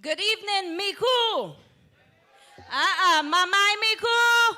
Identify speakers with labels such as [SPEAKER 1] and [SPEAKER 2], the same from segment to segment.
[SPEAKER 1] Good evening, Micoud. Mamai Micoud.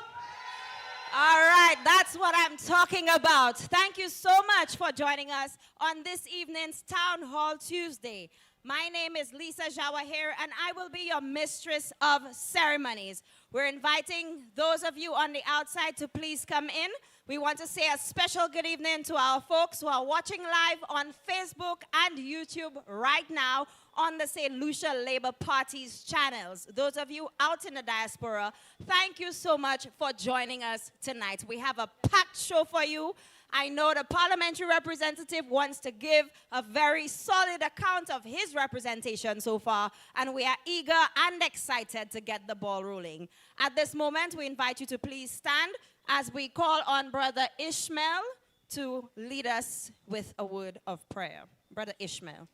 [SPEAKER 1] All right, that's what I'm talking about. Thank you so much for joining us on this evening's Town Hall Tuesday. My name is Lisa Jawahir, and I will be your mistress of ceremonies. We're inviting those of you on the outside to please come in. We want to say a special good evening to our folks who are watching live on Facebook and YouTube right now on the St. Lucia Labour Party's channels. Those of you out in the diaspora, thank you so much for joining us tonight. We have a packed show for you. I know the Parliamentary Representative wants to give a very solid account of his representation so far, and we are eager and excited to get the ball rolling. At this moment, we invite you to please stand as we call on Brother Ishmael to lead us with a word of prayer. Brother Ishmael.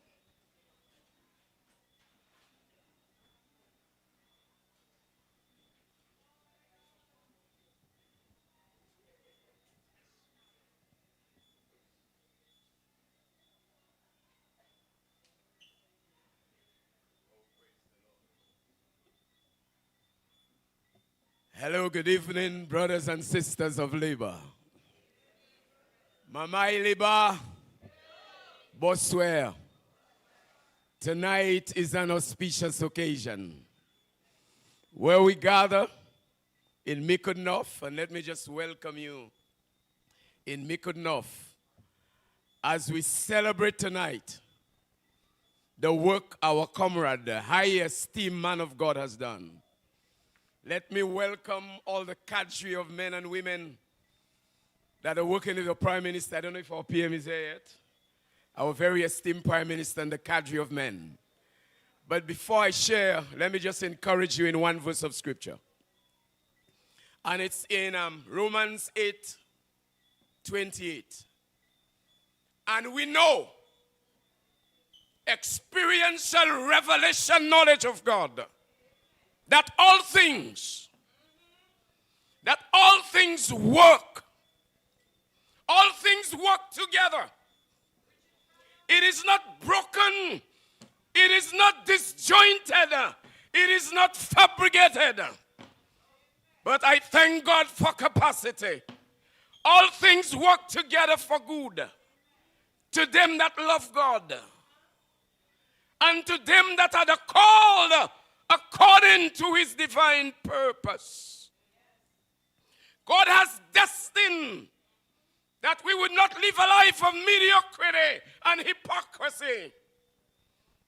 [SPEAKER 2] Hello, good evening, brothers and sisters of labor. Mamai Liba, Bosware. Tonight is an auspicious occasion where we gather in Micoud North, and let me just welcome you in Micoud North as we celebrate tonight the work our comrade, the high esteemed man of God, has done. Let me welcome all the cadre of men and women that are working with the Prime Minister. I don't know if our PM is here yet. Our very esteemed Prime Minister and the cadre of men. But before I share, let me just encourage you in one verse of Scripture. And it's in Romans 8:28. And we know experiential revelation knowledge of God that all things work together. It is not broken. It is not disjointed. It is not fabricated. But I thank God for capacity. All things work together for good to them that love God and to them that are the called according to his divine purpose. God has destined that we would not live a life of mediocrity and hypocrisy.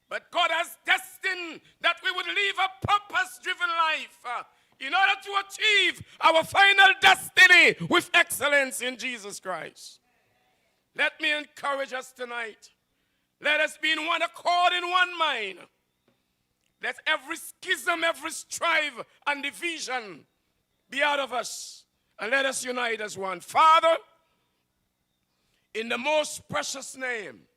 [SPEAKER 2] But God has destined that we would live a purpose-driven life in order to achieve our final destiny with excellence in Jesus Christ. Let me encourage us tonight. Let us be in one accord, in one mind. Let every schism, every strife and division be out of us. And let us unite as one. Father, in the most precious name,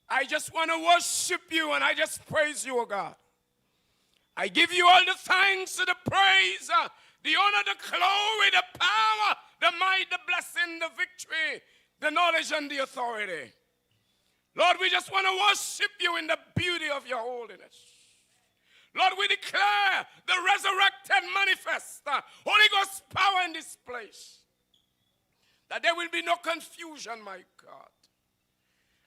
[SPEAKER 2] I just want to worship you and I just praise you, O God. I give you all the thanks, the praise, the honor, the glory, the power, the might, the blessing, the victory, the knowledge and the authority. Lord, we just want to worship you in the beauty of your holiness. Lord, we declare the resurrected manifest, Holy Ghost power in this place. That there will be no confusion, my God.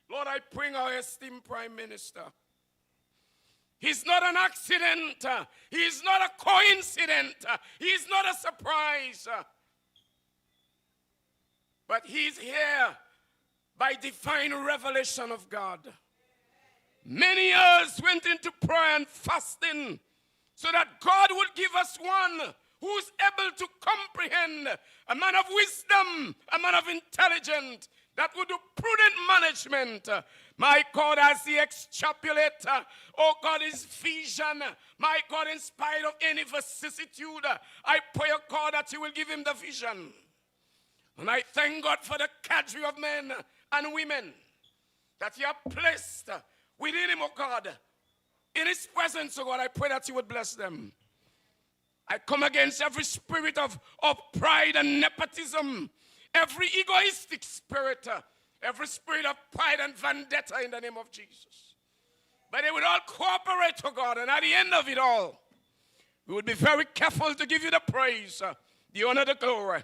[SPEAKER 2] Lord, I bring our esteemed Prime Minister. He's not an accident. He's not a coincidence. He's not a surprise. But he's here by divine revelation of God. Many years went into prayer and fasting so that God would give us one who's able to comprehend, a man of wisdom, a man of intelligence, that would do prudent management. My God, as he extrapolate, oh God, his vision, my God, in spite of any vicissitude, I pray, oh God, that you will give him the vision. And I thank God for the cadre of men and women that you have placed within him, oh God. In his presence, oh God, I pray that you would bless them. I come against every spirit of pride and nepotism, every egoistic spirit, every spirit of pride and vendetta in the name of Jesus. But they would all cooperate to God, and at the end of it all, we would be very careful to give you the praise, the honor, the glory.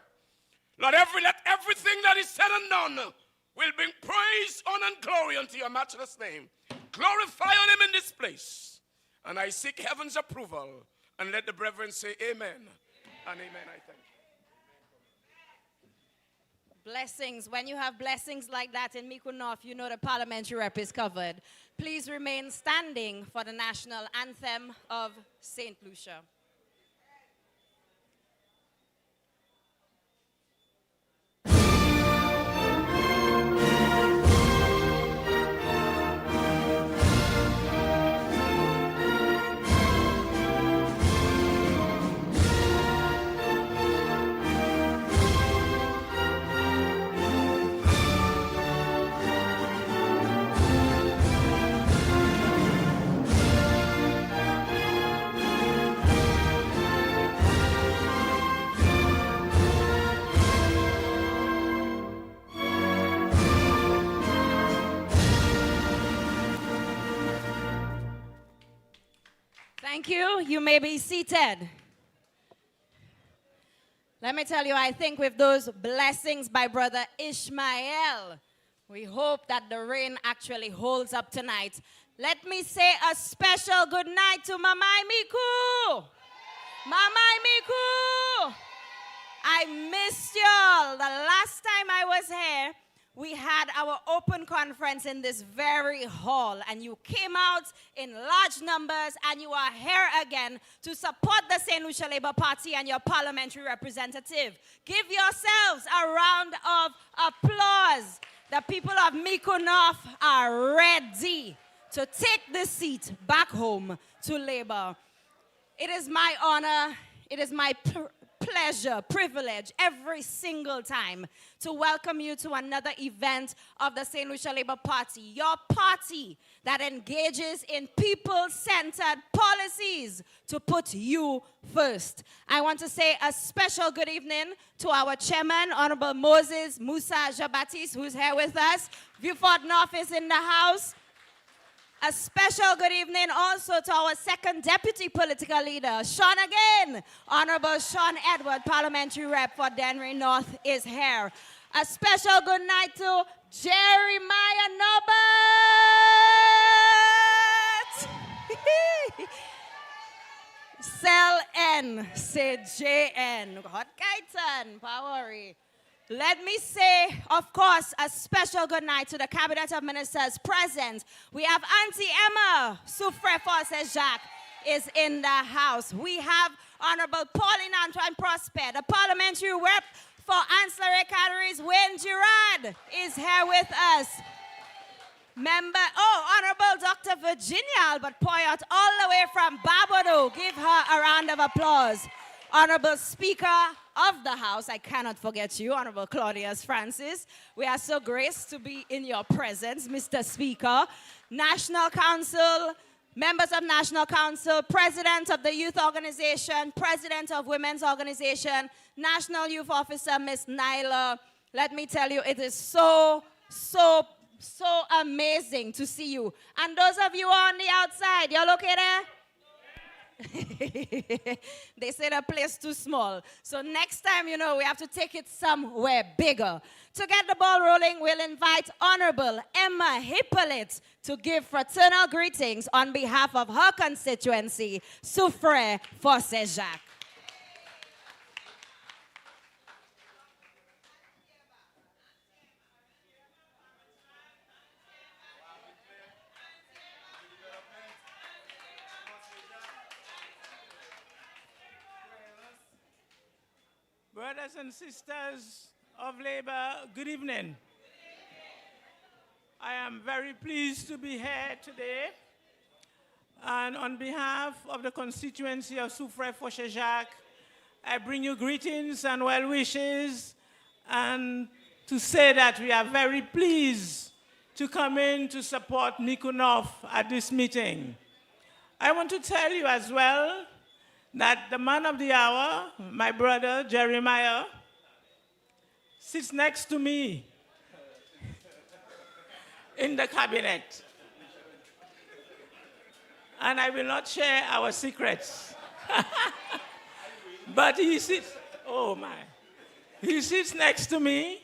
[SPEAKER 2] Lord, let everything that is said and done will bring praise, honor, and glory unto your matchless name. Glorify your name in this place. And I seek heaven's approval. And let the brethren say amen. And amen, I thank you.
[SPEAKER 1] Blessings. When you have blessings like that in Micoud North, you know the parliamentary rep is covered. Please remain standing for the national anthem of St. Lucia. Thank you. You may be seated. Let me tell you, I think with those blessings by Brother Ishmael, we hope that the rain actually holds up tonight. Let me say a special good night to Mamai Micoud. Mamai Micoud. I missed y'all. The last time I was here, we had our open conference in this very hall, and you came out in large numbers, and you are here again to support the St. Lucia Labour Party and your parliamentary representative. Give yourselves a round of applause. The people of Micoud North are ready to take the seat back home to Labour. It is my honor, it is my pleasure, privilege, every single time to welcome you to another event of the St. Lucia Labour Party, your party that engages in people-centered policies to put you first. I want to say a special good evening to our chairman, Honorable Moses Musa Jabatis, who's here with us. Viewfort North is in the house. A special good evening also to our second deputy political leader, Sean again. Honorable Sean Edward, parliamentary rep for Dennery North, is here. A special good night to Jeremiah Norbert. Cell N, say JN. Hot Kaitan, Powery. Let me say, of course, a special good night to the Cabinet of Ministers present. We have Auntie Emma Soufre Forces Jacques is in the house. We have Honorable Pauline Antoine Prosper, the parliamentary rep for ancillary categories. Wayne Girard is here with us. Honorable Dr. Virginia Albert Poyot, all the way from Barbados. Give her a round of applause. Honorable Speaker of the House, I cannot forget you, Honorable Claudius Francis. We are so graced to be in your presence, Mr. Speaker. National Council, members of National Council, President of the Youth Organization, President of Women's Organization, National Youth Officer, Miss Nyla. Let me tell you, it is so amazing to see you. And those of you on the outside, y'all okay there? They say the place too small. So next time, we have to take it somewhere bigger. To get the ball rolling, we'll invite Honorable Emma Hippolyte to give fraternal greetings on behalf of her constituency, Soufre Forces Jacques.
[SPEAKER 3] Brothers and sisters of Labour, good evening. I am very pleased to be here today. And on behalf of the constituency of Soufre Forces Jacques, I bring you greetings and well wishes, and to say that we are very pleased to come in to support Micoud North at this meeting. I want to tell you as well that the man of the hour, my brother Jeremiah, sits next to me in the cabinet. and I will not share our secrets. But he sits, oh my, he sits next to me,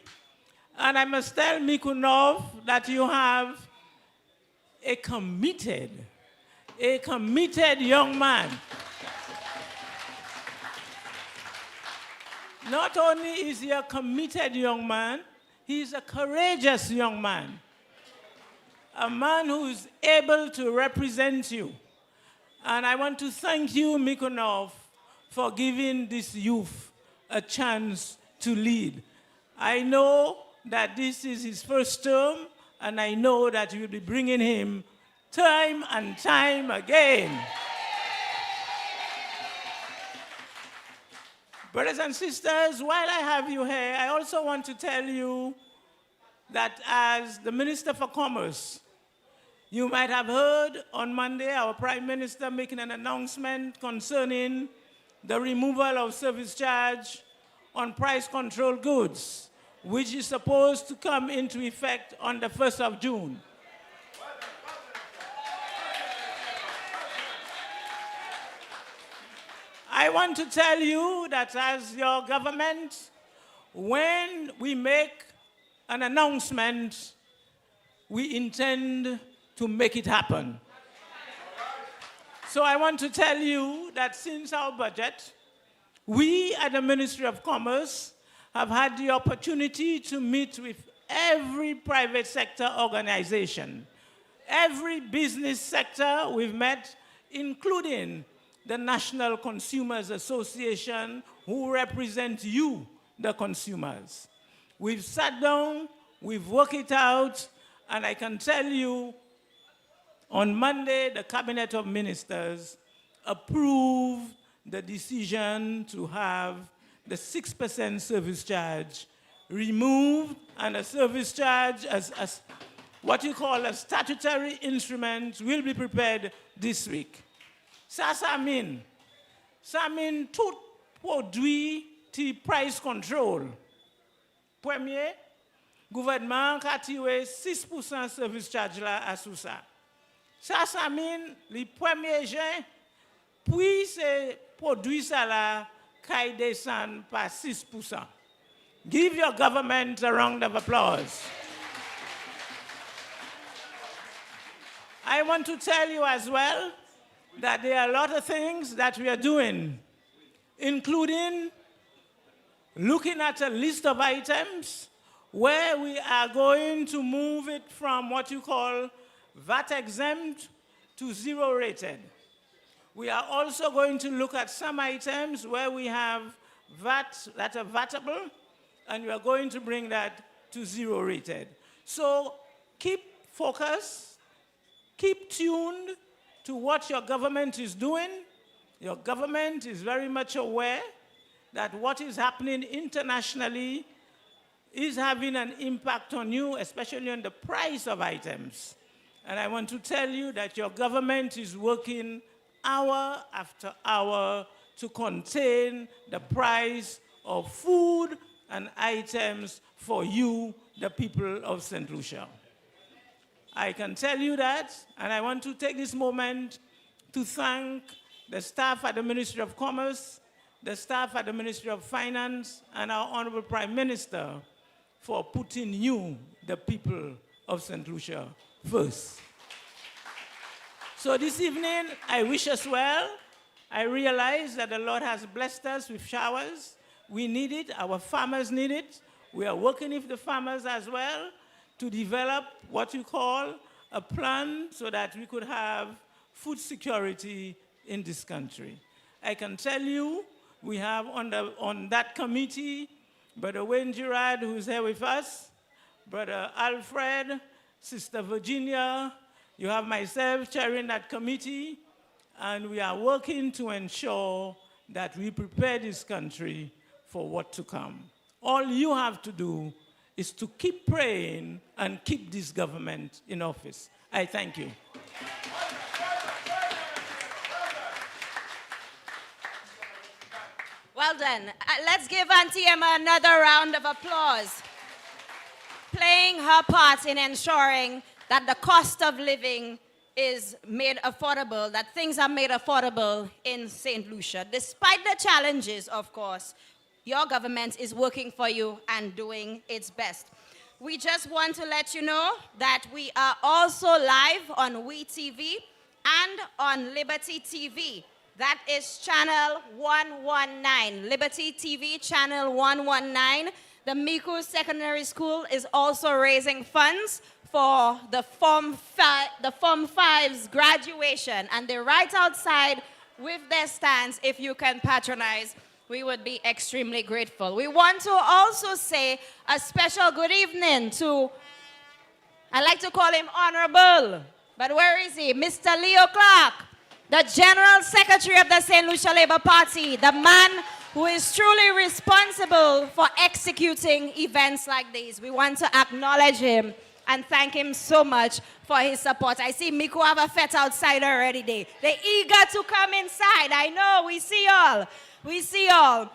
[SPEAKER 3] and I must tell Micoud North that you have a committed young man. Not only is he a committed young man, he's a courageous young man. A man who is able to represent you. And I want to thank you, Micoud North, for giving this youth a chance to lead. I know that this is his first term, and I know that you will be bringing him time and time again. Brothers and sisters, while I have you here, I also want to tell you that as the Minister for Commerce, you might have heard on Monday our Prime Minister making an announcement concerning the removal of service charge on price-controlled goods, which is supposed to come into effect on the 1st of June. I want to tell you that as your government, when we make an announcement, we intend to make it happen. So I want to tell you that since our budget, we at the Ministry of Commerce have had the opportunity to meet with every private sector organization, every business sector we've met, including the National Consumers Association, who represent you, the consumers. We've sat down, we've worked it out, and I can tell you, on Monday, the Cabinet of Ministers approved the decision to have the 6% service charge removed, and a service charge as what you call a statutory instrument will be prepared this week. Ça mean tout produit qui price control. Premier, gouvernement a tiré 6% service charge là à sous ça. Ça mean les premiers gens, puis ces produits ça là qui descendent par 6%. Give your government a round of applause. I want to tell you as well that there are a lot of things that we are doing, including looking at a list of items where we are going to move it from what you call VAT exempt to zero rated. We are also going to look at some items where we have VAT that are VATable, and we are going to bring that to zero rated. So keep focused, keep tuned to what your government is doing. Your government is very much aware that what is happening internationally is having an impact on you, especially on the price of items. And I want to tell you that your government is working hour after hour to contain the price of food and items for you, the people of St. Lucia. I can tell you that, and I want to take this moment to thank the staff at the Ministry of Commerce, the staff at the Ministry of Finance, and our Honorable Prime Minister for putting you, the people of St. Lucia, first. So this evening, I wish us well. I realize that the Lord has blessed us with showers. We need it, our farmers need it. We are working with the farmers as well to develop what you call a plan so that we could have food security in this country. I can tell you, we have on that committee, Brother Wayne Girard, who's here with us, Brother Alfred, Sister Virginia, you have myself chairing that committee, and we are working to ensure that we prepare this country for what to come. All you have to do is to keep praying and keep this government in office. I thank you.
[SPEAKER 1] Well done. Let's give Auntie Emma another round of applause. Playing her part in ensuring that the cost of living is made affordable, that things are made affordable in St. Lucia. Despite the challenges, of course, your government is working for you and doing its best. We just want to let you know that we are also live on WeTV and on Liberty TV. That is channel 119, Liberty TV channel 119. The Micoud Secondary School is also raising funds for the Form 5's graduation, and they're right outside with their stands. If you can patronize, we would be extremely grateful. We want to also say a special good evening to, I like to call him Honorable, but where is he? Mr. Leo Clark, the General Secretary of the St. Lucia Labour Party, the man who is truly responsible for executing events like these. We want to acknowledge him and thank him so much for his support. I see Micoud have a fet outside already. They're eager to come inside. I know, we see all. We see all.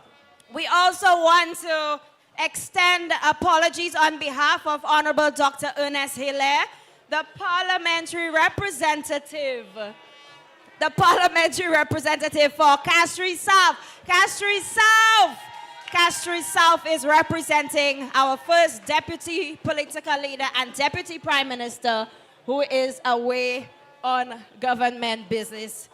[SPEAKER 1] We also want to extend apologies on behalf of Honorable Dr. Ernest Hilaire, the Parliamentary Representative. The Parliamentary Representative for Castries South. Castries South! Castries South is representing our first deputy political leader and deputy prime minister who is away on government business.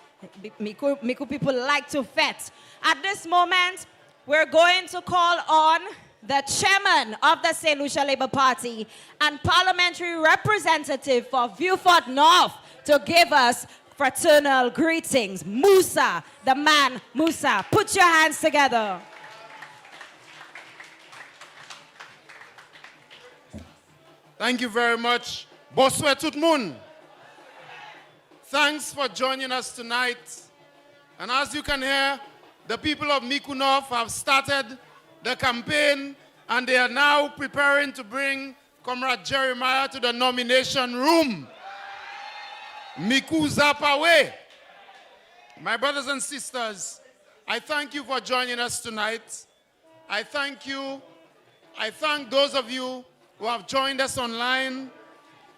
[SPEAKER 1] Micoud people like to fet. At this moment, we're going to call on the chairman of the St. Lucia Labour Party and parliamentary representative for Micoud North to give us fraternal greetings. Musa, the man, Musa. Put your hands together.
[SPEAKER 4] Thank you very much. Bonsoir tout le monde. Thanks for joining us tonight. And as you can hear, the people of Micoud North have started the campaign and they are now preparing to bring Comrade Jeremiah to the nomination room. Micoud Zapaway. My brothers and sisters, I thank you for joining us tonight. I thank you. I thank those of you who have joined us online.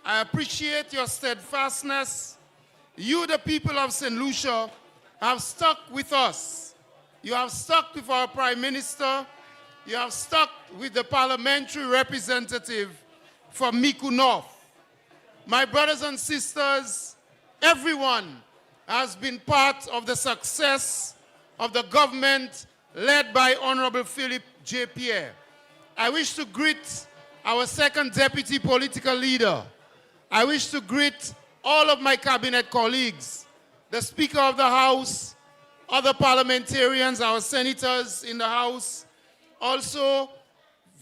[SPEAKER 4] I appreciate your steadfastness. You, the people of St. Lucia, have stuck with us. You have stuck with our Prime Minister. You have stuck with the Parliamentary Representative for Micoud North. My brothers and sisters, everyone has been part of the success of the government led by Honorable Philip J. Pierre. I wish to greet our second deputy political leader. I wish to greet all of my cabinet colleagues, the Speaker of the House, other parliamentarians, our senators in the House. Also,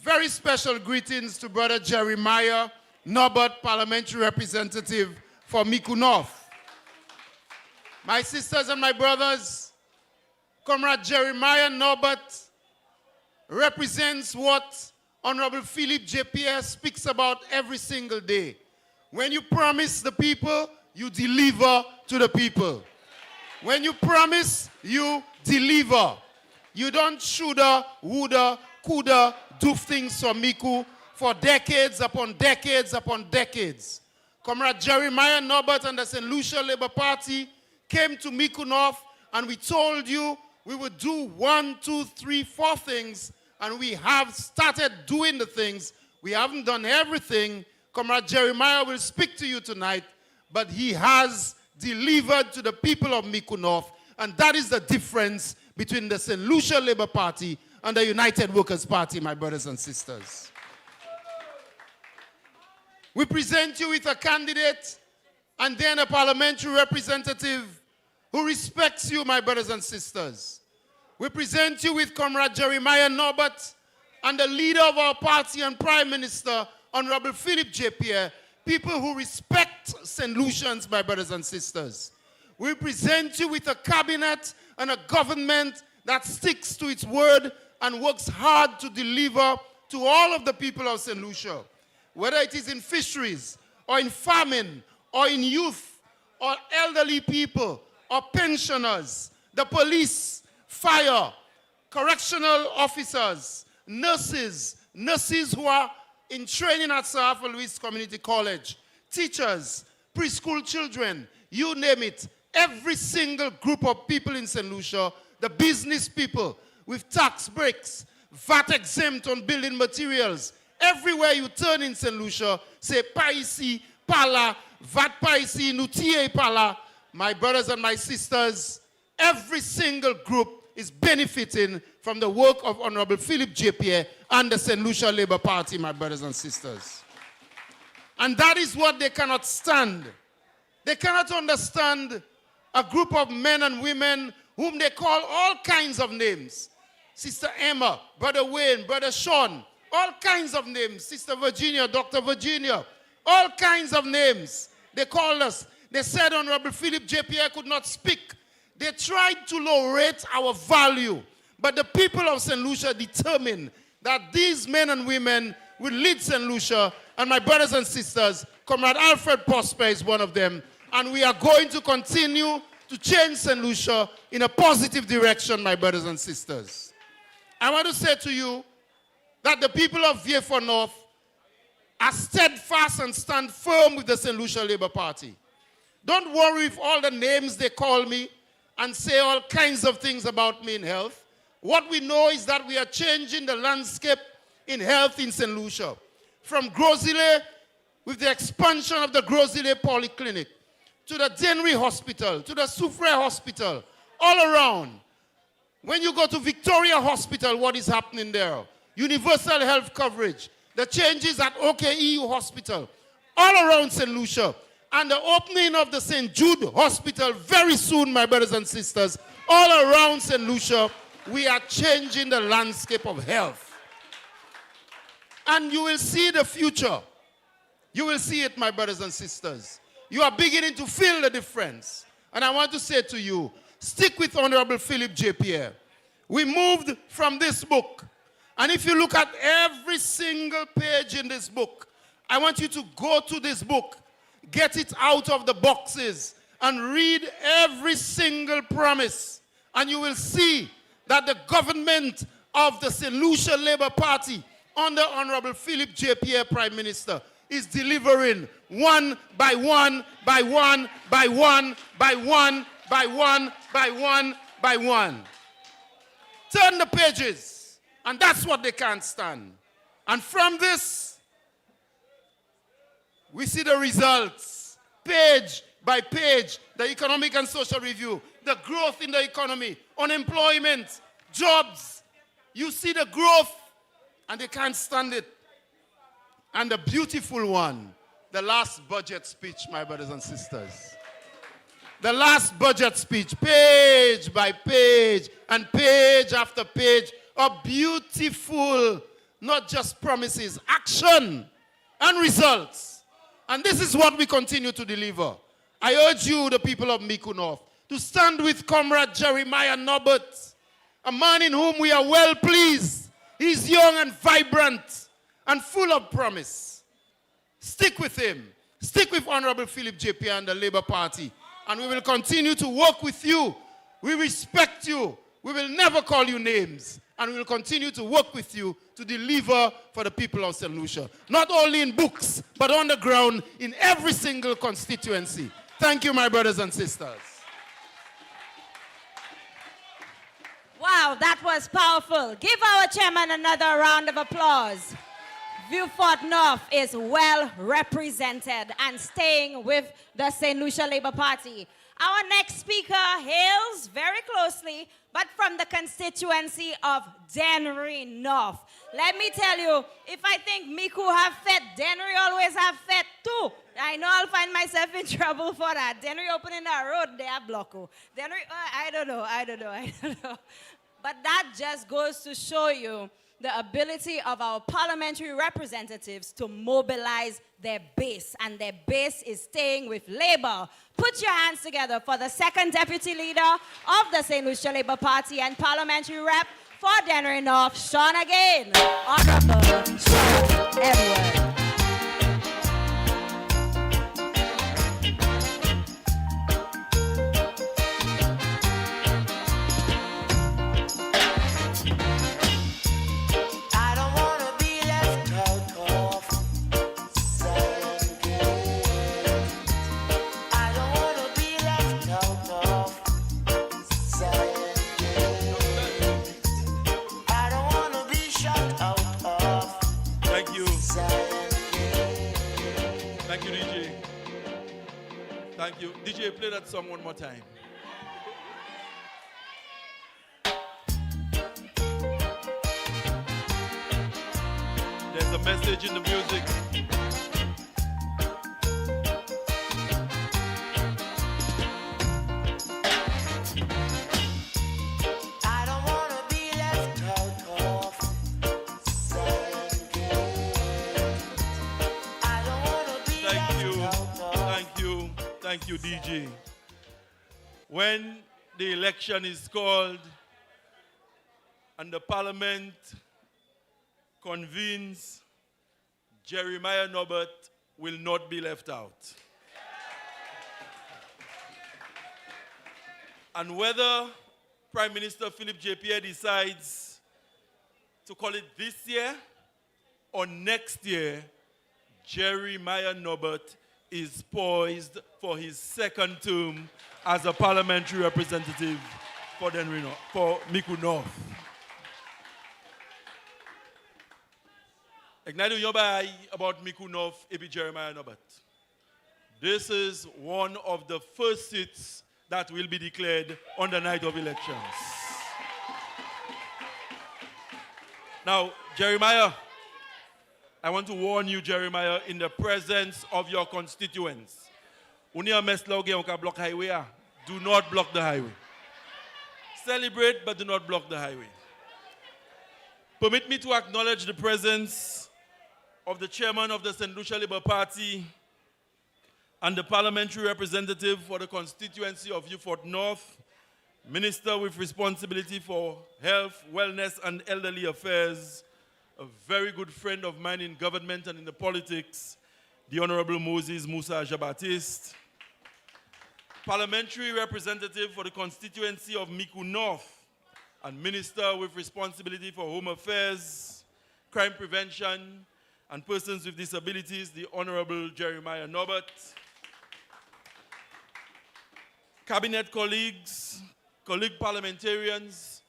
[SPEAKER 4] very special greetings to Brother Jeremiah Norbert, Parliamentary Representative for Micoud North. My sisters and my brothers, Comrade Jeremiah Norbert represents what Honorable Philip J. Pierre speaks about every single day. When you promise the people, you deliver to the people. When you promise, you deliver. You don't shoulda, woulda, coulda, do things for Micoud for decades upon decades upon decades. Comrade Jeremiah Norbert and the St. Lucia Labour Party came to Micoud North and we told you we would do 1, 2, 3, 4 things, and we have started doing the things. We haven't done everything. Comrade Jeremiah will speak to you tonight, but he has delivered to the people of Micoud North, and that is the difference between the St. Lucia Labour Party and the United Workers' Party, my brothers and sisters. We present you with a candidate and then a parliamentary representative who respects you, my brothers and sisters. We present you with Comrade Jeremiah Norbert and the leader of our party and Prime Minister, Honorable Philip J. Pierre, people who respect St. Lucians, my brothers and sisters. We present you with a cabinet and a government that sticks to its word and works hard to deliver to all of the people of St. Lucia, whether it is in fisheries or in farming or in youth or elderly people or pensioners, the police, fire, correctional officers, nurses who are in training at Sir Arthur Lewis Community College, teachers, preschool children, you name it. Every single group of people in St. Lucia, the business people with tax breaks, VAT exempt on building materials. Everywhere you turn in St. Lucia, say Paisi, Pala, VAT Paisi, Nutie Pala. My brothers and my sisters, every single group is benefiting from the work of Honorable Philip J. Pierre and the St. Lucia Labour Party, my brothers and sisters. And that is what they cannot stand. They cannot understand a group of men and women whom they call all kinds of names. Sister Emma, Brother Wayne, Brother Sean, all kinds of names. Sister Virginia, Dr. Virginia, all kinds of names. They called us. They said Honorable Philip J. Pierre could not speak. They tried to low-rate our value. But the people of St. Lucia determined that these men and women will lead St. Lucia. And my brothers and sisters, Comrade Alfred Prosper is one of them. And we are going to continue to change St. Lucia in a positive direction, my brothers and sisters. I want to say to you that the people of Vieux North are steadfast and stand firm with the St. Lucia Labour Party. Don't worry if all the names they call me and say all kinds of things about me in health. What we know is that we are changing the landscape in health in St. Lucia. From Grosile, with the expansion of the Grosile Polyclinic, to the Dennery Hospital, to the Soufrière Hospital, all around. When you go to Victoria Hospital, what is happening there? Universal health coverage, the changes at OKEU Hospital, all around St. Lucia, and the opening of the St. Jude Hospital very soon, my brothers and sisters, all around St. Lucia, we are changing the landscape of health. And you will see the future. You will see it, my brothers and sisters. You are beginning to feel the difference. And I want to say to you, stick with Honorable Philip J. Pierre. We moved from this book. And if you look at every single page in this book, I want you to go to this book, get it out of the boxes, and read every single promise. And you will see that the government of the St. Lucia Labour Party under Honorable Philip J. Pierre, Prime Minister, is delivering one by one, by one, by one, by one, by one, by one, by one. Turn the pages, and that's what they can't stand. And from this, we see the results, page by page, the economic and social review, the growth in the economy, unemployment, jobs. You see the growth, and they can't stand it. And the beautiful one, the last budget speech, my brothers and sisters. The last budget speech, page by page, and page after page, of beautiful, not just promises, action and results. And this is what we continue to deliver. I urge you, the people of Micoud North, to stand with Comrade Jeremiah Norbert, a man in whom we are well pleased. He's young and vibrant and full of promise. Stick with him. Stick with Honorable Philip J. Pierre and the Labour Party. And we will continue to work with you. We respect you. We will never call you names. And we will continue to work with you to deliver for the people of St. Lucia. Not only in books, but on the ground in every single constituency. Thank you, my brothers and sisters.
[SPEAKER 1] Wow, that was powerful. Give our chairman another round of applause. Vieux North is well represented and staying with the St. Lucia Labour Party. Our next speaker hails very closely, but from the constituency of Dennery North. Let me tell you, if I think Micoud have fed, Dennery always have fed too. I know I'll find myself in trouble for that. Dennery opening that road, they have blocko. Dennery, I don't know. But that just goes to show you the ability of our parliamentary representatives to mobilize their base, and their base is staying with Labour. Put your hands together for the second deputy leader of the St. Lucia Labour Party and parliamentary rep for Dennery North, Sean again, Honorable Sean Edward.
[SPEAKER 5] I don't wanna be Thank you, DJ. Thank you. DJ, play that song one more time. There's a message in the music.
[SPEAKER 6] I don't want to be left out of second. I don't want to be
[SPEAKER 5] Thank you.
[SPEAKER 6] left out of.
[SPEAKER 5] Thank you. Thank you, DJ. When the election is called and the parliament convenes, Jeremiah Norbert will not be left out. And whether Prime Minister Philip J. Pierre decides to call it this year or next year, Jeremiah Norbert is poised for his second term as a parliamentary representative for Micoud North. Ignite your eye about Micoud North, Ebi Jeremiah Norbert. This is one of the first seats that will be declared on the night of elections. Now, Jeremiah, I want to warn you, Jeremiah, in the presence of your constituents. Do not block the highway. Celebrate, but do not block the highway. Permit me to acknowledge the presence of the chairman of the St. Lucia Labour Party and the parliamentary representative for the constituency of Micoud North, minister with responsibility for health, wellness, and elderly affairs, a very good friend of mine in government and in the politics, the Honorable Moses Musa Jean-Baptiste, parliamentary representative for the constituency of Micoud North, and minister with responsibility for home affairs, crime prevention, and persons with disabilities, the Honorable Jeremiah Norbert, cabinet colleagues, colleague parliamentarians,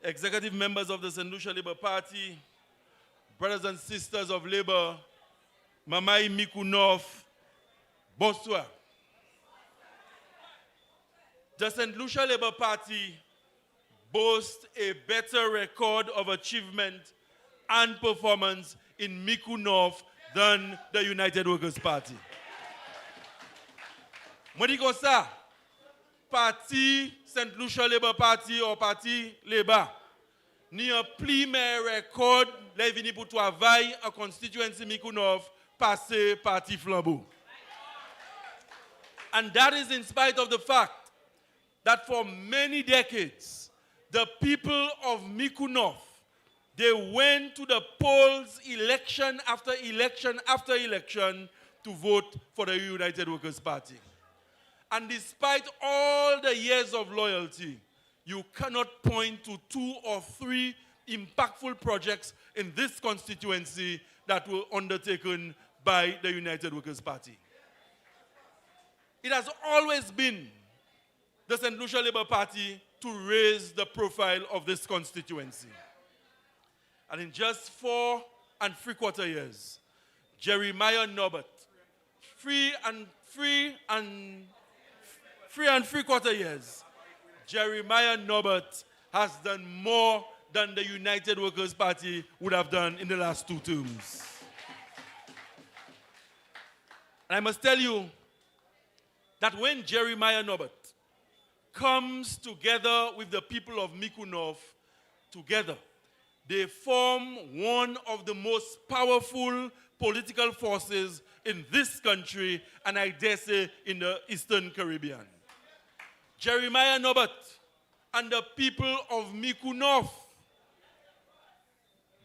[SPEAKER 5] executive members of the St. Lucia Labour Party, brothers and sisters of Labour, Mamai Micoud North, bonsoir. The St. Lucia Labour Party boasts a better record of achievement and performance in Micoud North than the United Workers' Party. Moi dis comme ça, Parti St. Lucia Labour Party ou Parti Labour, ni un pli mais record les vini pour travail en constituency Micoud North passé Parti Flambeau. And that is in spite of the fact that for many decades, the people of Micoud North, they went to the polls election after election after election to vote for the United Workers' Party. And despite all the years of loyalty, you cannot point to 2 or 3 impactful projects in this constituency that were undertaken by the United Workers' Party. It has always been the St. Lucia Labour Party to raise the profile of this constituency. And in just 4 3/4 years, Jeremiah Norbert, 3 3/4 years, Jeremiah Norbert has done more than the United Workers' Party would have done in the last 2 terms. And I must tell you that when Jeremiah Norbert comes together with the people of Micoud North together, they form one of the most powerful political forces in this country, and I dare say in the Eastern Caribbean. Jeremiah Norbert and the people of Micoud North,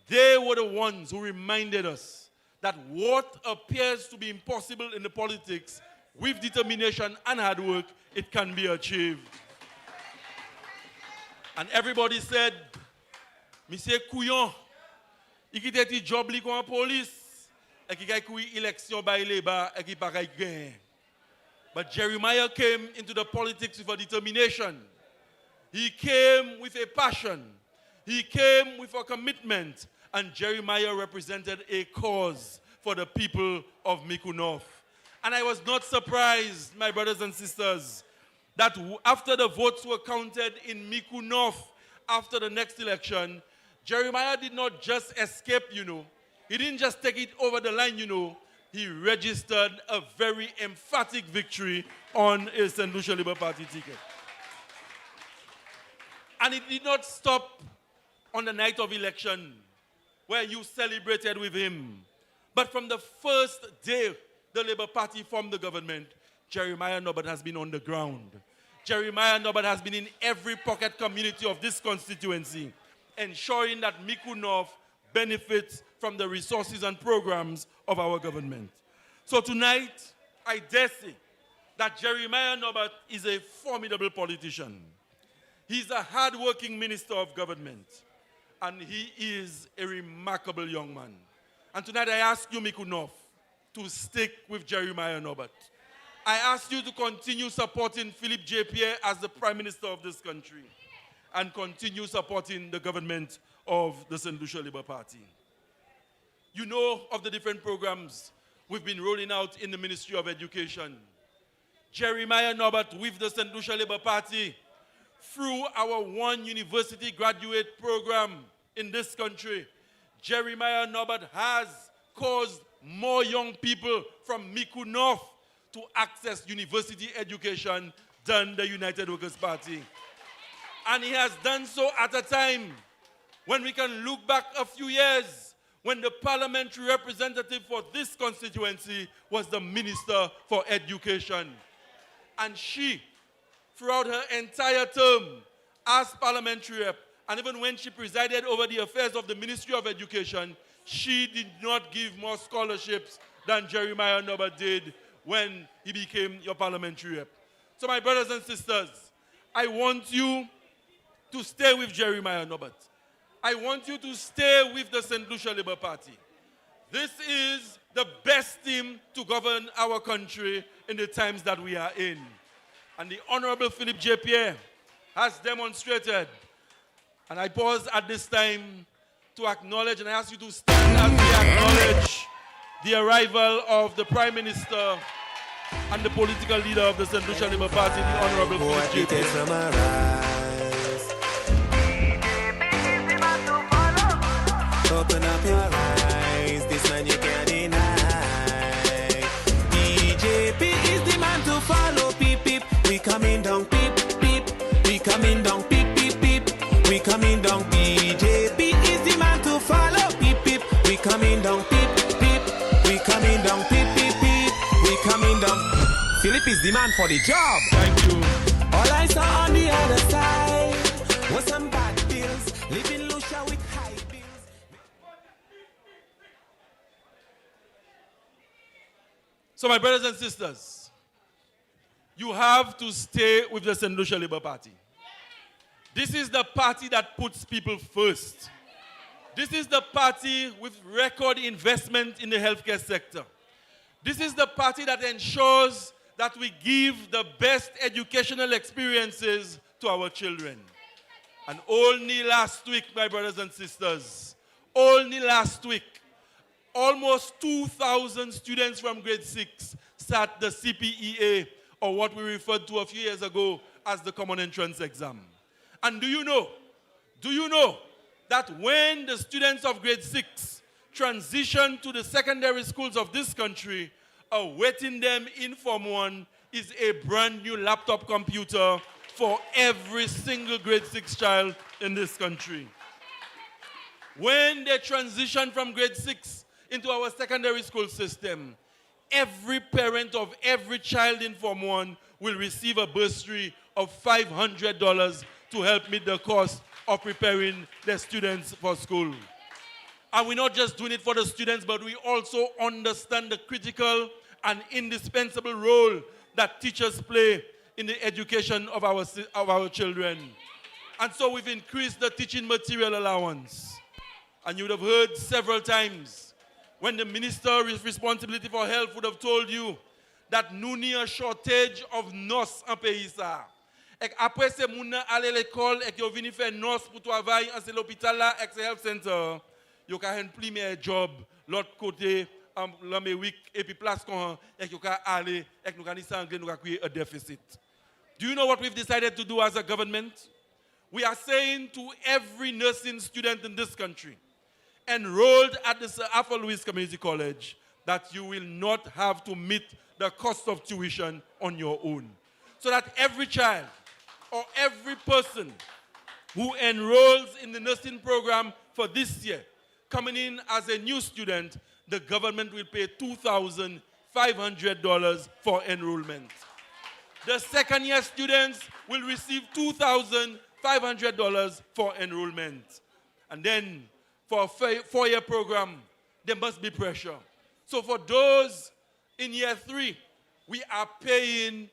[SPEAKER 5] they were the ones who reminded us that what appears to be impossible in the politics, with determination and hard work, it can be achieved. And everybody said, Monsieur Couillon, il quitte ti job li comme police, et qui gagne élection by Labour, et qui pas gagne. But Jeremiah came into the politics with a determination. He came with a passion. He came with a commitment. and Jeremiah represented a cause for the people of Micoud North. And I was not surprised, my brothers and sisters, that after the votes were counted in Micoud North after the next election, Jeremiah did not just escape, He didn't just take it over the line, He registered a very emphatic victory on a St. Lucia Labour Party ticket. And it did not stop on the night of election where you celebrated with him. But from the first day the Labour Party formed the government, Jeremiah Norbert has been on the ground. Jeremiah Norbert has been in every pocket community of this constituency, ensuring that Micoud North benefits from the resources and programs of our government. So tonight, I dare say that Jeremiah Norbert is a formidable politician. He's a hard-working minister of government, and he is a remarkable young man. And tonight I ask you, Micoud North, to stick with Jeremiah Norbert. I ask you to continue supporting Philippe J. Pierre as the Prime Minister of this country and continue supporting the government of the St. Lucia Labour Party. You know of the different programs we've been rolling out in the Ministry of Education. Jeremiah Norbert with the St. Lucia Labour Party through our One University graduate program in this country. Jeremiah Norbert has caused more young people from Micoud North to access university education than the United Workers' Party. And he has done so at a time when we can look back a few years when the Parliamentary Representative for this constituency was the Minister for Education. And she, throughout her entire term as Parliamentary Rep, and even when she presided over the affairs of the Ministry of Education, she did not give more scholarships than Jeremiah Norbert did when he became your Parliamentary Rep. So my brothers and sisters, I want you to stay with Jeremiah Norbert. I want you to stay with the St. Lucia Labour Party. This is the best team to govern our country in the times that we are in. And the Honorable Philippe J. Pierre has demonstrated. And I pause at this time to acknowledge, and I ask you to stand as we acknowledge the arrival of the Prime Minister and the political leader of the St. Lucia Labour Party, the Honorable Philippe J. Pierre.
[SPEAKER 6] Open up your eyes, this man you can't deny. DJP is the man to follow, peep, peep. We coming down, peep, peep. We coming down, peep, peep, peep. We coming down, DJP is the man to follow, peep, peep. We coming down, peep, peep. We coming down, peep, peep, peep. We coming down. Philip is the man for the job.
[SPEAKER 5] Thank you.
[SPEAKER 6] All I saw on the other side was some bad bills, living Lucia with high bills.
[SPEAKER 5] So my brothers and sisters, you have to stay with the St. Lucia Labour Party. This is the party that puts people first. This is the party with record investment in the healthcare sector. This is the party that ensures that we give the best educational experiences to our children. And only last week, my brothers and sisters, only last week, almost 2,000 students from grade 6 sat the CPEA, or what we referred to a few years ago as the Common Entrance Exam. And do you know that when the students of grade 6 transition to the secondary schools of this country, awaiting them in Form 1 is a brand new laptop computer for every single grade 6 child in this country. When they transition from grade 6 into our secondary school system, every parent of every child in Form 1 will receive a bursary of $500 to help meet the cost of preparing their students for school. And we're not just doing it for the students, but we also understand the critical and indispensable role that teachers play in the education of our children. And so we've increased the teaching material allowance. And you would have heard several times when the Minister with responsibility for health would have told you that nous n'avons a shortage of nurses en pays ça. Et après ces moun aller l'école et qui ont venu faire nurse pour travailler dans l'hôpital là, ex health center, yo ka imprimer job l'autre côté l'année week et puis place qu'on et yo ka aller et nous ka ni anglais nous ka créer a deficit. Do you know what we've decided to do as a government? We are saying to every nursing student in this country enrolled at the Sir Arthur Lewis Community College that you will not have to meet the cost of tuition on your own. So that every child or every person who enrolls in the nursing program for this year, coming in as a new student, the government will pay $2,500 for enrollment. The second year students will receive $2,500 for enrollment. And then for a four-year program, there must be pressure. So for those in year 3, we are paying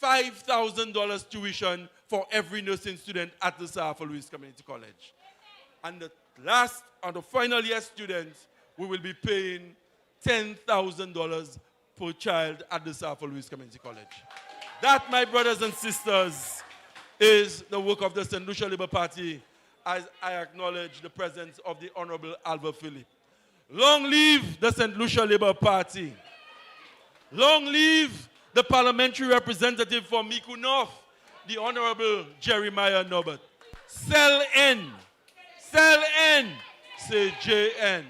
[SPEAKER 5] $5,000 tuition for every nursing student at the Sir Arthur Lewis Community College. And the last and the final year students, we will be paying $10,000 per child at the Sir Arthur Lewis Community College. That, my brothers and sisters, is the work of the St. Lucia Labour Party, as I acknowledge the presence of the Honorable Albert Philip. Long live the St. Lucia Labour Party. Long live the Parliamentary Representative for Micoud North, the Honorable Jeremiah Norbert. Cell N, say JN.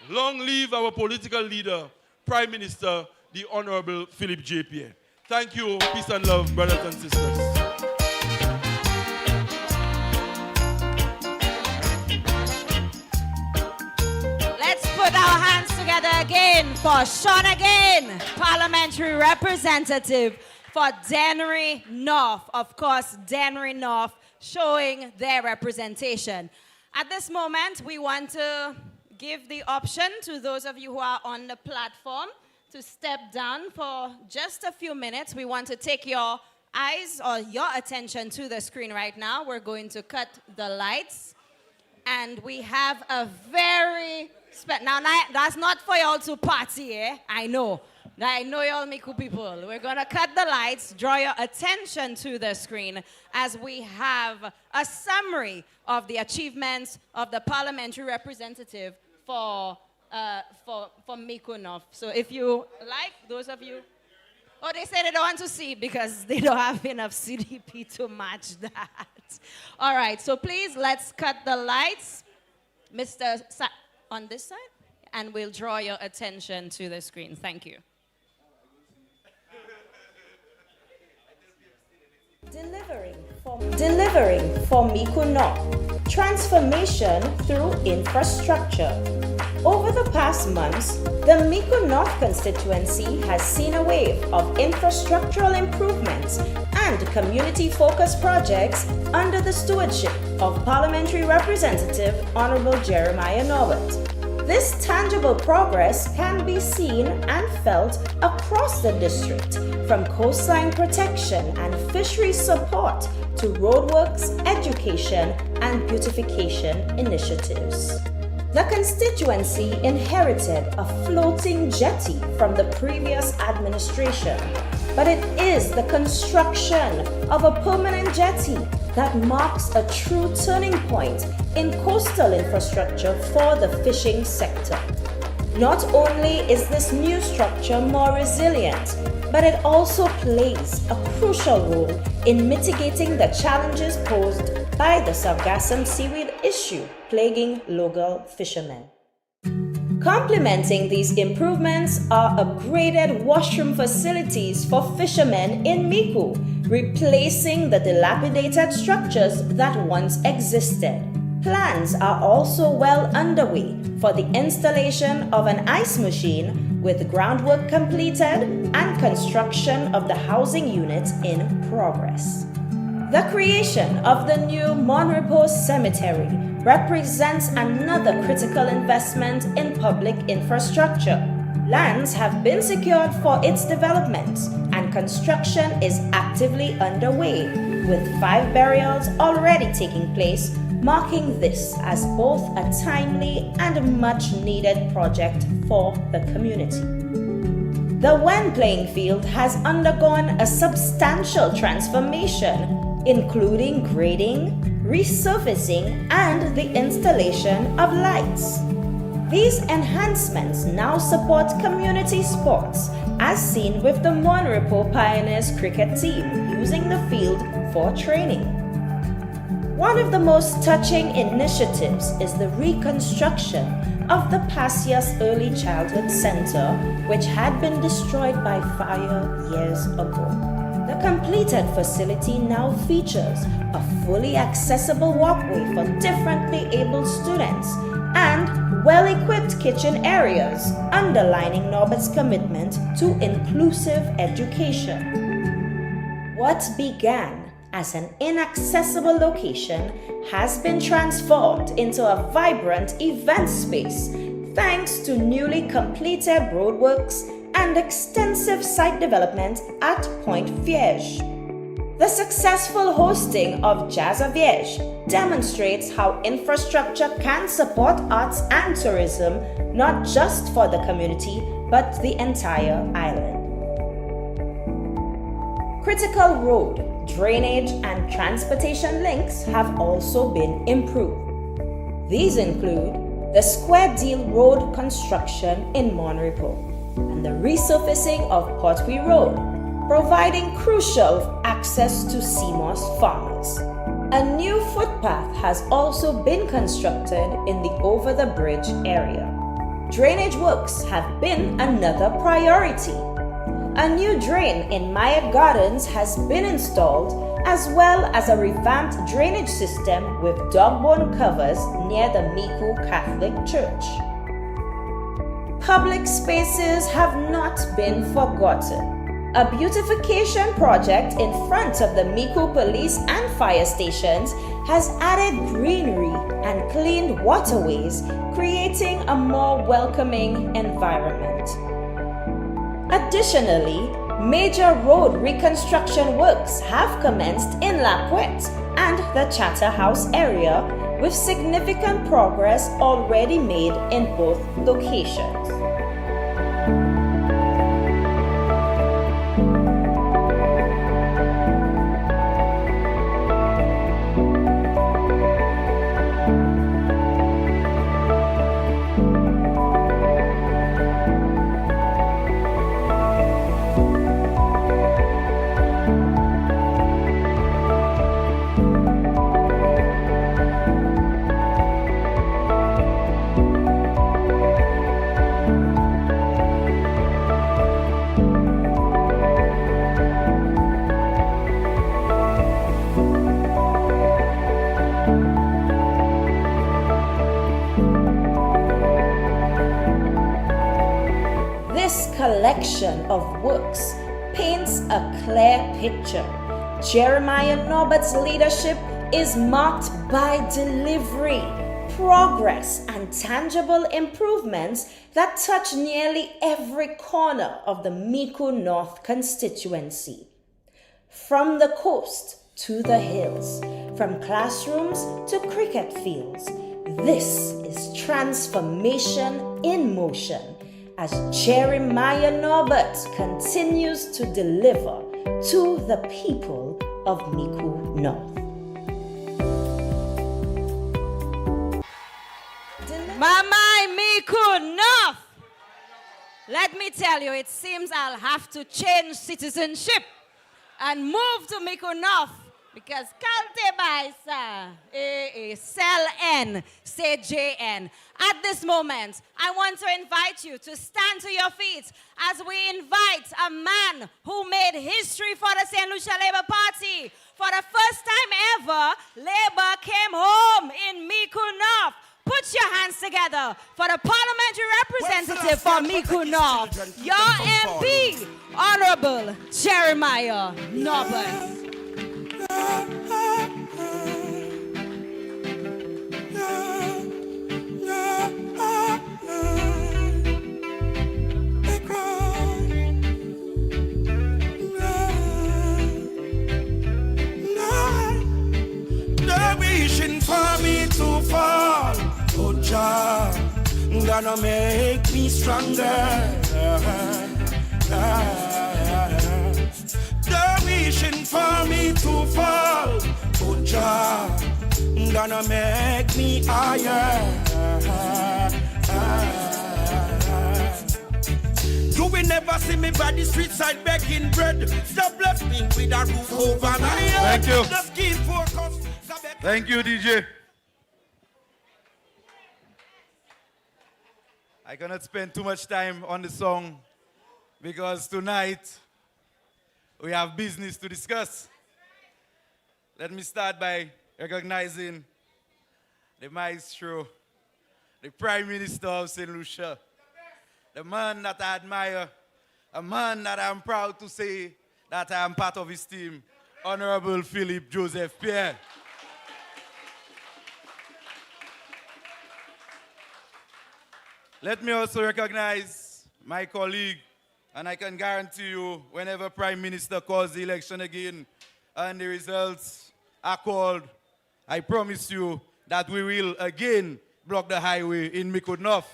[SPEAKER 5] Long live our political leader, Prime Minister, the Honorable Philip J. Pierre. Thank you, peace and love, brothers and sisters.
[SPEAKER 1] Put our hands together again for Sean again, Parliamentary Representative for Dennery North. Of course, Dennery North showing their representation. At this moment, we want to give the option to those of you who are on the platform to step down for just a few minutes. We want to take your eyes or your attention to the screen right now. We're going to cut the lights. And we have a very now, that's not for y'all to party, eh? I know. I know y'all Micoud people. We're going to cut the lights, draw your attention to the screen as we have a summary of the achievements of the Parliamentary Representative for Micoud North. So if you like, those of you, oh, they say they don't want to see because they don't have enough CDP to match that. All right, so please, let's cut the lights. Mr. On this side, and we'll draw your attention to the screen. Thank you.
[SPEAKER 7] Delivering for Micoud North. Transformation through infrastructure. Over the past months, the Micoud North constituency has seen a wave of infrastructural improvements and community-focused projects under the stewardship of Parliamentary Representative Honorable Jeremiah Norbert. This tangible progress can be seen and felt across the district, from coastline protection and fisheries support to roadworks, education, and beautification initiatives. The constituency inherited a floating jetty from the previous administration, but it is the construction of a permanent jetty that marks a true turning point in coastal infrastructure for the fishing sector. Not only is this new structure more resilient, but it also plays a crucial role in mitigating the challenges posed by the sargassum seaweed issue plaguing local fishermen. Complementing these improvements are upgraded washroom facilities for fishermen in Micoud, replacing the dilapidated structures that once existed. Plans are also well underway for the installation of an ice machine, with groundwork completed and construction of the housing unit in progress. The creation of the new Monrepos Cemetery represents another critical investment in public infrastructure. Lands have been secured for its development, and construction is actively underway, with 5 burials already taking place, marking this as both a timely and much-needed project for the community. The Wen playing field has undergone a substantial transformation, including grading, resurfacing, and the installation of lights. These enhancements now support community sports, as seen with the Monrepo Pioneers cricket team using the field for training. One of the most touching initiatives is the reconstruction of the Pasias Early Childhood Center, which had been destroyed by fire years ago. The completed facility now features a fully accessible walkway for differently abled students and well-equipped kitchen areas, underlining Norbert's commitment to inclusive education. What began as an inaccessible location has been transformed into a vibrant event space thanks to newly completed roadworks and extensive site development at Point Vierge. The successful hosting of Jazz à Vierge demonstrates how infrastructure can support arts and tourism, not just for the community, but the entire island. Critical road, drainage, and transportation links have also been improved. These include the Square Deal Road construction in Monrepo and the resurfacing of Portwee Road, providing crucial access to CMOS farmers. A new footpath has also been constructed in the over-the-bridge area. Drainage works have been another priority. A new drain in Maya Gardens has been installed, as well as a revamped drainage system with dogbone covers near the Micoud Catholic Church. Public spaces have not been forgotten. A beautification project in front of the Micoud Police and Fire stations has added greenery and cleaned waterways, creating a more welcoming environment. Additionally, major road reconstruction works have commenced in La Puette and the Chatterhouse area, with significant progress already made in both locations. This collection of works paints a clear picture. Jeremiah Norbert's leadership is marked by delivery, progress, and tangible improvements that touch nearly every corner of the Micoud North constituency. From the coast to the hills, from classrooms to cricket fields, this is transformation in motion as Jeremiah Norbert continues to deliver to the people of Micoud North.
[SPEAKER 1] Mamai Micoud North! Let me tell you, it seems I'll have to change citizenship and move to Micoud North because Kalte by Cell N, say JN. At this moment, I want to invite you to stand to your feet as we invite a man who made history for the St. Lucia Labour Party. For the first time ever, Labour came home in Micoud North. Put your hands together for the Parliamentary Representative for Micoud North, your MP, Honorable Jeremiah Norbert.
[SPEAKER 6] They're wishing for me to fall, oh Jah, gonna make me stronger. They're wishing for me to fall, oh Jah, gonna make me higher.
[SPEAKER 8] will never see me by the street side begging bread. Stop bless me with a roof over my head.
[SPEAKER 9] Thank you.
[SPEAKER 8] Just keep focus.
[SPEAKER 9] Thank you, DJ. I cannot spend too much time on the song because tonight we have business to discuss. Let me start by recognizing the maestro, the Prime Minister of St. Lucia, the man that I admire, a man that I'm proud to say that I am part of his team, Honorable Philip Joseph Pierre. Let me also recognize my colleague, and I can guarantee you, whenever Prime Minister calls the election again and the results are called, I promise you that we will again block the highway in Micoud North.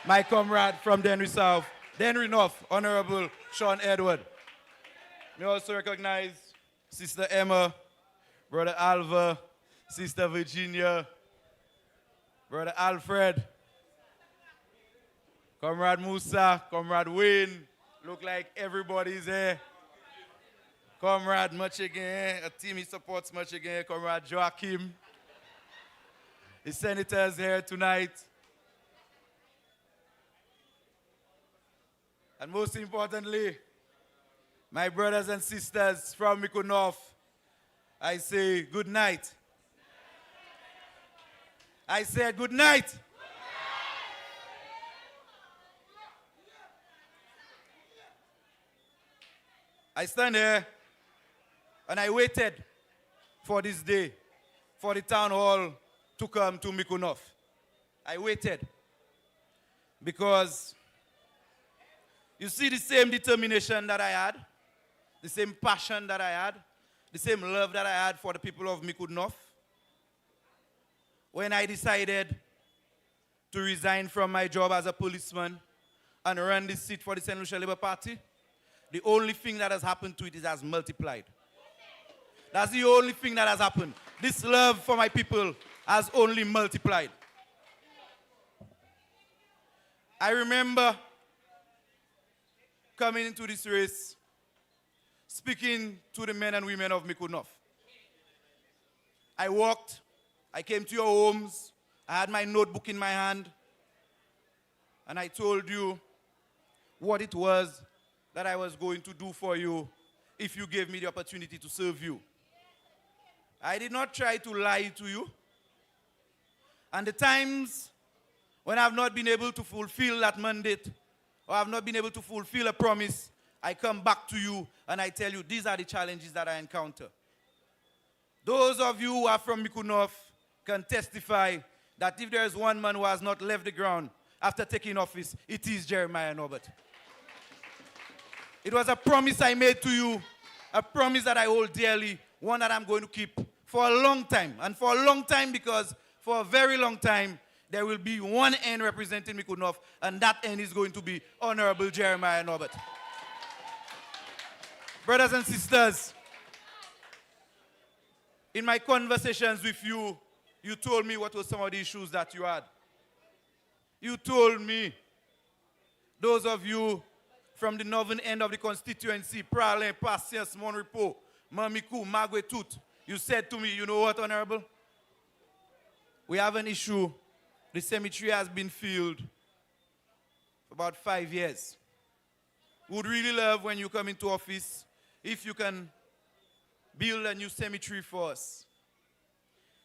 [SPEAKER 9] My comrade from Denry South, Denry North, Honorable Sean Edward. We also recognize Sister Emma, Brother Alva, Sister Virginia, Brother Alfred, Comrade Musa, Comrade Wayne, look like everybody's here. Comrade much again, a team he supports much again, Comrade Joachim. The senators here tonight. And most importantly, my brothers and sisters from Micoud North, I say good night. I said good night. I stand here and I waited for this day, for the town hall to come to Micoud North. I waited because you see the same determination that I had, the same passion that I had, the same love that I had for the people of Micoud North. When I decided to resign from my job as a policeman and run this seat for the St. Lucia Labour Party, the only thing that has happened to it is it has multiplied. That's the only thing that has happened. This love for my people has only multiplied. I remember coming into this race, speaking to the men and women of Micoud North. I walked, I came to your homes, I had my notebook in my hand, and I told you what it was that I was going to do for you if you gave me the opportunity to serve you. I did not try to lie to you. And the times when I have not been able to fulfill that mandate, or I have not been able to fulfill a promise, I come back to you and I tell you these are the challenges that I encounter. Those of you who are from Micoud North can testify that if there is one man who has not left the ground after taking office, it is Jeremiah Norbert. It was a promise I made to you, a promise that I hold dearly, one that I'm going to keep for a long time. And for a long time because for a very long time, there will be one end representing Micoud North, and that end is going to be Honorable Jeremiah Norbert. Brothers and sisters, in my conversations with you, you told me what were some of the issues that you had. You told me, those of you from the northern end of the constituency, Pralin, Patience, Monrepo, Mamikou, Magwetut, you said to me, you know what, Honorable? We have an issue. The cemetery has been filled for about 5 years. We would really love when you come into office if you can build a new cemetery for us.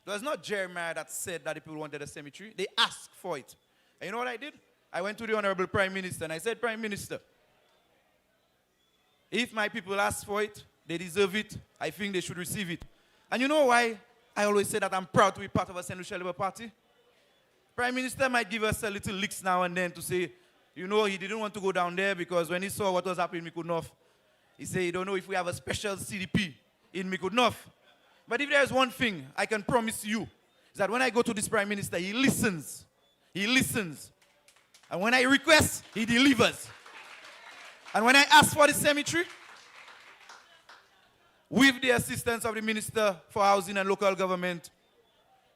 [SPEAKER 9] It was not Jeremiah that said that the people wanted a cemetery. They asked for it. And you know what I did? I went to the Honorable Prime Minister and I said, Prime Minister, if my people ask for it, they deserve it, I think they should receive it. And you know why I always say that I'm proud to be part of a St. Lucia Labour Party? Prime Minister might give us a little licks now and then to say, you know, he didn't want to go down there because when he saw what was happening in Micoud North, he said, you don't know if we have a special CDP in Micoud North. But if there's one thing I can promise you, is that when I go to this Prime Minister, he listens. He listens. And when I request, he delivers. And when I ask for the cemetery, with the assistance of the Minister for Housing and Local Government,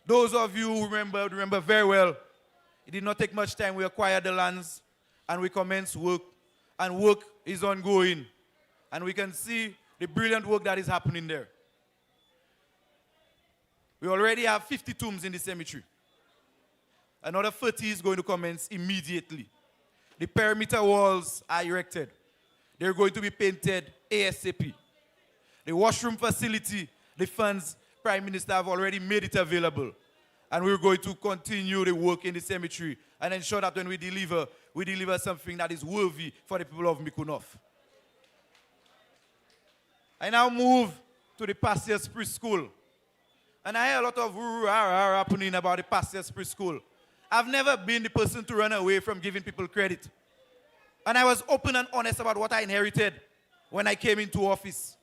[SPEAKER 9] those of you who remember very well, it did not take much time. We acquired the lands and we commenced work. and work is ongoing. And we can see the brilliant work that is happening there. We already have 50 tombs in the cemetery. Another 30 is going to commence immediately. The perimeter walls are erected. They're going to be painted ASAP. The washroom facility, the funds, Prime Minister have already made it available. And we're going to continue the work in the cemetery and ensure that when we deliver something that is worthy for the people of Micoud North. I now move to the Pastures Preschool. And I hear a lot of happening about the Pastures Preschool. I've never been the person to run away from giving people credit. And I was open and honest about what I inherited when I came into office.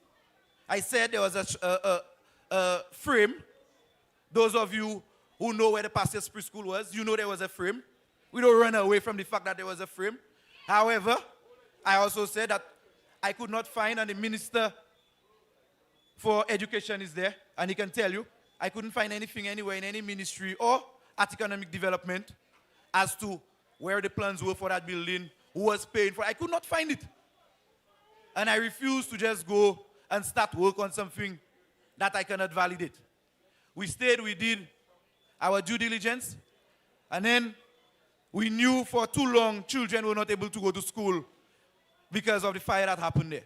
[SPEAKER 9] I said there was a frame. Those of you who know where the Pastures Preschool was, you know there was a frame. We don't run away from the fact that there was a frame. However, I also said that I could not find, and the Minister for Education is there, and he can tell you, I couldn't find anything anywhere in any ministry or at economic development as to where the plans were for that building, who was paying for it. I could not find it. And I refused to just go and start work on something that I cannot validate. We stayed, we did our due diligence, and then we knew for too long children were not able to go to school because of the fire that happened there.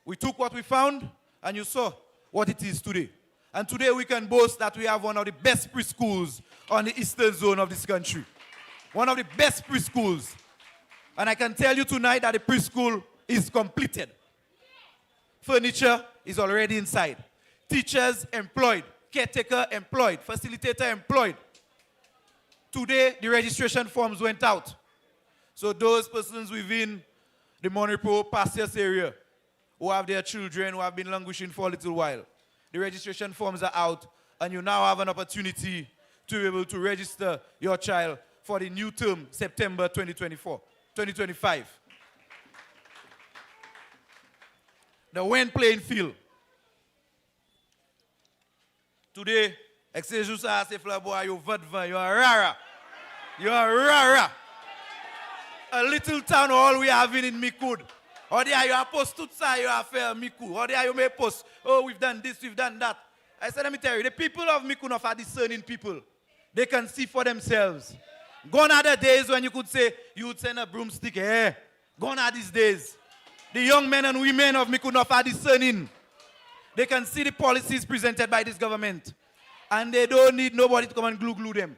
[SPEAKER 9] We took what we found, and you saw what it is today. And today we can boast that we have one of the best preschools on the eastern zone of this country. One of the best preschools. And I can tell you tonight that the preschool is completed. Furniture is already inside. Teachers employed. Caretaker employed. Facilitator employed. Today, the registration forms went out. So those persons within the Monrepo Pastures area who have their children who have been languishing for a little while, the registration forms are out, and you now have an opportunity to be able to register your child for the new term, September 2025. The Wen playing field. Today, excuse me, say boy, you vodvan, you are rara. You are rara. A little town hall we have in Micoud. Or there you are post to say you are fair Micoud. Or there you may post, oh, we've done this, we've done that. I said, let me tell you, the people of Micoud North are discerning people. They can see for themselves. Gone are the days when you could say, you would send a broomstick here. Gone are these days. The young men and women of Micoud North are discerning. They can see the policies presented by this government. And they don't need nobody to come and glue them.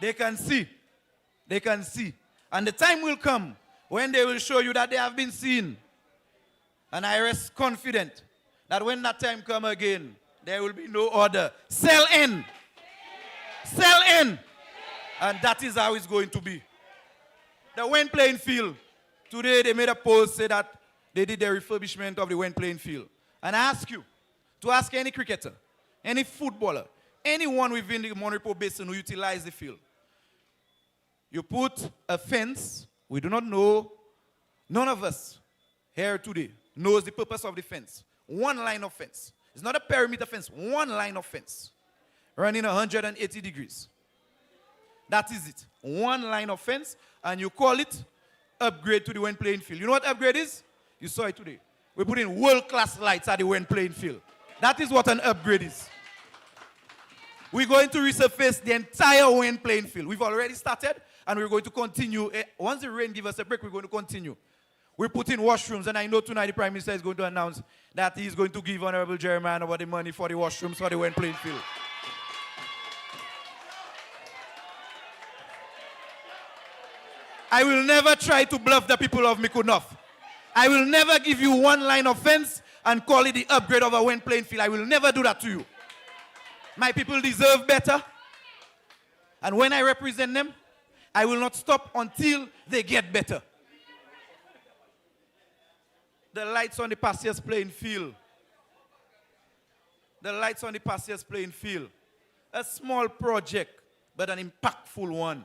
[SPEAKER 9] They can see. They can see. And the time will come when they will show you that they have been seen. And I rest confident that when that time comes again, there will be no order. Sell in. Sell in. And that is how it's going to be. The Wen playing field. Today they made a post say that they did the refurbishment of the Wen playing field. And I ask you to ask any cricketer, any footballer, anyone within the Monrepo Basin who utilize the field. You put a fence. We do not know, none of us here today knows the purpose of the fence. One line of fence. It's not a perimeter fence, one line of fence. Running 180 degrees. That is it. One line of fence, and you call it upgrade to the Wen playing field. You know what upgrade is? You saw it today. We're putting world-class lights at the Wen playing field. That is what an upgrade is. We're going to resurface the entire Wen playing field. We've already started, and we're going to continue. Once the rain gives us a break, we're going to continue. We're putting washrooms, and I know tonight the Prime Minister is going to announce that he's going to give Honorable Jeremiah about the money for the washrooms for the Wen playing field. I will never try to bluff the people of Micoud North. I will never give you one line of fence and call it the upgrade of a Wen playing field. I will never do that to you. My people deserve better. And when I represent them, I will not stop until they get better. The lights on the Pastures playing field. The lights on the Pastures playing field. A small project, but an impactful one.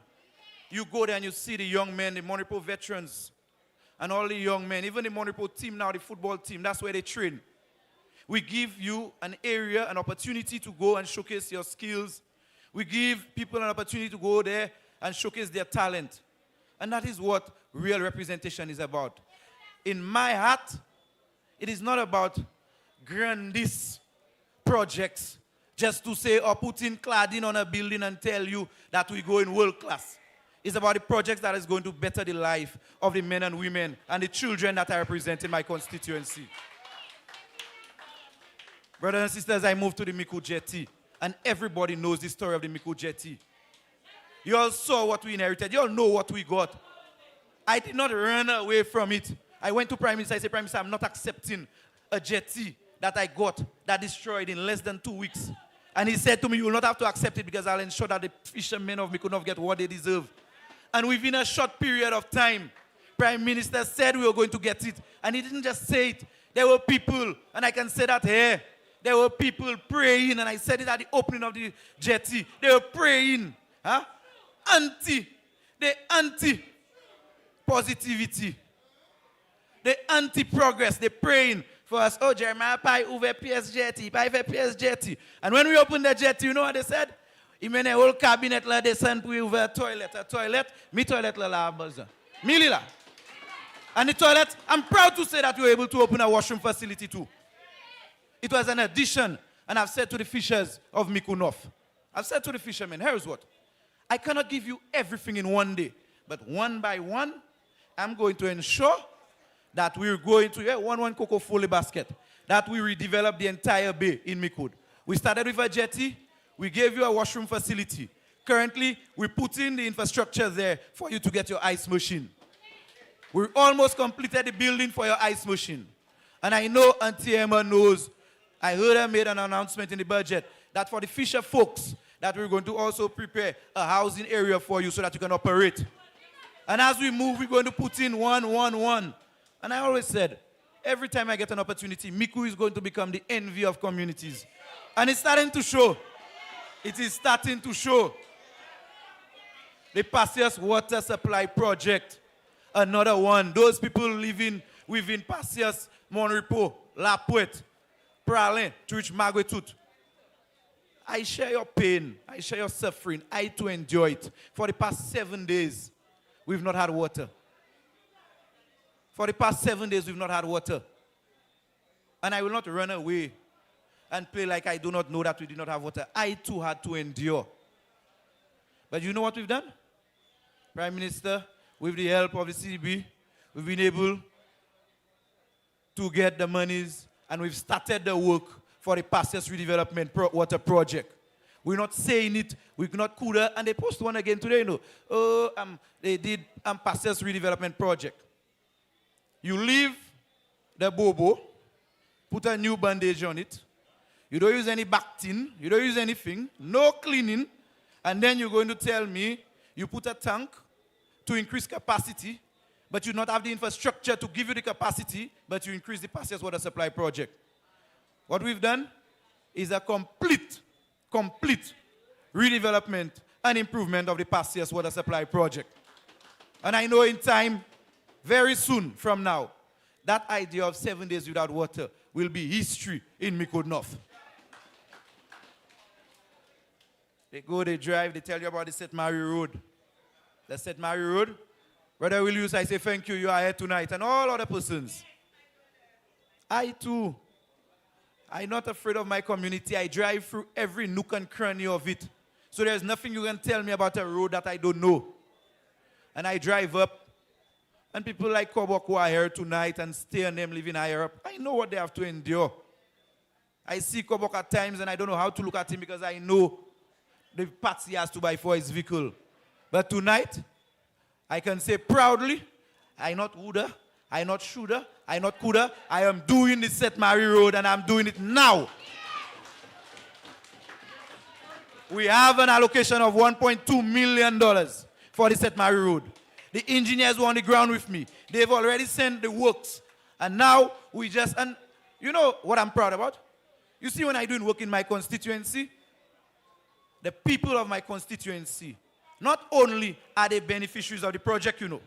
[SPEAKER 9] You go there and you see the young men, the Monrepo veterans, and all the young men, even the Monrepo team now, the football team, that's where they train. We give you an area, an opportunity to go and showcase your skills. We give people an opportunity to go there and showcase their talent. And that is what real representation is about. In my heart, it is not about grandiose projects just to say or put in cladding on a building and tell you that we go in world class. It's about the projects that is going to better the life of the men and women and the children that I represent in my constituency. Brothers and sisters, I moved to the Micoud Jetty, and everybody knows the story of the Micoud Jetty. You all saw what we inherited. You all know what we got. I did not run away from it. I went to Prime Minister. I said, Prime Minister, I'm not accepting a jetty that I got that destroyed in less than 2 weeks. And he said to me, you will not have to accept it because I'll ensure that the fishermen of Micoud North get what they deserve. And within a short period of time, Prime Minister said we were going to get it. And he didn't just say it. There were people, and I can say that here, there were people praying, and I said it at the opening of the jetty. They were praying, the anti-positivity, the anti-progress. They're praying for us. Oh, Jeremiah, pai uve PS jetty, pai uve PS jetty. And when we opened the jetty, you know what they said? He made a whole cabinet la descend with a toilet. Me toilet la baza. Milila. And the toilet, I'm proud to say that we were able to open a washroom facility too. It was an addition, and I've said to the fishers of Micoud North, I've said to the fishermen, here's what. I cannot give you everything in one day, but one by one, I'm going to ensure that we're going to, one cocoa foley basket, that we redevelop the entire bay in Micoud. We started with a jetty. We gave you a washroom facility. Currently, we put in the infrastructure there for you to get your ice machine. We almost completed the building for your ice machine. And I know Auntie Emma knows, I heard her made an announcement in the budget that for the fisher folks, that we're going to also prepare a housing area for you so that you can operate. And as we move, we're going to put in one. And I always said, every time I get an opportunity, Micoud is going to become the envy of communities. And it's starting to show. It is starting to show. The Passias Water Supply Project, another one. Those people living within Passias, Monrepo, La Puette, Pralin, to reach Maguetut. I share your pain. I share your suffering. I too enjoy it. For the past 7 days, we've not had water. For the past 7 days, we've not had water. And I will not run away and play like I do not know that we did not have water. I too had to endure. But you know what we've done? Prime Minister, with the help of the CB, we've been able to get the monies, and we've started the work for the Passias Redevelopment Water Project. We're not saying it, we're not Kuda, and they post one again today, you know. Oh, they did Passias Redevelopment Project. You leave the bobo, put a new bandage on it, you don't use any Bactin, you don't use anything, no cleaning, and then you're going to tell me you put a tank to increase capacity, but you not have the infrastructure to give you the capacity, but you increase the Passias Water Supply Project. What we've done is a complete redevelopment and improvement of the Passias Water Supply Project. And I know in time, very soon from now, that idea of 7 days without water will be history in Micoud North. They go, they drive, they tell you about the St. Mary Road. The St. Mary Road. Brother Williams, I say thank you are here tonight, and all other persons. I too, I'm not afraid of my community. I drive through every nook and cranny of it. So there's nothing you can tell me about a road that I don't know. And I drive up, and people like Kobok who are here tonight and stay and them living higher up, I know what they have to endure. I see Kobok at times, and I don't know how to look at him because I know the parts he has to buy for his vehicle. But tonight, I can say proudly, I not Uda, I not Shuda, I not Kuda, I am doing the St. Mary Road, and I'm doing it now. We have an allocation of $1.2 million for the St. Mary Road. The engineers were on the ground with me. They've already sent the works. And now we just, and you know what I'm proud about? You see, when I do work in my constituency, the people of my constituency, not only are they beneficiaries of the project, you know,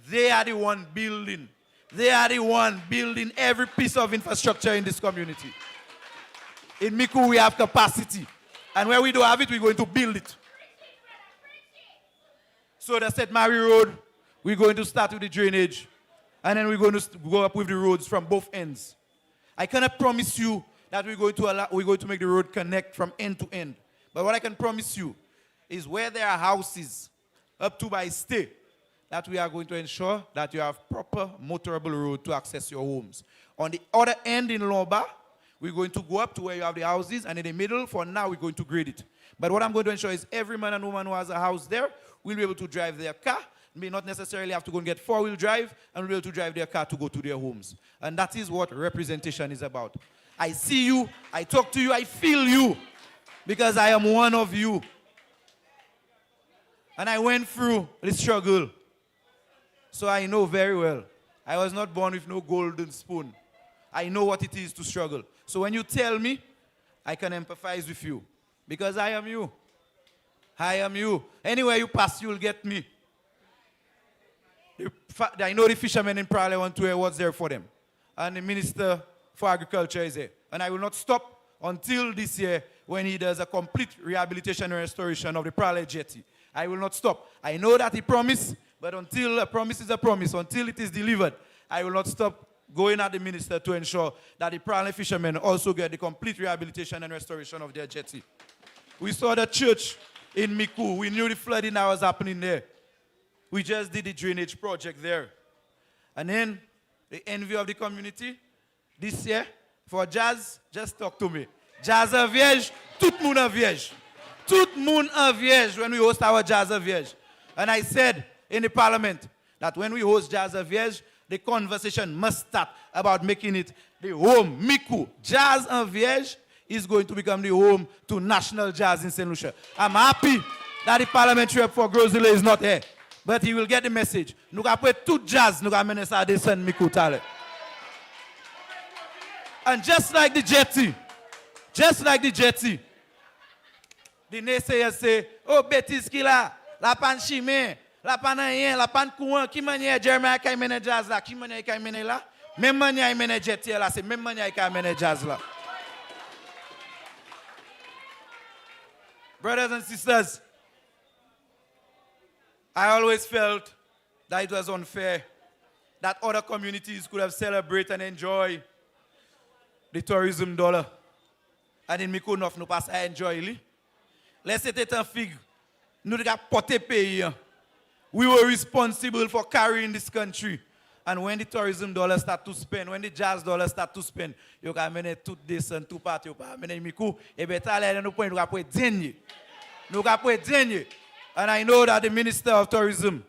[SPEAKER 9] they are the one building. They are the one building every piece of infrastructure in this community. In Micoud, we have capacity. And where we don't have it, we're going to build it. So the St. Mary Road, we're going to start with the drainage, and then we're going to go up with the roads from both ends. I cannot promise you that we're going to make the road connect from end to end. But what I can promise you is where there are houses up to by stay, that we are going to ensure that you have proper motorable road to access your homes. On the other end in Lomba, we're going to go up to where you have the houses, and in the middle, for now, we're going to grade it. But what I'm going to ensure is every man and woman who has a house there will be able to drive their car, may not necessarily have to go and get four-wheel drive, and will be able to drive their car to go to their homes. And that is what representation is about. I see you, I talk to you, I feel you, because I am one of you. And I went through the struggle. So I know very well. I was not born with no golden spoon. I know what it is to struggle. So when you tell me, I can empathize with you. Because I am you. I am you. Anywhere you pass, you'll get me. I know the fishermen in Parliament to hear what's there for them. And the Minister for Agriculture is there. And I will not stop until this year when he does a complete rehabilitation and restoration of the Parliament jetty. I will not stop. I know that he promised, but until a promise is a promise, until it is delivered, I will not stop going at the minister to ensure that the Parliament fishermen also get the complete rehabilitation and restoration of their jetty. We saw the church in Micoud. We knew the flooding that was happening there. We just did the drainage project there. And then the envy of the community, this year, for jazz, just talk to me. Jazz a Vierge, tout moun a Vierge. Tout moun a Vierge when we host our Jazz a Vierge. And I said in the parliament that when we host Jazz a Vierge, the conversation must start about making it the home. Micoud, Jazz a Vierge is going to become the home to national jazz in St. Lucia. I'm happy that the parliamentary rep for Grosile is not here. But he will get the message. Nous avons tout jazz, nous avons mené ça à descendre Micoud Tale. And just like the jetty, the naysayers say, oh, bêtise qu'il a, la pan chimé, la pan rien, la pan courant, qui manière Jeremiah qui mène jazz là, qui manière qui mène là, même manière il mène jetty là, c'est même manière qui mène jazz là. Brothers and sisters, I always felt that it was unfair that other communities could have celebrated and enjoy the tourism dollar. And in Micoud North, nous pas à enjoy. Laissez-le en figue. Nous devons porter pays. We were responsible for carrying this country. And when the tourism dollar start to spend, when the jazz dollar start to spend, you can mener tout descend, tout parti, you can mener Micoud. Et bien, t'as l'air de nous prendre, nous avons dernier. Nous avons dernier. And I know that the Minister of Tourism,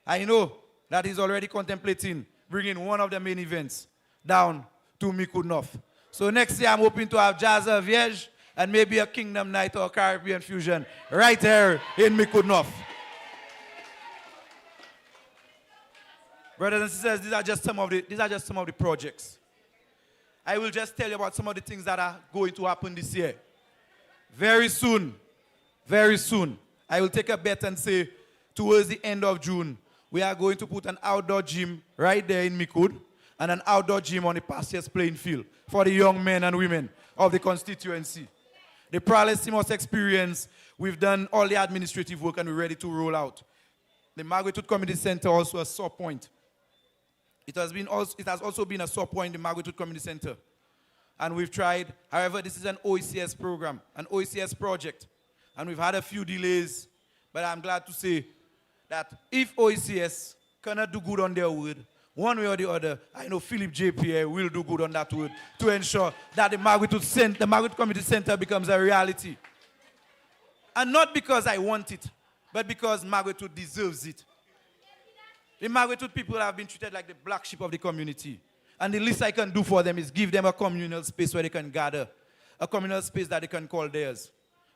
[SPEAKER 9] I know that he's already contemplating bringing one of the main events down to Micoud North. So next year I'm hoping to have Jazz a Vierge and maybe a Kingdom Night or Caribbean Fusion right here in Micoud North. Brothers and sisters, these are just some of the projects. I will just tell you about some of the things that are going to happen this year. Very soon, I will take a bet and say towards the end of June, we are going to put an outdoor gym right there in Micoud and an outdoor gym on the pastures playing field for the young men and women of the constituency. The Parliamentary experience, we've done all the administrative work and we're ready to roll out. The Micoud Community Center also a sore point. It has also been a sore point in the Micoud Community Center. And we've tried, however, this is an OECS program, an OECS project. And we've had a few delays, but I'm glad to say that if OECS cannot do good on their word, one way or the other, I know Philip J. Pierre will do good on that word to ensure that the Micoud Community Center becomes a reality. And not because I want it, but because Micoud deserves it. The Micoud people have been treated like the black sheep of the community. And the least I can do for them is give them a communal space where they can gather, a communal space that they can call theirs.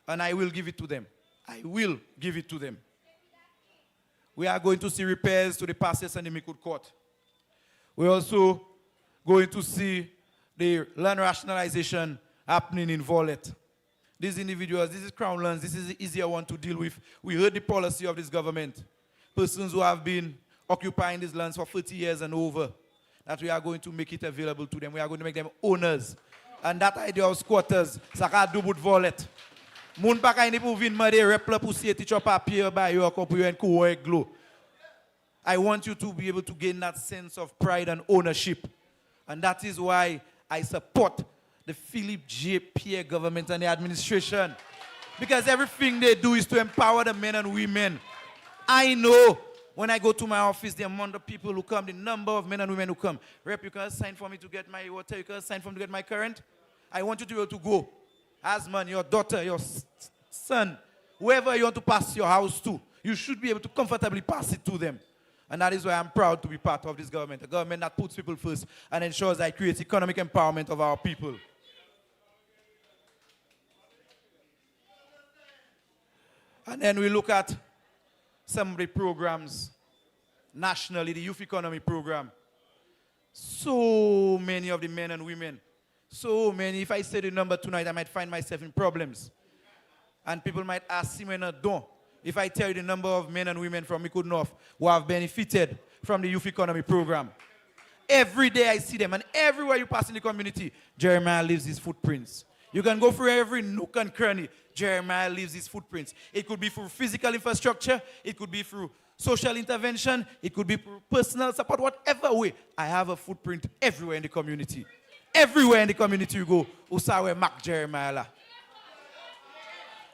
[SPEAKER 9] And I will give it to them. I will give it to them. We are going to see repairs to the pastures and the Micoud Court. We're also going to see the land rationalization happening in Volet. These individuals, this is Crown lands, this is the easier one to deal with. We heard the policy of this government. Persons who have been occupying these lands for 30 years and over, that we are going to make it available to them. We are going to make them owners. And that idea of squatters, Saka Dubut Volet. Moun pa kay ni pou vin mande rep la pou siye teacher papier ba yo ko pou yo en kou ek glo. I want you to be able to gain that sense of pride and ownership. And that is why I support the Philip J. Pierre government and the administration. Because everything they do is to empower the men and women. I know when I go to my office, the amount of people who come, the number of men and women who come. Rep, you can sign for me to get my water, you can sign for me to get my current. I want you to be able to go. Husband, your daughter, your son, whoever you want to pass your house to, you should be able to comfortably pass it to them. And that is why I'm proud to be part of this government, a government that puts people first and ensures that it creates economic empowerment of our people. And then we look at some of the programs nationally, the youth economy program. So many of the men and women, so many. If I say the number tonight, I might find myself in problems. And people might ask me, don't. If I tell you the number of men and women from Micoud North who have benefited from the youth economy program. Every day I see them, and everywhere you pass in the community, Jeremiah leaves his footprints. You can go through every nook and cranny. Jeremiah leaves his footprints. It could be through physical infrastructure. It could be through social intervention. It could be through personal support. Whatever way, I have a footprint everywhere in the community. Everywhere in the community you go, Usawe Mac Jeremiah.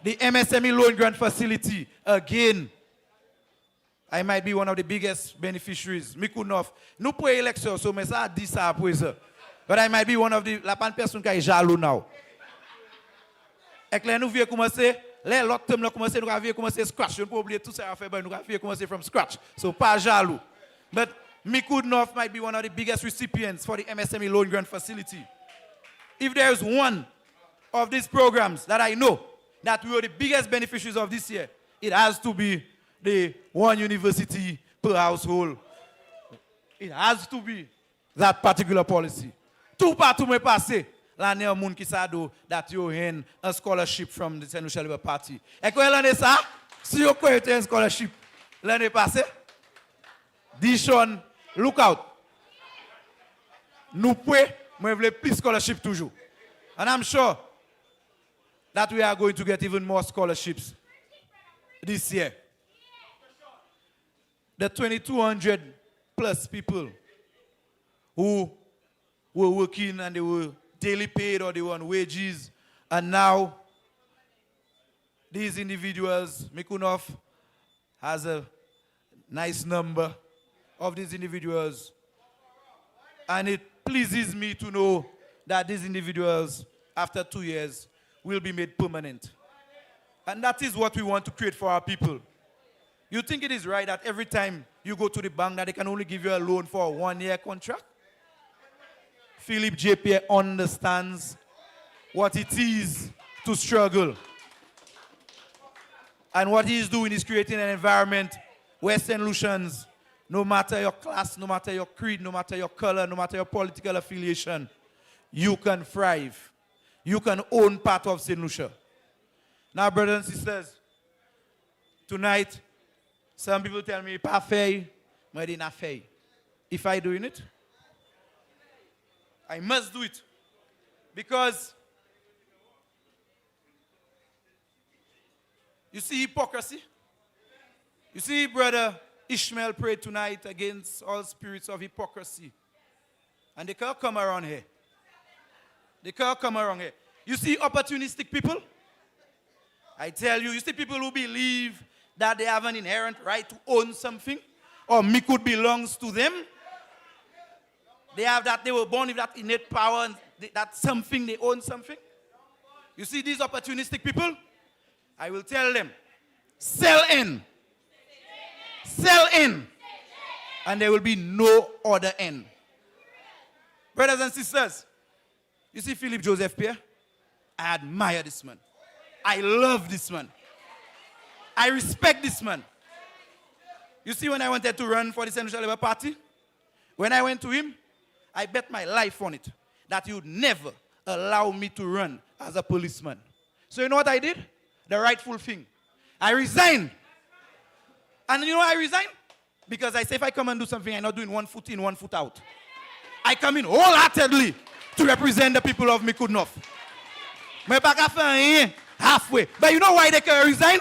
[SPEAKER 9] The MSME loan grant facility, again, I might be one of the biggest beneficiaries. Micoud North. Nous pour élection, so mais ça dit ça après ça. But I might be one of the la pan personne qui est jaloux now. Et là nous viens commencer, les l'autre thème là commencer, nous viens commencer scratch. Je ne peux pas oublier tout ça à faire, nous viens commencer from scratch. So pas jaloux. But Micoud North might be one of the biggest recipients for the MSME loan grant facility. If there is one of these programs that I know that we are the biggest beneficiaries of this year, it has to be the one university per household. It has to be that particular policy. Tout partout me passé, l'année au monde qui sa do that you win a scholarship from the St. Lucia Labour Party. Et quand l'année ça, si you could a scholarship l'année passée, Dishon, look out. Nous pouvons, moi voulons plus scholarship toujours. And I'm sure that we are going to get even more scholarships this year. The 2,200 plus people who were working and they were daily paid or they were on wages, and now these individuals, Micoud North has a nice number of these individuals, and it pleases me to know that these individuals, after 2 years, will be made permanent. And that is what we want to create for our people. You think it is right that every time you go to the bank that they can only give you a loan for a 1-year contract? Philip J. Pierre understands what it is to struggle. And what he is doing is creating an environment where St. Lucians, no matter your class, no matter your creed, no matter your color, no matter your political affiliation, you can thrive. You can own part of St. Lucia. Now, brothers and sisters, tonight, some people tell me, pas fait, mais it's not fait. If I'm doing it, I must do it. Because, you see hypocrisy? You see, brother Ishmael prayed tonight against all spirits of hypocrisy. And they can't come around here. They can't come around here. You see opportunistic people? I tell you, you see people who believe that they have an inherent right to own something, or Micoud belongs to them. They have that, they were born with that innate power, and that something, they own something. You see these opportunistic people? I will tell them, sell in. Sell in. And there will be no other end. Brothers and sisters, you see Philip Joseph Pierre? I admire this man. I love this man. I respect this man. You see, when I wanted to run for the St. Lucia Labour Party, when I went to him, I bet my life on it that he would never allow me to run as a policeman. So you know what I did? The rightful thing. I resigned. And you know why I resigned? Because I say if I come and do something, I'm not doing 1 foot in, 1 foot out. I come in wholeheartedly to represent the people of Micoud North. Mais pas qu'à faire rien Halfway. But you know why they can resign?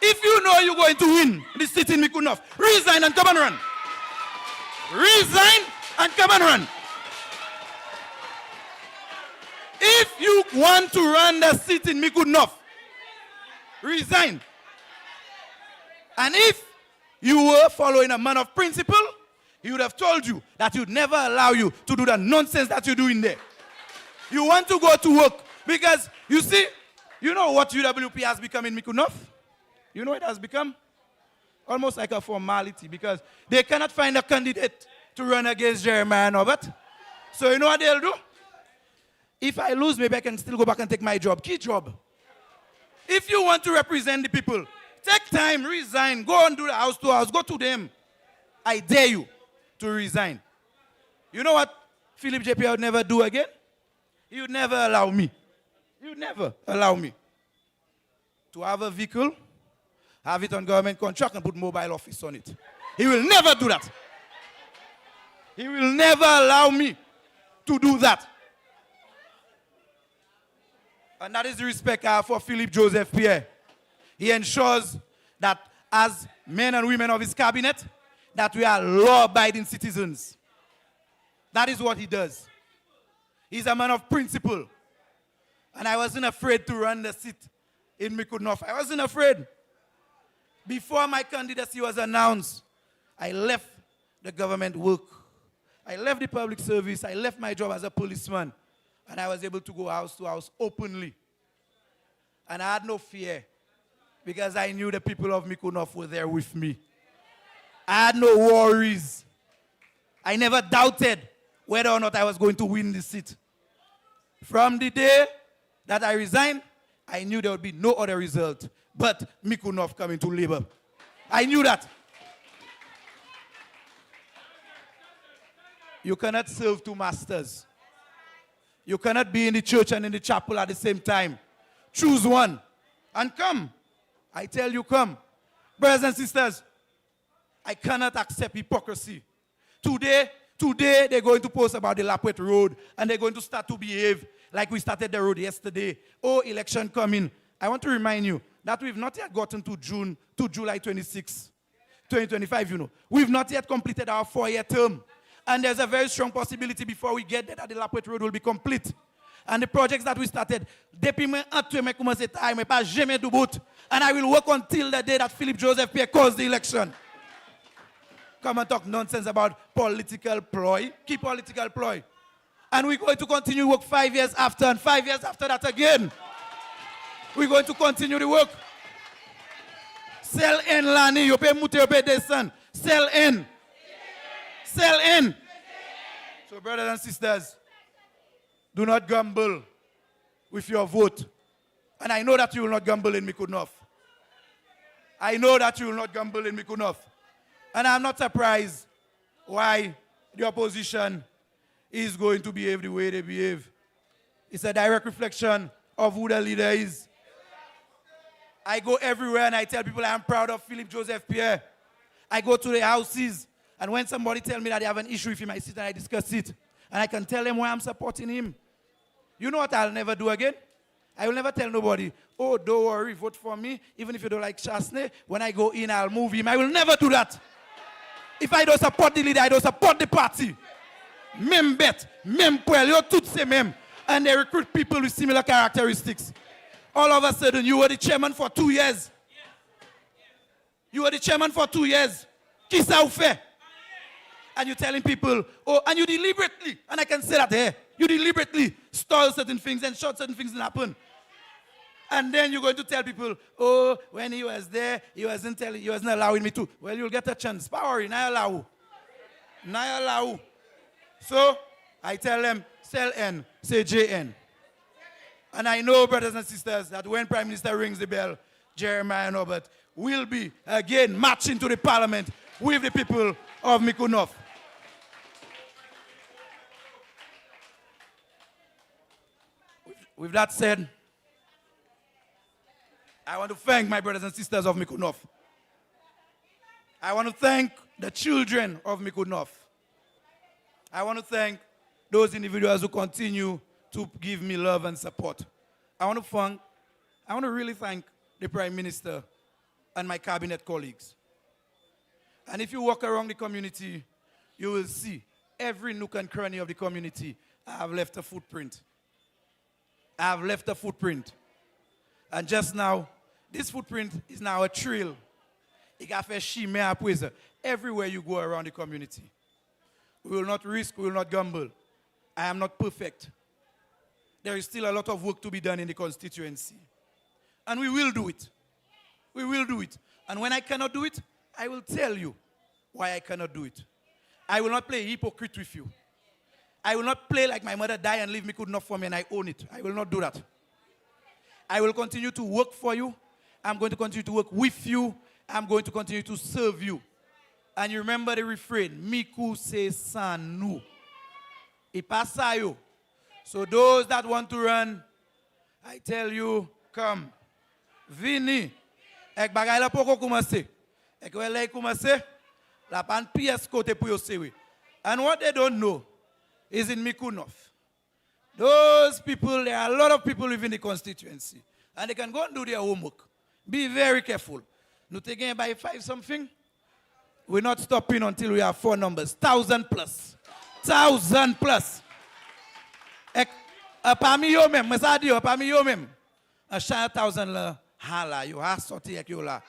[SPEAKER 9] If you know you're going to win the seat in Micoud North, resign and come and run. Resign and come and run. If you want to run the seat in Micoud North, resign. And if you were following a man of principle, he would have told you that he'd never allow you to do the nonsense that you're doing there. You want to go to work because, you see, you know what UWP has become in Micoud North? You know it has become? Almost like a formality because they cannot find a candidate to run against Jeremiah Norbert. So you know what they'll do? If I lose, maybe I can still go back and take my job. Key job. If you want to represent the people, take time, resign, go and do the house to house, go to them. I dare you to resign. You know what Philip J. Pierre would never do again? He would never allow me. He would never allow me to have a vehicle, have it on government contract, and put mobile office on it. He will never do that. He will never allow me to do that. And that is the respect I have for Philip Joseph Pierre. He ensures that as men and women of his cabinet, that we are law-abiding citizens. That is what he does. He's a man of principle. And I wasn't afraid to run the seat in Micoud North. I wasn't afraid. Before my candidacy was announced, I left the government work. I left the public service. I left my job as a policeman. And I was able to go house to house openly. And I had no fear because I knew the people of Micoud North were there with me. I had no worries. I never doubted whether or not I was going to win the seat. From the day that I resigned, I knew there would be no other result but Micoud North coming to Labour. I knew that. You cannot serve two masters. You cannot be in the church and in the chapel at the same time. Choose one and come. I tell you, come. Brothers and sisters, I cannot accept hypocrisy. Today, they're going to post about the Lapwet Road and they're going to start to behave like we started the road yesterday. Oh, election coming. I want to remind you that we've not yet gotten to July 26, 2025, you know. We've not yet completed our 4-year term. And there's a very strong possibility before we get there that the Lapwet Road will be complete. And the projects that we started, and I will work until the day that Philip Joseph Pierre calls the election. Come and talk nonsense about political ploy. Keep political ploy. And we're going to continue work 5 years after, and 5 years after that again. We're going to continue the work. Sell in, Lani. You pay Mute, you pay Desan. Sell in. Sell in. So, brothers and sisters, do not gamble with your vote. And I know that you will not gamble in Micoud North. I know that you will not gamble in Micoud North. And I'm not surprised why the opposition is going to behave the way they behave. It's a direct reflection of who the leader is. I go everywhere and I tell people I am proud of Philip Joseph Pierre. I go to the houses, and when somebody tells me that they have an issue with him, I sit and I discuss it. And I can tell them why I'm supporting him. You know what I'll never do again? I will never tell nobody, oh, don't worry, vote for me. Even if you don't like Chasney, when I go in, I'll move him. I will never do that. If I don't support the leader, I don't support the party. Mem bet, mem puel, you're tout se mem. And they recruit people with similar characteristics. All of a sudden, you were the chairman for 2 years. You were the chairman for 2 years. Qui ça ou fait? And you're telling people, oh, and you deliberately, and I can say that here, you deliberately stall certain things and short certain things didn't happen. And then you're going to tell people, oh, when he was there, he wasn't allowing me to. Well, you'll get a chance. Power, now allow. Now allow. So, I tell them, sell N, say JN. And I know, brothers and sisters, that when Prime Minister rings the bell, Jeremiah Norbert will be again marching to the Parliament with the people of Micoud North. With that said, I want to thank my brothers and sisters of Micoud North. I want to thank the children of Micoud North. I want to thank those individuals who continue to give me love and support. I want to thank I want to really thank the Prime Minister and my cabinet colleagues. And if you walk around the community, you will see every nook and cranny of the community, I have left a footprint. I have left a footprint. And just now, this footprint is now a trail. Everywhere you go around the community. We will not risk, we will not gamble. I am not perfect. There is still a lot of work to be done in the constituency. And we will do it. We will do it. And when I cannot do it, I will tell you why I cannot do it. I will not play hypocrite with you. I will not play like my mother died and leave Micoud North for me and I own it. I will not do that. I will continue to work for you. I'm going to continue to work with you. I'm going to continue to serve you. And you remember the refrain, Micoud says sans nous. Ipasa yo. So those that want to run, I tell you, come. Vini. Ek bagay la poko koumase. Ek wele koumase. La pan PS kote pou yo sewe. And what they don't know is in Micoud North. Those people, there are a lot of people within the constituency. And they can go and do their homework. Be very careful. No taking by 5 something. We're not stopping until we have 4 numbers. 1,000 plus. 1,000 plus. Parmi yo même, mais ça dit, parmi yo même. Un 100,000 la, hala, yo ha sorti ek yo la.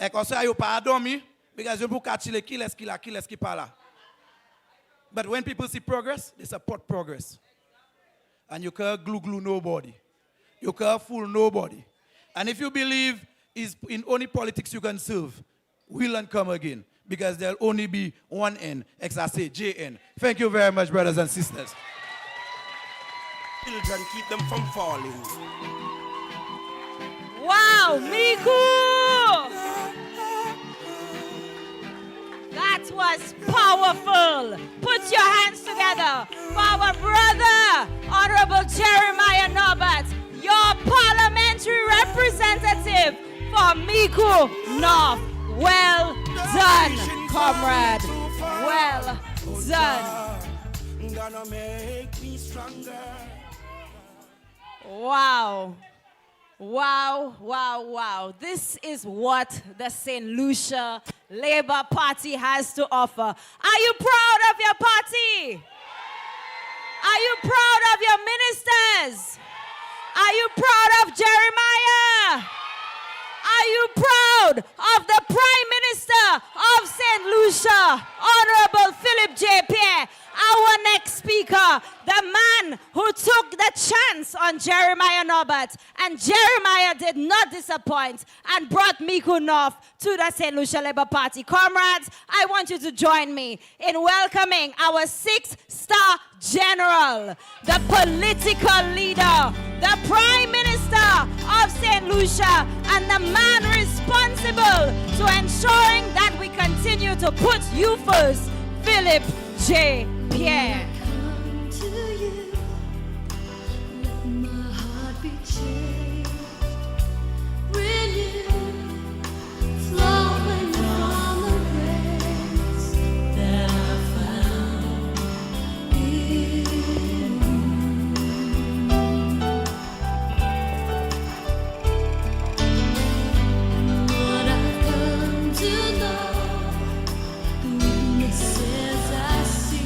[SPEAKER 9] Et comme ça, yo pas dormi, because you pour catch le qui laisse qui pas là. But when people see progress, they support progress. And you can't glue nobody. You can't fool nobody. And if you believe it's in only politics you can serve, will and come again. Because there'll only be one N, XRC, JN. Thank you very much, brothers and sisters.
[SPEAKER 8] Children, keep them from falling.
[SPEAKER 1] Wow, Micoud! That was powerful. Put your hands together for our brother, Honorable Jeremiah Norbert, your parliamentary representative for Micoud North. Well done, comrade. Well done.
[SPEAKER 8] Gonna make me stronger.
[SPEAKER 1] Wow. Wow, wow, wow. This is what the St. Lucia Labour Party has to offer. Are you proud of your party? Are you proud of your ministers? Are you proud of Jeremiah? Are you proud of the Prime Minister of St. Lucia, Honorable Philip J. Pierre, our next speaker, the man who took the chance on Jeremiah Norbert, and Jeremiah did not disappoint and brought Micoud North to the St. Lucia Labour Party. Comrades, I want you to join me in welcoming our 6-star general, the political leader, the Prime Minister of St. Lucia, and the man responsible to ensuring that we continue to put you first, Philip J. Pierre.
[SPEAKER 10] Come to you, let my heart be changed, renewed, flowing from the grace that I found in you. What I've come to know, the witnesses I see.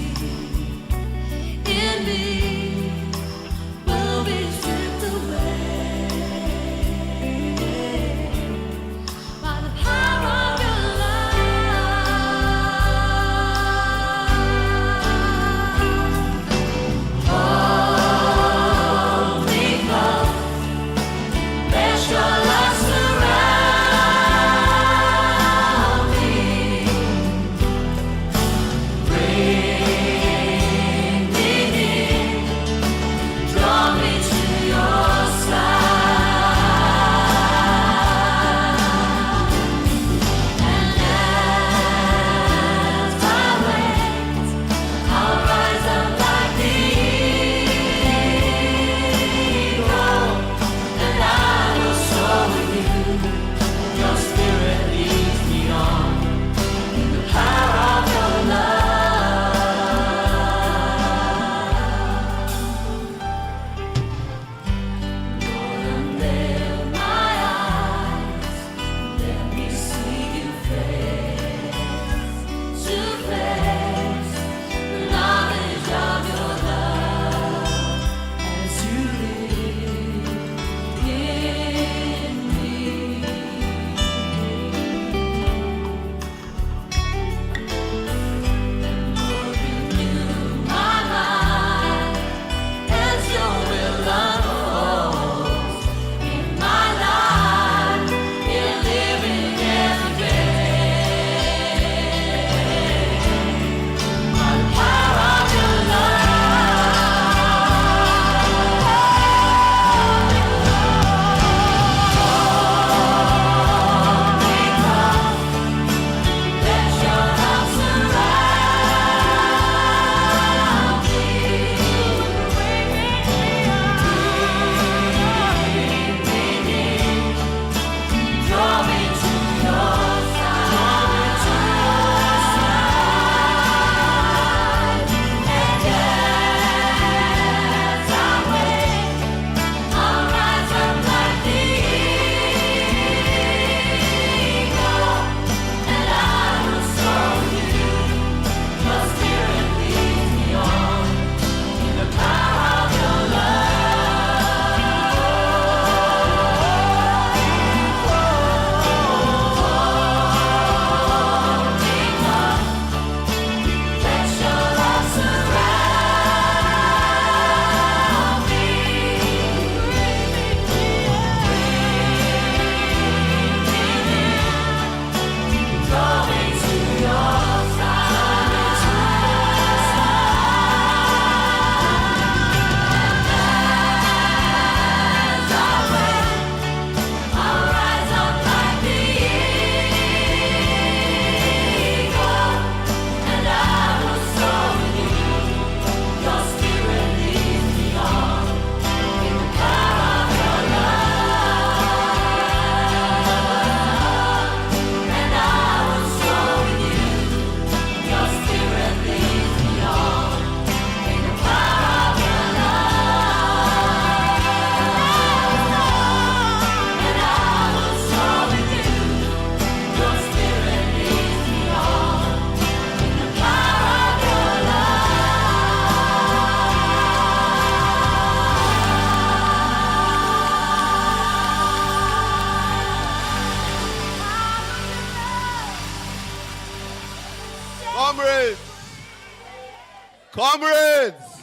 [SPEAKER 11] Comrades,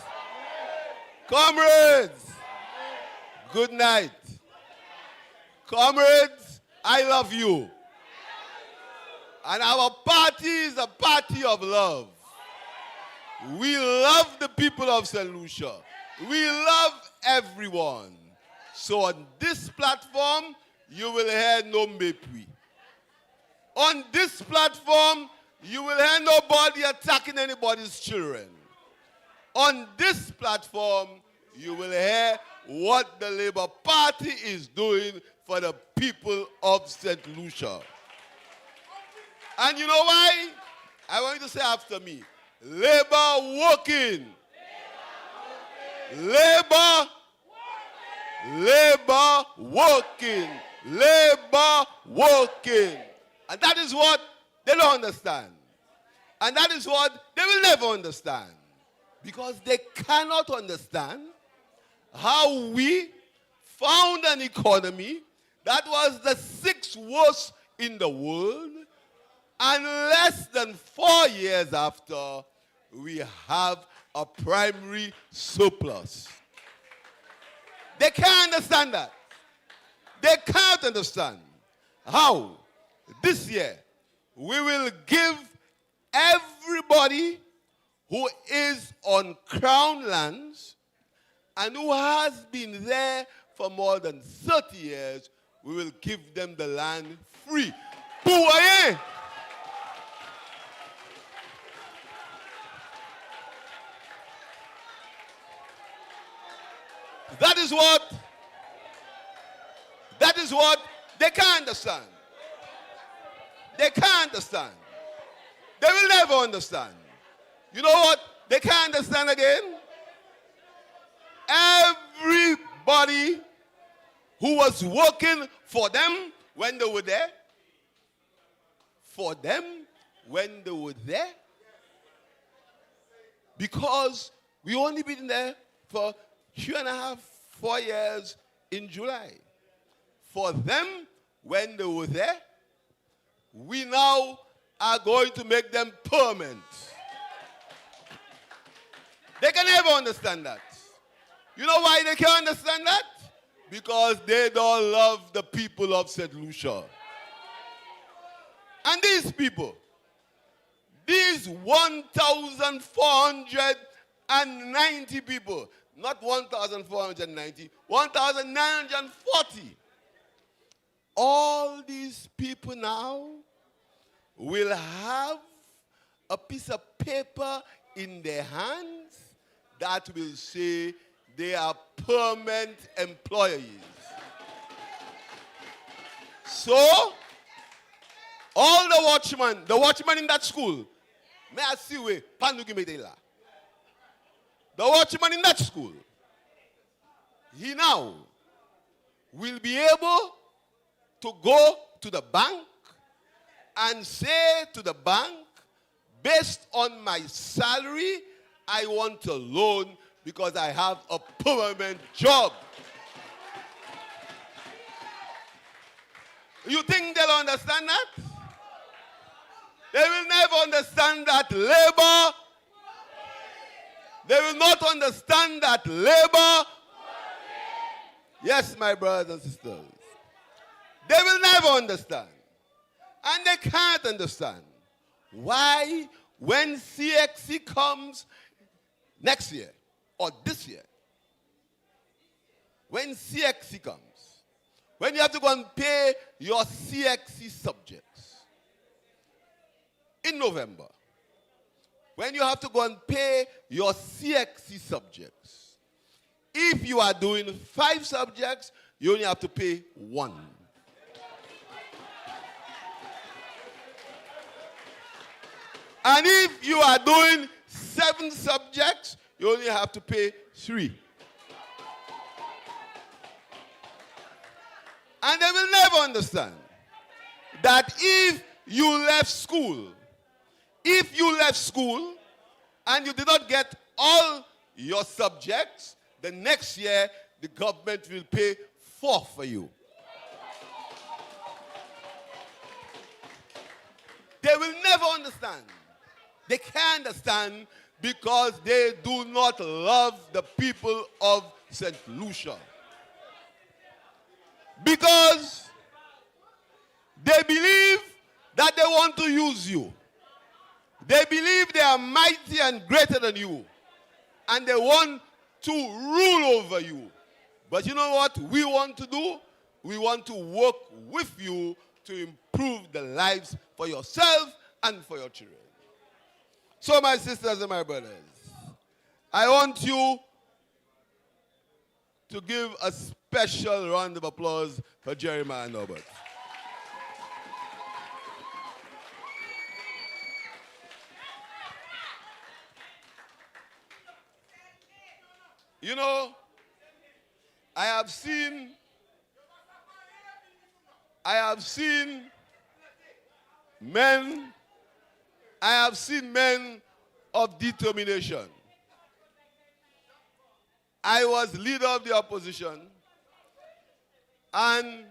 [SPEAKER 11] comrades, good night. Comrades, I love you. And our party is a party of love. We love the people of St. Lucia. We love everyone. So on this platform, you will hear no mépris. On this platform, you will hear nobody attacking anybody's children. On this platform, you will hear what the Labour Party is doing for the people of St. Lucia. And you know why? I want you to say after me, Labour working. Labour, Labour working. Labour working. And that is what they don't understand. And that is what they will never understand. Because they cannot understand how we found an economy that was the 6th worst in the world, and less than 4 years after, we have a primary surplus. They can't understand that. They can't understand how this year we will give everybody who is on crown lands and who has been there for more than 30 years, we will give them the land free. Bouaye! That is what they can't understand. They can't understand. They will never understand. You know what they can't understand again? Everybody who was working for them when they were there, because we only been there for 3.5, 4 years in July. For them, when they were there, we now are going to make them permanent. They can never understand that. You know why they can't understand that? Because they don't love the people of St. Lucia. And these people, these 1,490 people, not 1,490, 1,940. All these people now will have a piece of paper in their hands that will say they are permanent employees. So, all the watchman in that school, may I see where the watchman in that school, he now will be able to go to the bank and say to the bank, based on my salary, I want a loan because I have a permanent job. You think they'll understand that? They will never understand that labor. They will not understand that labor. Yes, my brothers and sisters. They will never understand. And they can't understand why, when CXC comes next year or this year, when CXC comes, when you have to go and pay your CXC subjects in November, when you have to go and pay your CXC subjects, if you are doing 5 subjects, you only have to pay 1. And if you are doing 7 subjects, you only have to pay 3. And they will never understand that if you left school and you did not get all your subjects, the next year the government will pay 4 for you. They will never understand. They can't understand because they do not love the people of St. Lucia. Because they believe that they want to use you. They believe they are mighty and greater than you. And they want to rule over you. But you know what we want to do? We want to work with you to improve the lives for yourself and for your children. So my sisters and my brothers, I want you to give a special round of applause for Jeremiah and Norbert. You know, I have seen men of determination. I was leader of the opposition, and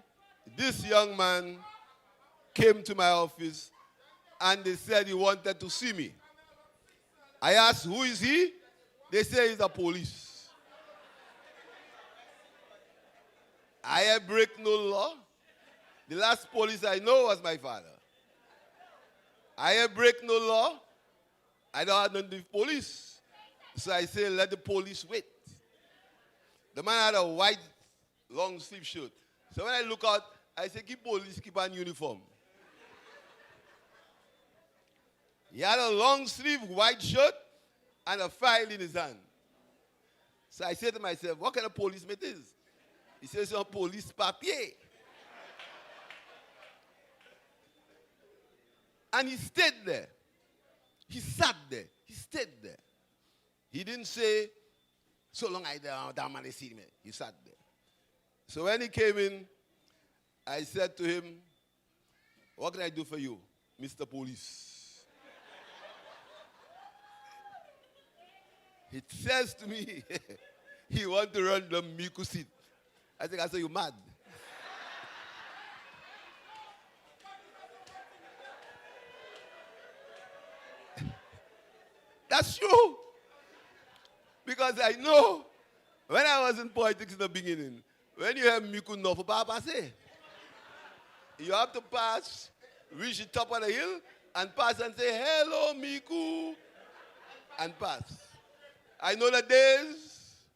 [SPEAKER 11] this young man came to my office and they said he wanted to see me. I asked, who is he? They say he's a police. I break no law. The last police I know was my father. I break no law. I don't have nothing with police. So I say, let the police wait. The man had a white long sleeve shirt. So when I look out, I say, keep police, keep on uniform. He had a long sleeve white shirt and a file in his hand. So I said to myself, what kind of policeman is this? He says, some police papier. And he stayed there. He sat there. He stayed there. He didn't say, so long I don't want to see me. He sat there. So when he came in, I said to him, what can I do for you, Mr. Police? He says to me, he wants to run the Micoud seat. I think I said, you mad? That's true. Because I know when I was in politics in the beginning, when you have Micoud North, Papa say, you have to pass, reach the top of the hill, and pass and say, hello, Micoud, and pass. I know the days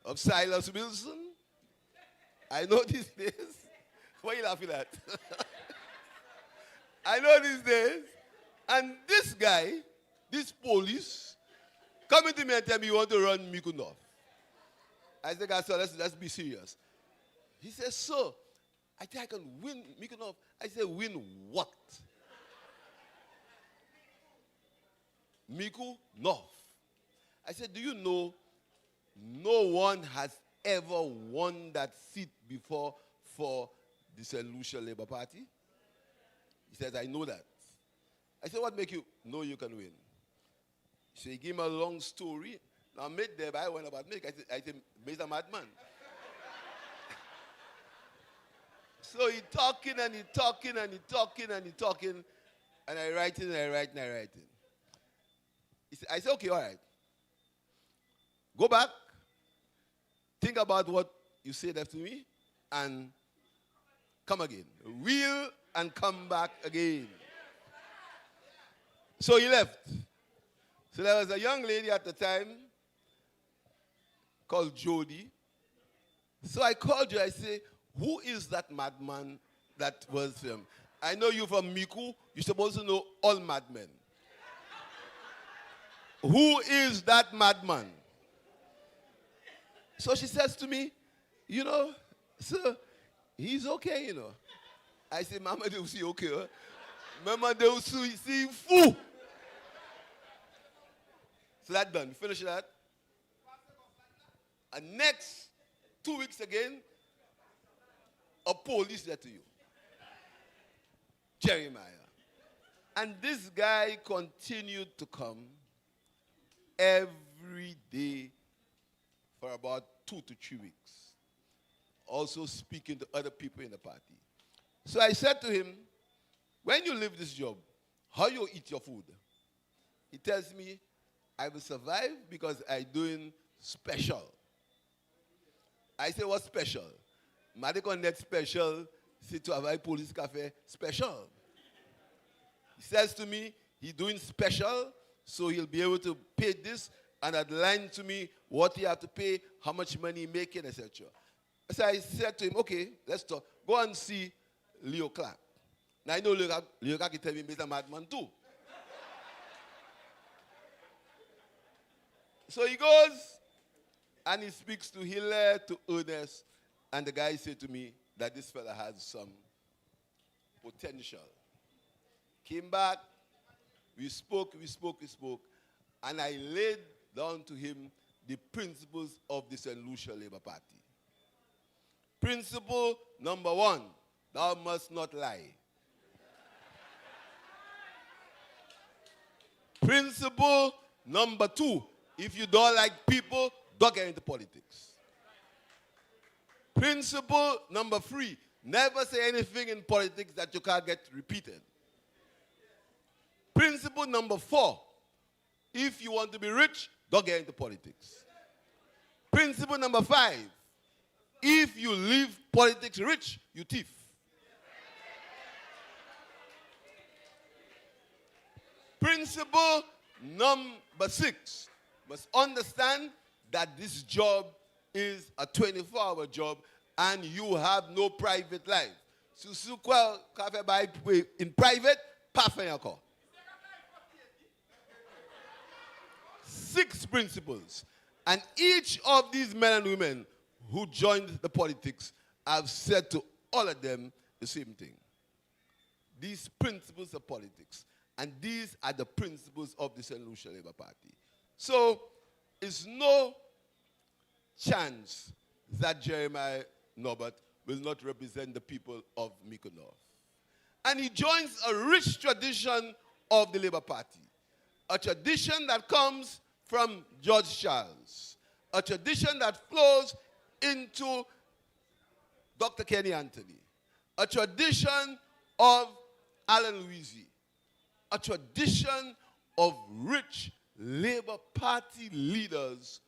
[SPEAKER 11] of Silas Wilson. I know these days. What are you laughing at? I know these days. And this guy, this police, coming to me and tell me you want to run Micoud North. I said, sir, let's be serious. He says, sir, I think I can win Micoud North. I said, win what? Micoud North. I said, do you know no one has ever won that seat before for the St. Lucia Labour Party? He says, I know that. I said, what make you know you can win? So he gave me a long story. Now, made there, I went about make. I said, he's a madman. So he talking and he talking and he talking and he talking. And I write it and I write and I write it. I said, okay, all right. Go back. Think about what you said after me and come again. Wheel and come back again. So he left. So there was a young lady at the time called Jody. So I called her. I say, who is that madman that was him? I know you from Micoud. You're supposed to know all madmen. Who is that madman? So she says to me, you know, sir, he's okay, you know. I say, Mama, they will see okay. Huh? Mama, they will see fool. So that's done. Finish that. And next 2 weeks again, a police there to you. Jeremiah. And this guy continued to come every day for about 2 to 3 weeks. Also speaking to other people in the party. So I said to him, when you leave this job, how you eat your food? He tells me, I will survive because I doing special. I say, what special? Madikon net special, c'est to avoid police cafe special. He says to me, he doing special, so he'll be able to pay this and outline to me what he have to pay, how much money he making, etc. So I said to him, okay, let's talk. Go and see Leo Clark. Now I know Leo Clark is telling me he's a madman too. So he goes and he speaks to Hilaire, to Ernest, and the guy said to me that this fella has some potential. Came back, we spoke, and I laid down to him the principles of the St. Lucia Labour Party. Principle number 1, thou must not lie. Principle number 2, if you don't like people, don't get into politics. Principle number 3, never say anything in politics that you can't get repeated. Principle number 4, if you want to be rich, don't get into politics. Principle number 5, if you leave politics rich, you thief. Principle number 6, must understand that this job is a 24-hour job and you have no private life. So, in private, pass on your car. 6 principles. And each of these men and women who joined the politics have said to all of them the same thing. These principles of politics. And these are the principles of the St. Lucia Labour Party. So, it's no chance that Jeremiah Norbert will not represent the people of Micoud North. And he joins a rich tradition of the Labour Party. A tradition that comes from George Charles. A tradition that flows into Dr. Kenny Anthony. A tradition of Alan Louisi. A tradition of rich Labour Party leaders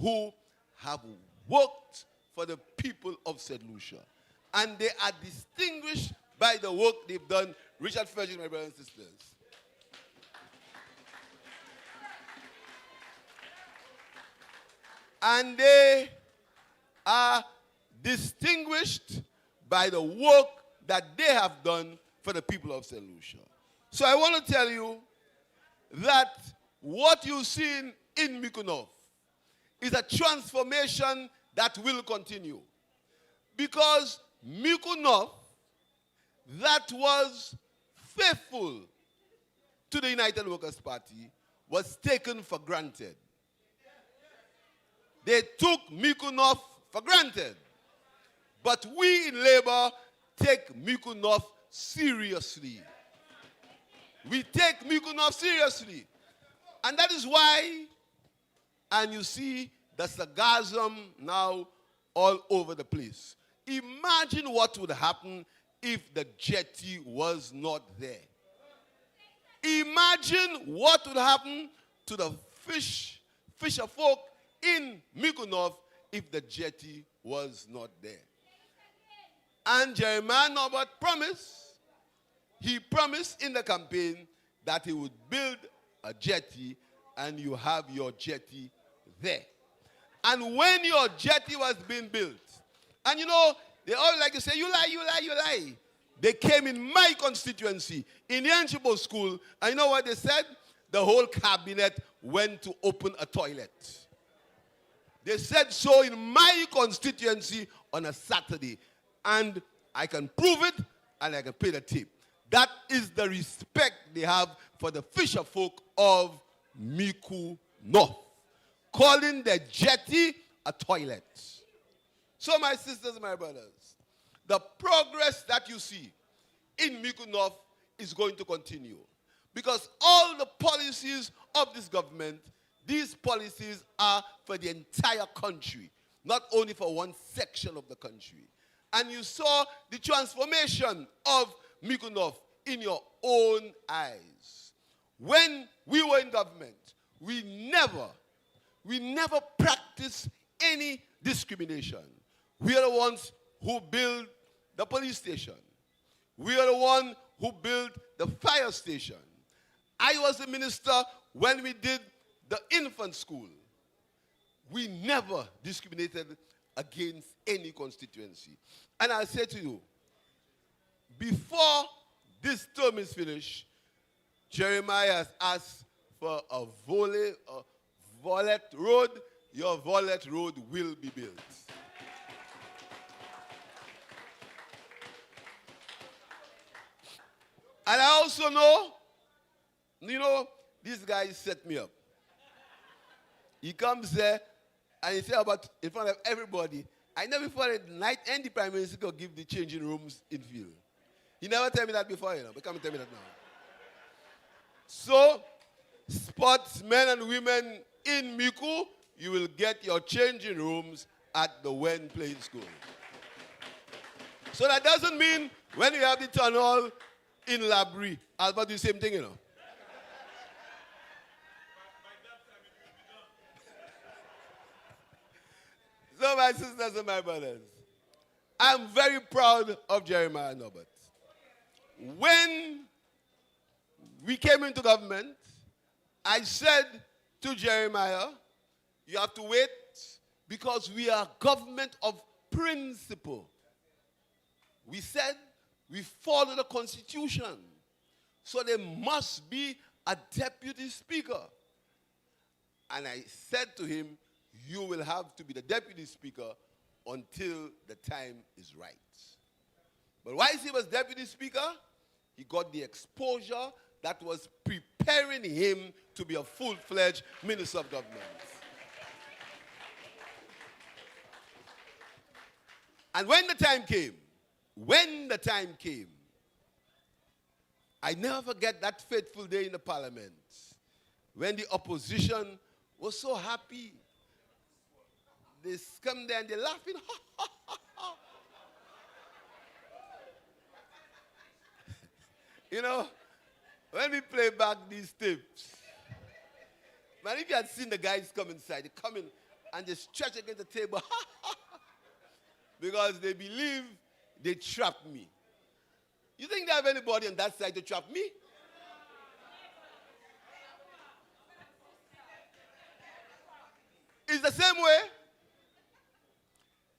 [SPEAKER 11] who have worked for the people of St. Lucia. And they are distinguished by the work they've done. Richard Fergie, my brothers and sisters. And they are distinguished by the work that they have done for the people of St. Lucia. So I want to tell you that what you've seen in Micoud North is a transformation that will continue. Because Micoud North, that was faithful to the United Workers' Party, was taken for granted. They took Micoud North for granted. But we in Labour take Micoud North seriously. We take Micoud North seriously. And that is why, and you see the sarcasm now all over the place. Imagine what would happen if the jetty was not there. Imagine what would happen to the fisher folk in Micoud North if the jetty was not there. And Jeremiah Norbert promised, he promised in the campaign that he would build a jetty and you have your jetty there. And when your jetty was being built, and you know, they all like to say, you lie, you lie, you lie. They came in my constituency, in the Anchibo school, and you know what they said? The whole cabinet went to open a toilet. They said so in my constituency on a Saturday. And I can prove it, and I can pay the tip. That is the respect they have for the fisher folk of Micoud North, calling the jetty a toilet. So my sisters and my brothers, the progress that you see in Micoud North is going to continue. Because all the policies of this government, these policies are for the entire country, not only for one section of the country. And you saw the transformation of Micoud North in your own eyes. When we were in government, we never practice any discrimination. We are the ones who build the police station. We are the one who built the fire station. I was the minister when we did the infant school. We never discriminated against any constituency. And I say to you, before this term is finished, Jeremiah has asked for a volley road. Your volley road will be built. And I also know, this guy set me up. He comes there and he said about in front of everybody, I never thought at night any prime minister could give the changing rooms in field. He never told me that before, but come and tell me that now. So, sportsmen and women in Micoud, you will get your changing rooms at the Wen Playing School. So that doesn't mean when you have the Townhall in Labrie, I'll do the same thing, So my sisters and my brothers, I'm very proud of Jeremiah Norbert. When we came into government, I said to Jeremiah, you have to wait because we are government of principle. We said we follow the Constitution. So there must be a deputy speaker. And I said to him, you will have to be the deputy speaker until the time is right. But whilst he was deputy speaker, he got the exposure that was preparing him to be a full-fledged minister of government. And when the time came, I never forget that fateful day in the parliament when the opposition was so happy. They come there and they're laughing. When we play back these tapes, man, if you had seen the guys come inside, they come in and they stretch against the table because they believe they trapped me. You think they have anybody on that side to trap me? It's the same way.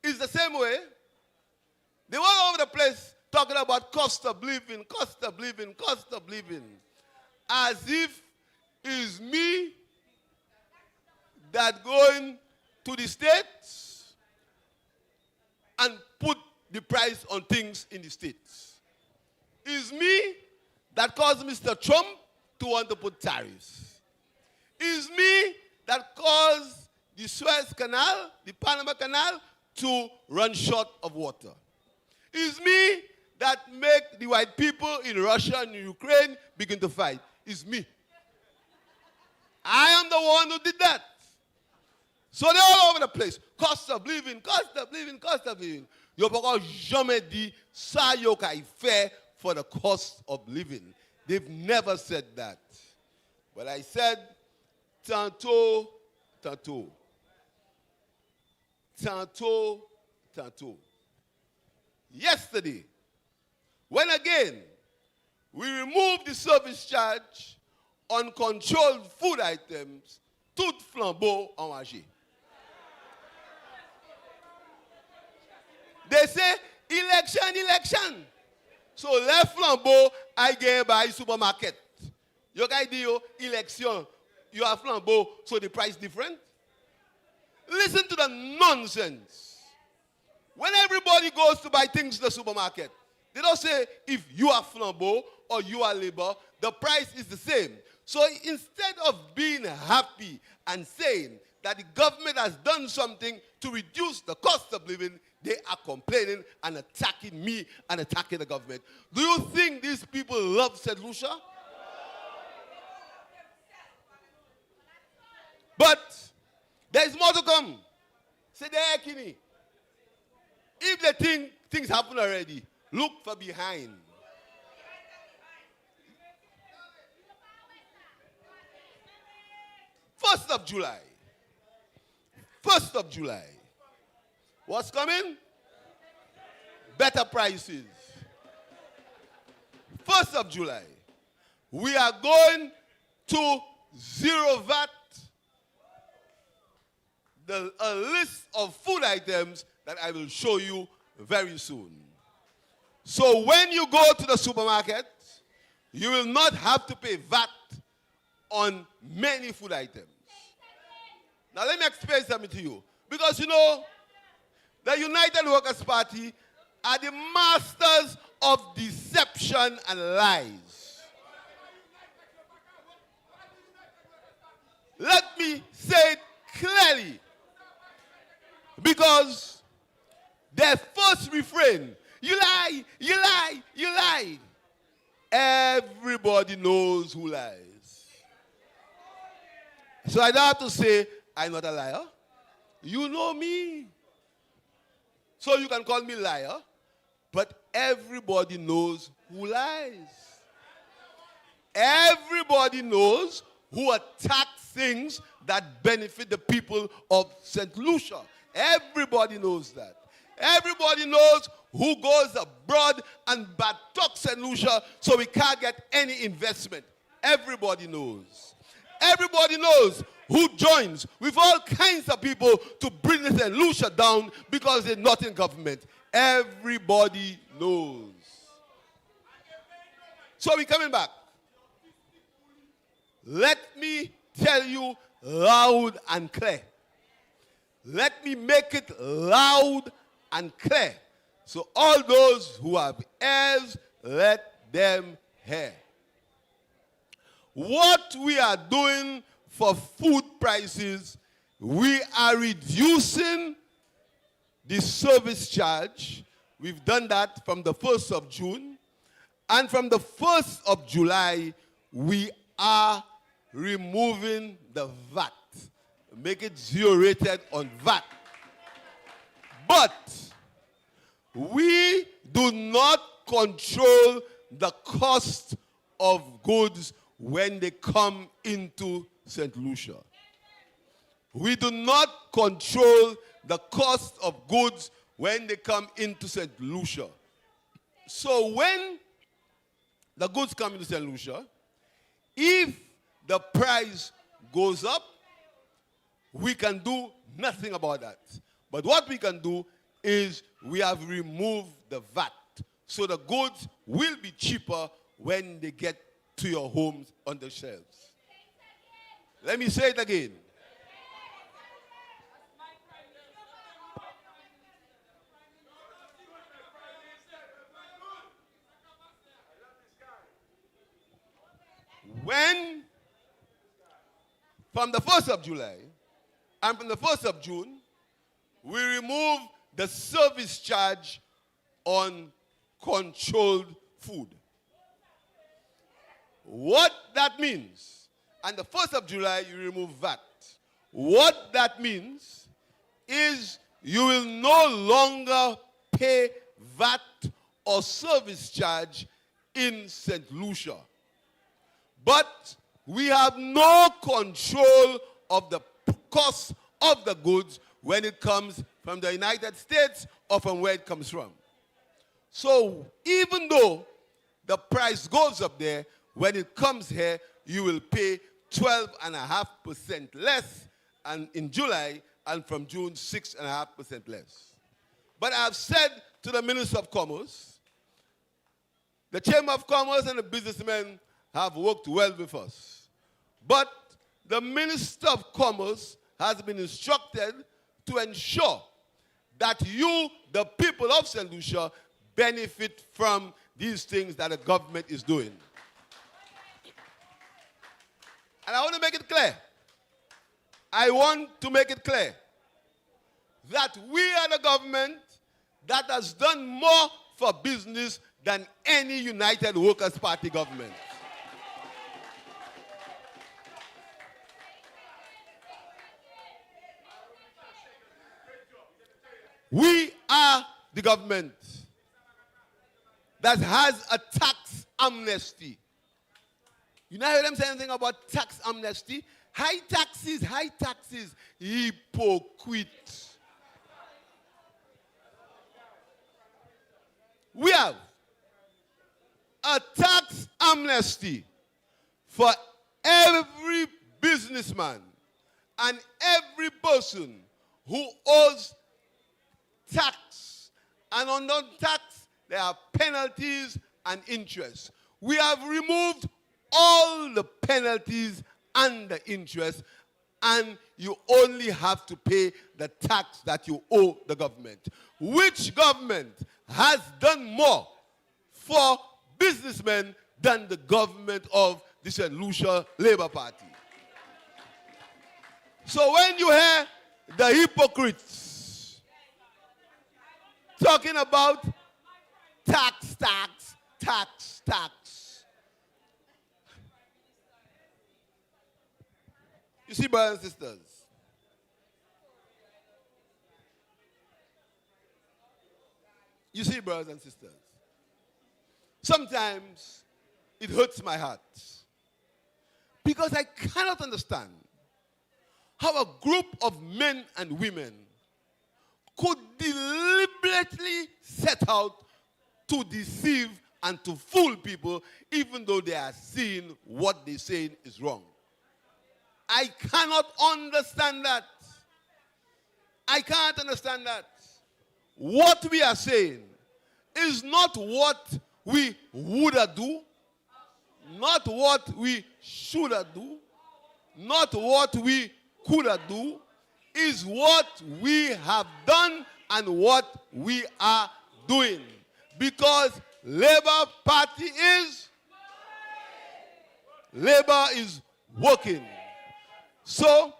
[SPEAKER 11] It's the same way. They were all over the place talking about cost of living, cost of living, cost of living. As if it's me that going to the States and put the price on things in the States. It's me that caused Mr. Trump to want to put tariffs. It's me that caused the Suez Canal, the Panama Canal, to run short of water. It's me that make the white people in Russia and Ukraine begin to fight. It's me. I am the one who did that. So they're all over the place. Cost of living, cost of living, cost of living. Yo poko jamais dit ça yo ka fait for the cost of living. They've never said that. But I said, tantôt, tantôt. Tantôt, tantôt. Yesterday, when again we removed the service charge on controlled food items, tout flambeau en marché. They say, election. So, left flambeau, I get by supermarket. You guys do election, you have flambeau, so the price different? Listen to the nonsense. When everybody goes to buy things in the supermarket, they don't say if you are flambeau or you are labor, the price is the same. So instead of being happy and saying that the government has done something to reduce the cost of living, they are complaining and attacking me and attacking the government. Do you think these people love St. Lucia? But there's more to come. Say there, Kini. If they think things happen already, look for behind. 1st of July. 1st of July. What's coming? Better prices. 1st of July. We are going to zero VAT. A list of food items that I will show you very soon. So when you go to the supermarket, you will not have to pay VAT on many food items. Now let me explain something to you. Because you know, the United Workers' Party are the masters of deception and lies. Let me say it clearly. Because their first refrain, you lie, you lie, you lie. Everybody knows who lies. So I don't have to say, I'm not a liar. You know me. So you can call me liar, but everybody knows who lies. Everybody knows who attacks things that benefit the people of St. Lucia. Everybody knows that. Everybody knows who goes abroad and bad talks St. Lucia so we can't get any investment. Everybody knows. Everybody knows who joins with all kinds of people to bring St. Lucia down because they're not in government. Everybody knows. So we're coming back. Let me tell you loud and clear. Let me make it loud and clear. So all those who have ears, let them hear. What we are doing for food prices, we are reducing the service charge. We've done that from the 1st of June. And from the 1st of July, we are removing the VAT. Make it zero rated on VAT. But we do not control the cost of goods when they come into St. Lucia. We do not control the cost of goods when they come into St. Lucia. So when the goods come into St. Lucia, if the price goes up, we can do nothing about that. But what we can do is we have removed the VAT. So the goods will be cheaper when they get to your homes on the shelves. Let me say it again. When, from the 1st of July and from the 1st of June, we remove the service charge on controlled food. What that means, and the 1st of July, you remove VAT. What that means is you will no longer pay VAT or service charge in St. Lucia. But we have no control of the cost of the goods when it comes from the United States or from where it comes from. So even though the price goes up there, when it comes here, you will pay 12.5% less, and in July, and from June, 6.5% less. But I have said to the Minister of Commerce, the Chamber of Commerce and the businessmen have worked well with us. But the Minister of Commerce has been instructed to ensure that you, the people of St. Lucia, benefit from these things that the government is doing. And I want to make it clear. I want to make it clear that we are the government that has done more for business than any United Workers' Party government. We are the government that has a tax amnesty. You know, hear them say anything about tax amnesty? High taxes, hypocrite. We have a tax amnesty for every businessman and every person who owes tax. And on non-tax, there are penalties and interest. We have removed all the penalties and the interest, and you only have to pay the tax that you owe the government. Which government has done more for businessmen than the government of the St. Lucia Labour Party? So when you hear the hypocrites talking about tax, you see, brothers and sisters, sometimes it hurts my heart because I cannot understand how a group of men and women could deliberately set out to deceive and to fool people even though they are seeing what they're saying is wrong. I cannot understand that. I can't understand that. What we are saying is not what we would do, not what we should do, not what we could do, is what we have done and what we are doing. Because Labour Party is working. So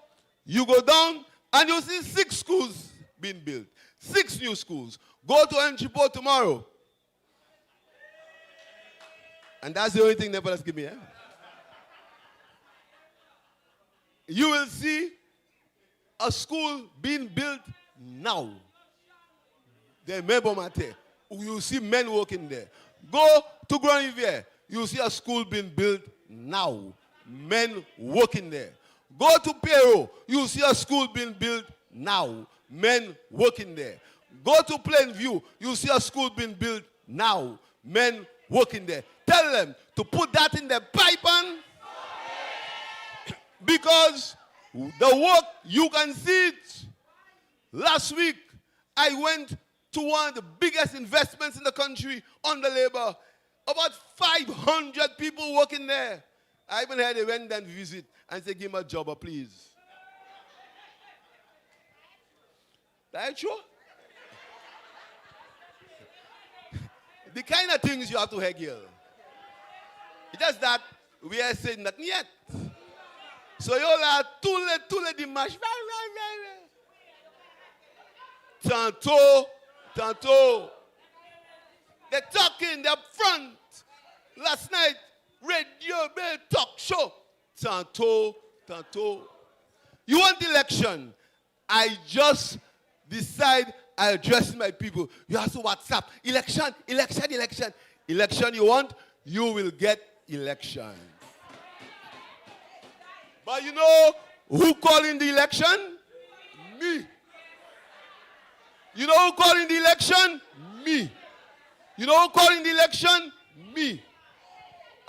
[SPEAKER 11] you go down and you see 6 schools being built. 6 new schools. Go to Enchipo tomorrow. And that's the only thing Nepal has given me. Eh? You will see a school being built now. The Mebomate. You see men working there. Go to Grand Riviere. You see a school being built now. Men working there. Go to Pierre. You see a school being built now. Men working there. Go to Plainview. You see a school being built now. Men working there. Tell them to put that in their pipe and because the work, you can see it. Last week, I went to one of the biggest investments in the country on the labor. About 500 people working there. I even had a went and visit and say, give me a job, please. That's true. The kind of things you have to hear, girl. It's just that we are saying nothing yet. So you all are too late dimanche. Tantôt. They're talking, they're front. Last night, radio, talk show. Tantôt. You want election? I just decide I address my people. You have to WhatsApp. Election. Election you want? You will get election. But you know who calling the election? Me. You know who calling the election? Me. You know who calling the election? Me.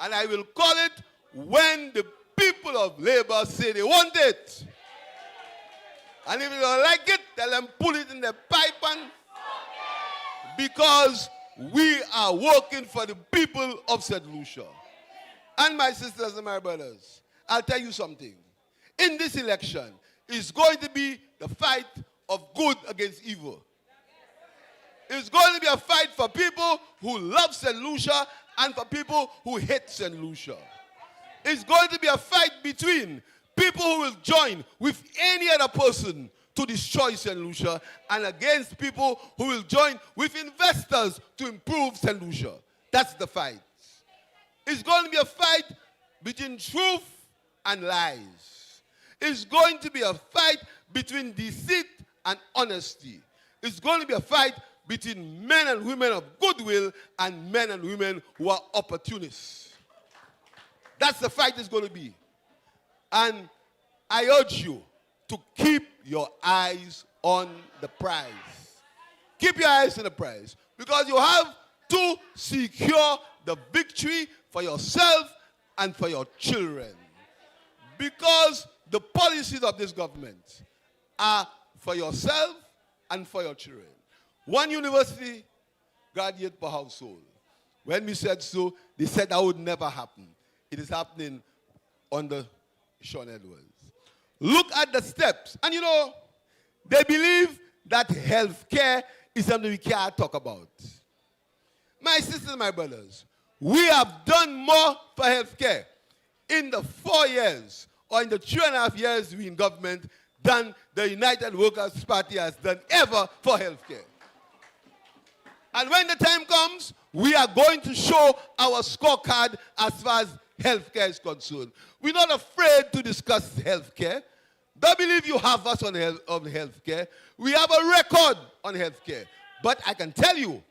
[SPEAKER 11] And I will call it when the people of Labour say they want it. And if you don't like it, tell them put it in the pipe and because we are working for the people of St. Lucia. And my sisters and my brothers, I'll tell you something. In this election, it's going to be the fight of good against evil. It's going to be a fight for people who love St. Lucia and for people who hate St. Lucia. It's going to be a fight between people who will join with any other person to destroy St. Lucia and against people who will join with investors to improve St. Lucia. That's the fight. It's going to be a fight between truth and lies. It's going to be a fight between deceit and honesty. It's going to be a fight between men and women of goodwill and men and women who are opportunists. That's the fight it's going to be. And I urge you to keep your eyes on the prize. Keep your eyes on the prize, because you have to secure the victory for yourself and for your children. Because the policies of this government are for yourself and for your children. One university graduate per household. When we said so, they said that would never happen. It is happening under Sean Edwards. Look at the steps. And you know, they believe that health care is something we can't talk about. My sisters, my brothers, we have done more for health care in the 4 years or in the 2.5 years we in government than the United Workers' Party has done ever for health care. And when the time comes, we are going to show our scorecard as far as healthcare is concerned. We're not afraid to discuss healthcare. Don't believe you have us on healthcare. We have a record on healthcare. But I can tell you,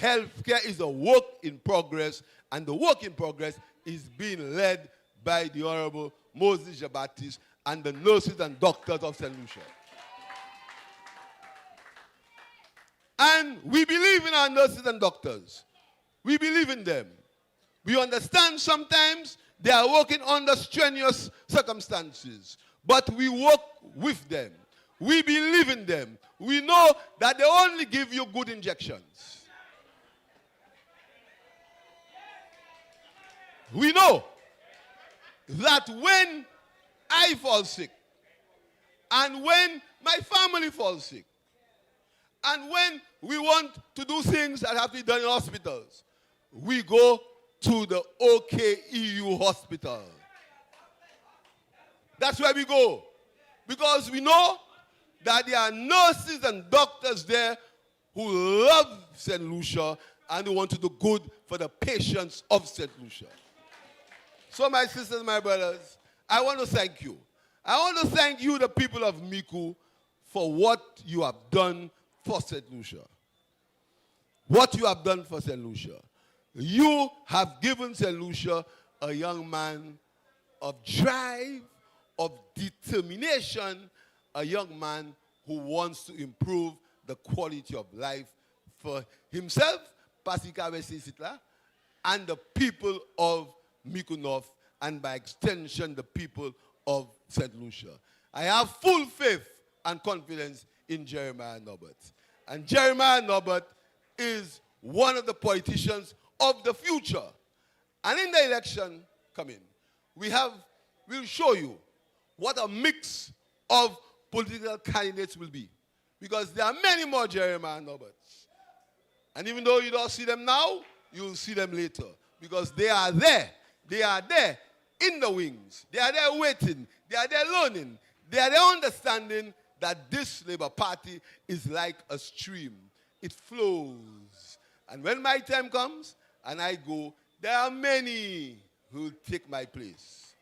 [SPEAKER 11] healthcare is a work in progress, and the work in progress is being led by the Honorable Moses Jabatis and the nurses and doctors of St. Lucia. And we believe in our nurses and doctors. We believe in them. We understand sometimes they are working under strenuous circumstances, but we work with them. We believe in them. We know that they only give you good injections. We know that when I fall sick, and when my family falls sick, and when we want to do things that have to be done in hospitals, we go to the OKEU hospital. That's where we go. Because we know that there are nurses and doctors there who love St. Lucia and who want to do good for the patients of St. Lucia. So my sisters, my brothers, I want to thank you. I want to thank you, the people of Micoud, for what you have done for St. Lucia. What you have done for St. Lucia. You have given St. Lucia a young man of drive, of determination, a young man who wants to improve the quality of life for himself, and the people of Micoud North, and by extension, the people of St. Lucia. I have full faith and confidence in Jeremiah Norbert. And Jeremiah Norbert is one of the politicians of the future. And in the election coming, we'll show you what a mix of political candidates will be. Because there are many more Jeremiah Norberts. And even though you don't see them now, you'll see them later. Because they are there. They are there in the wings. They are there waiting. They are there learning. They are there understanding that this Labour Party is like a stream. It flows. And when my time comes and I go, there are many who will take my place.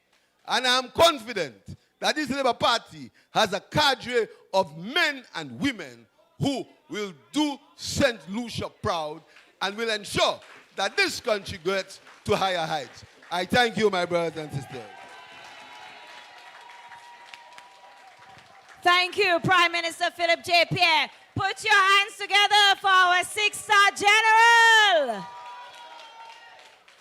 [SPEAKER 11] And I'm confident that this Labour Party has a cadre of men and women who will do St. Lucia proud and will ensure that this country gets to higher heights. I thank you, my brothers and sisters.
[SPEAKER 1] Thank you, Prime Minister Philip J. Pierre. Put your hands together for our 6-star general.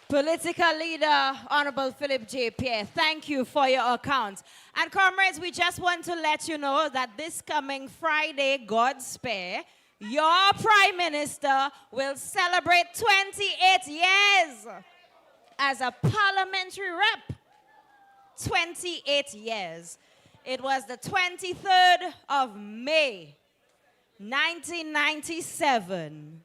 [SPEAKER 1] Political leader, Honorable Philip J. Pierre, thank you for your account. And comrades, we just want to let you know that this coming Friday, God spare, your Prime Minister will celebrate 28 years as a parliamentary rep. 28 years. It was the 23rd of May, 1997.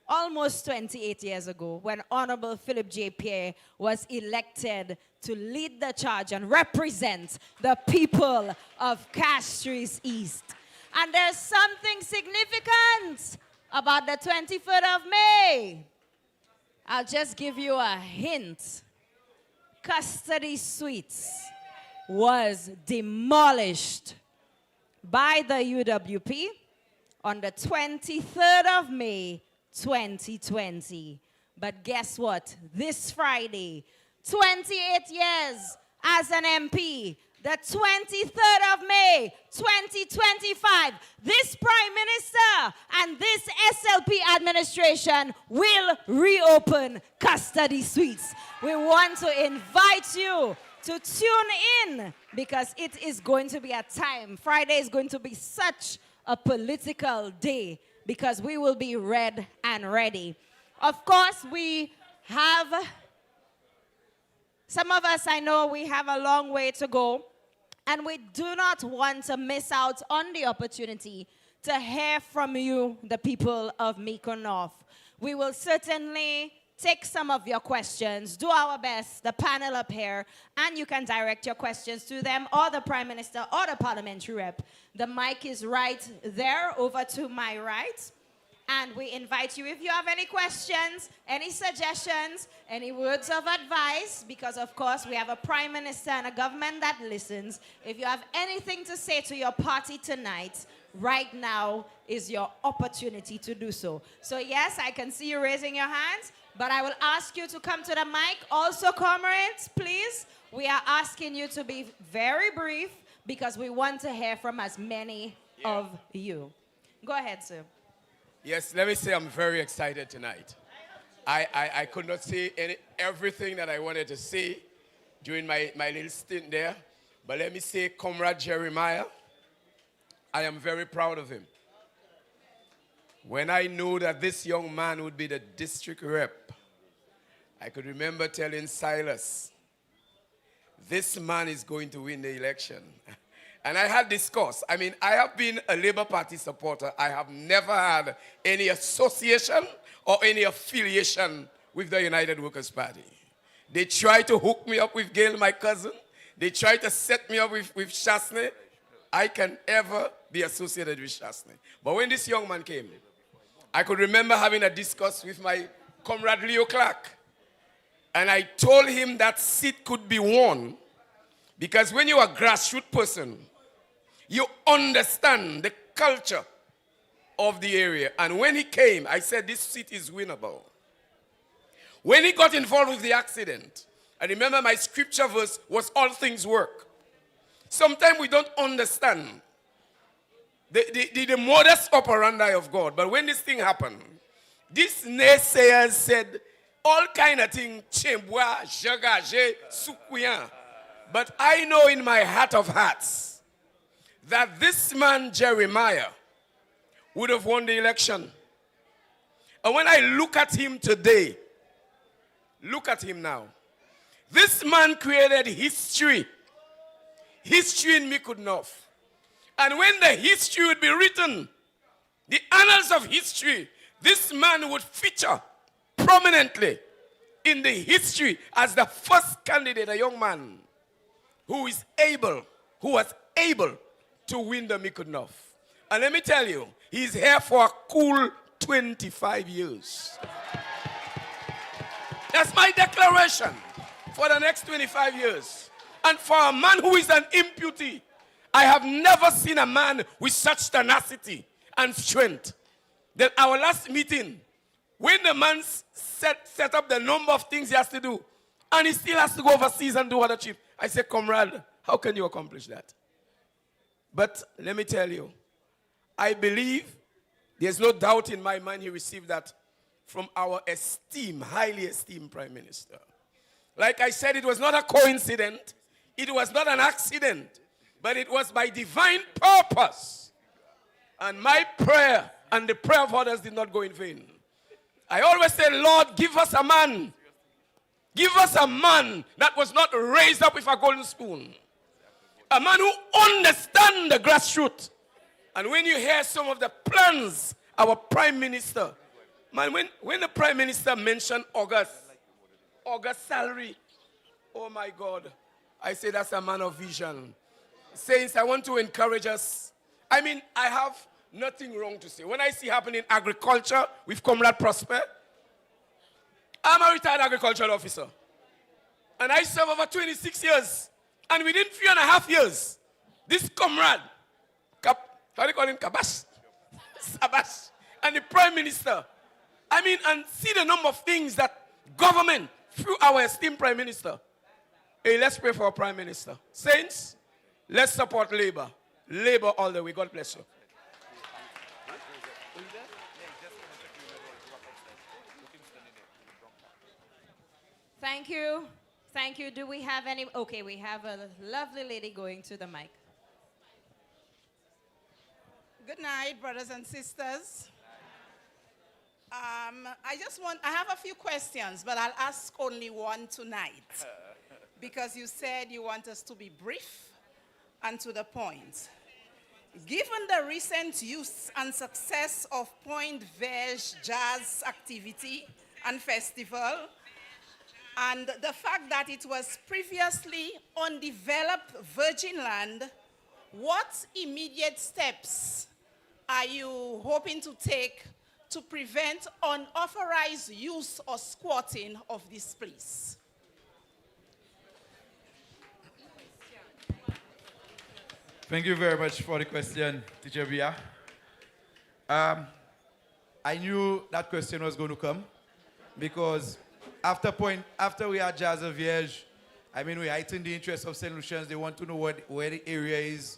[SPEAKER 1] Almost 28 years ago, when Honorable Philip J. Pierre was elected to lead the charge and represent the people of Castries East. And there's something significant about the 23rd of May. I'll just give you a hint. Custody Suites was demolished by the UWP on the 23rd of May, 2020. But guess what? This Friday, 28 years as an MP, the 23rd of May, 2025, this Prime Minister and this SLP administration will reopen custody suites. We want to invite you to tune in because it is going to be a time. Friday is going to be such a political day because we will be red and ready. Of course, we have, some of us, I know we have a long way to go, and we do not want to miss out on the opportunity to hear from you, the people of Micoud North. We will certainly take some of your questions, do our best, the panel up here, and you can direct your questions to them or the Prime Minister or the Parliamentary Rep. The mic is right there over to my right. And we invite you, if you have any questions, any suggestions, any words of advice, because of course we have a Prime Minister and a government that listens. If you have anything to say to your party tonight, right now is your opportunity to do so. So yes, I can see you raising your hands, but I will ask you to come to the mic. Also, comrades, please, we are asking you to be very brief because we want to hear from as many of you. Go ahead, sir.
[SPEAKER 2] Yes, let me say I'm very excited tonight. I could not say everything that I wanted to say during my little stint there. But let me say, Comrade Jeremiah, I am very proud of him. When I knew that this young man would be the district rep, I could remember telling Silas, this man is going to win the election. And I had discussed. I mean, I have been a Labour Party supporter. I have never had any association or any affiliation with the United Workers' Party. They tried to hook me up with Gail, my cousin. They tried to set me up with Shasney. I can ever be associated with Shasney. But when this young man came, I could remember having a discuss with my comrade Leo Clark. And I told him that seat could be won because when you're a grassroots person, you understand the culture of the area. And when he came, I said, this seat is winnable. When he got involved with the accident, I remember my scripture verse was all things work. Sometimes we don't understand the modus operandi of God. But when this thing happened, these naysayers said all kind of things, chembwa, jagaje, sukuyan. But I know in my heart of hearts that this man, Jeremiah, would have won the election. And when I look at him today, look at him now. This man created history. History in Micoud North. And when the history would be written, the annals of history, this man would feature prominently in the history as the first candidate, a young man who was able to win the Micoud North. And let me tell you, he's here for a cool 25 years. That's my declaration for the next 25 years. And for a man who is an imputee, I have never seen a man with such tenacity and strength. That our last meeting, when the man set up the number of things he has to do, and he still has to go overseas and do other trips, I said, comrade, how can you accomplish that? But let me tell you, I believe there's no doubt in my mind he received that from our highly esteemed Prime Minister. Like I said, it was not a coincidence. It was not an accident. But it was by divine purpose. And my prayer and the prayer of others did not go in vain. I always say, Lord, give us a man. Give us a man that was not raised up with a golden spoon. A man who understands the grassroots. And when you hear some of the plans, our Prime Minister, man, when the Prime Minister mentioned August salary, oh my God, I say that's a man of vision. Saints, I want to encourage us. I mean, I have nothing wrong to say. When I see happening in agriculture with Comrade Prosper, I'm a retired agricultural officer. And I served over 26 years. And within 3.5 years, this comrade, how do you call him? Kabash? Sabash. And the Prime Minister. I mean, and see the number of things that government, through our esteemed Prime Minister. Hey, let's pray for our Prime Minister. Saints, Let's support Labor. Labor all the way. God bless you.
[SPEAKER 1] Thank you. Thank you. Do we have any? Okay, we have a lovely lady going to the mic.
[SPEAKER 12] Good night, brothers and sisters. I have a few questions, but I'll ask only one tonight. Because you said you want us to be brief and to the point. Given the recent use and success of Point Vierge Jazz activity and festival, and the fact that it was previously undeveloped virgin land, what immediate steps are you hoping to take to prevent unauthorized use or squatting of this place?
[SPEAKER 9] Thank you very much for the question, Teacher Pierre. I knew that question was going to come because after we had Jazz and Vierge, I mean, we heightened the interest of St. Lucians. They want to know where the area is.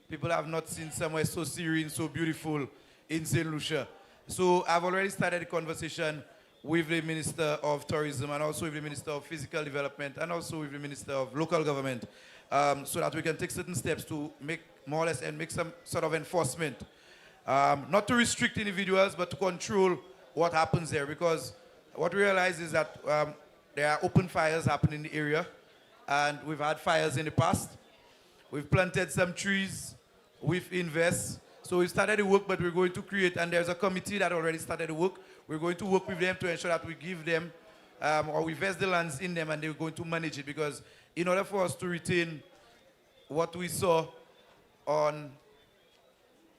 [SPEAKER 9] People have not seen somewhere so serene, so beautiful in St. Lucia. So I've already started the conversation with the Minister of Tourism and also with the Minister of Physical Development and also with the Minister of Local Government so that we can take certain steps to make more or less and make some sort of enforcement. Not to restrict individuals, but to control what happens there, because what we realize is that there are open fires happening in the area, and we've had fires in the past. We've planted some trees, we've invested. So we started the work, but we're going to create, and there's a committee that already started the work. We're going to work with them to ensure that we give them, or we invest the lands in them, and they're going to manage it, because in order for us to retain what we saw on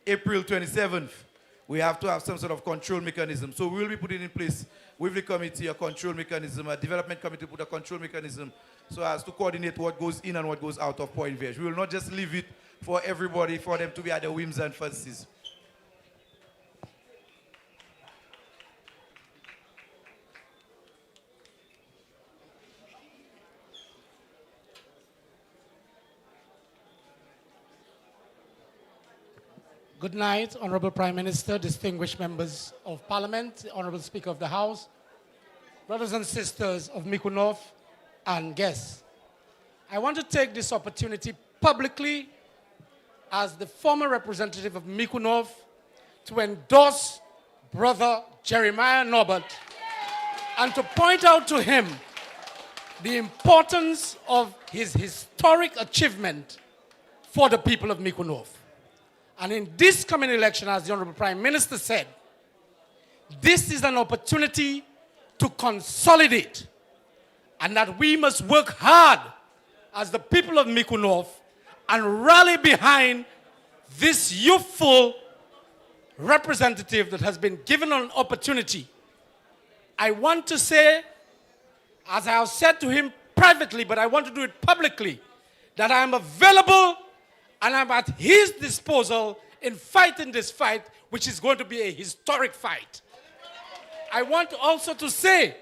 [SPEAKER 9] April 27th, we have to have some sort of control mechanism. So we will be putting in place with the committee a control mechanism, a development committee put a control mechanism so as to coordinate what goes in and what goes out of Point Vierge. We will not just leave it for everybody, for them to be at their whims and fancies.
[SPEAKER 13] Good night, Honorable Prime Minister, distinguished members of Parliament, Honorable Speaker of the House, brothers and sisters of Micoud North, and guests. I want to take this opportunity publicly as the former representative of Micoud North to endorse Brother Jeremiah Norbert and to point out to him the importance of his historic achievement for the people of Micoud North. And in this coming election, as the Honorable Prime Minister said, this is an opportunity to consolidate, and that we must work hard as the people of Micoud North and rally behind this youthful representative that has been given an opportunity. I want to say, as I have said to him privately, but I want to do it publicly, that I am available and I'm at his disposal in fighting this fight, which is going to be a historic fight. I want also to say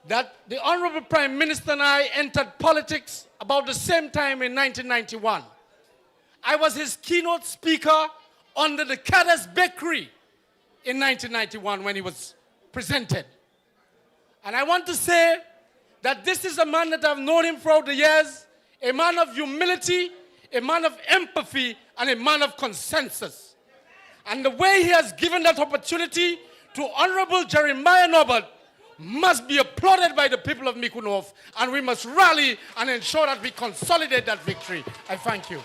[SPEAKER 13] that the Honorable Prime Minister and I entered politics about the same time in 1991. I was his keynote speaker under the Caddes Bakery in 1991 when he was presented. And I want to say that this is a man that I've known him throughout the years, a man of humility, a man of empathy, and a man of consensus. And the way he has given that opportunity to Honorable Jeremiah Norbert must be applauded by the people of Micoud North, and we must rally and ensure that we consolidate that victory. I thank you.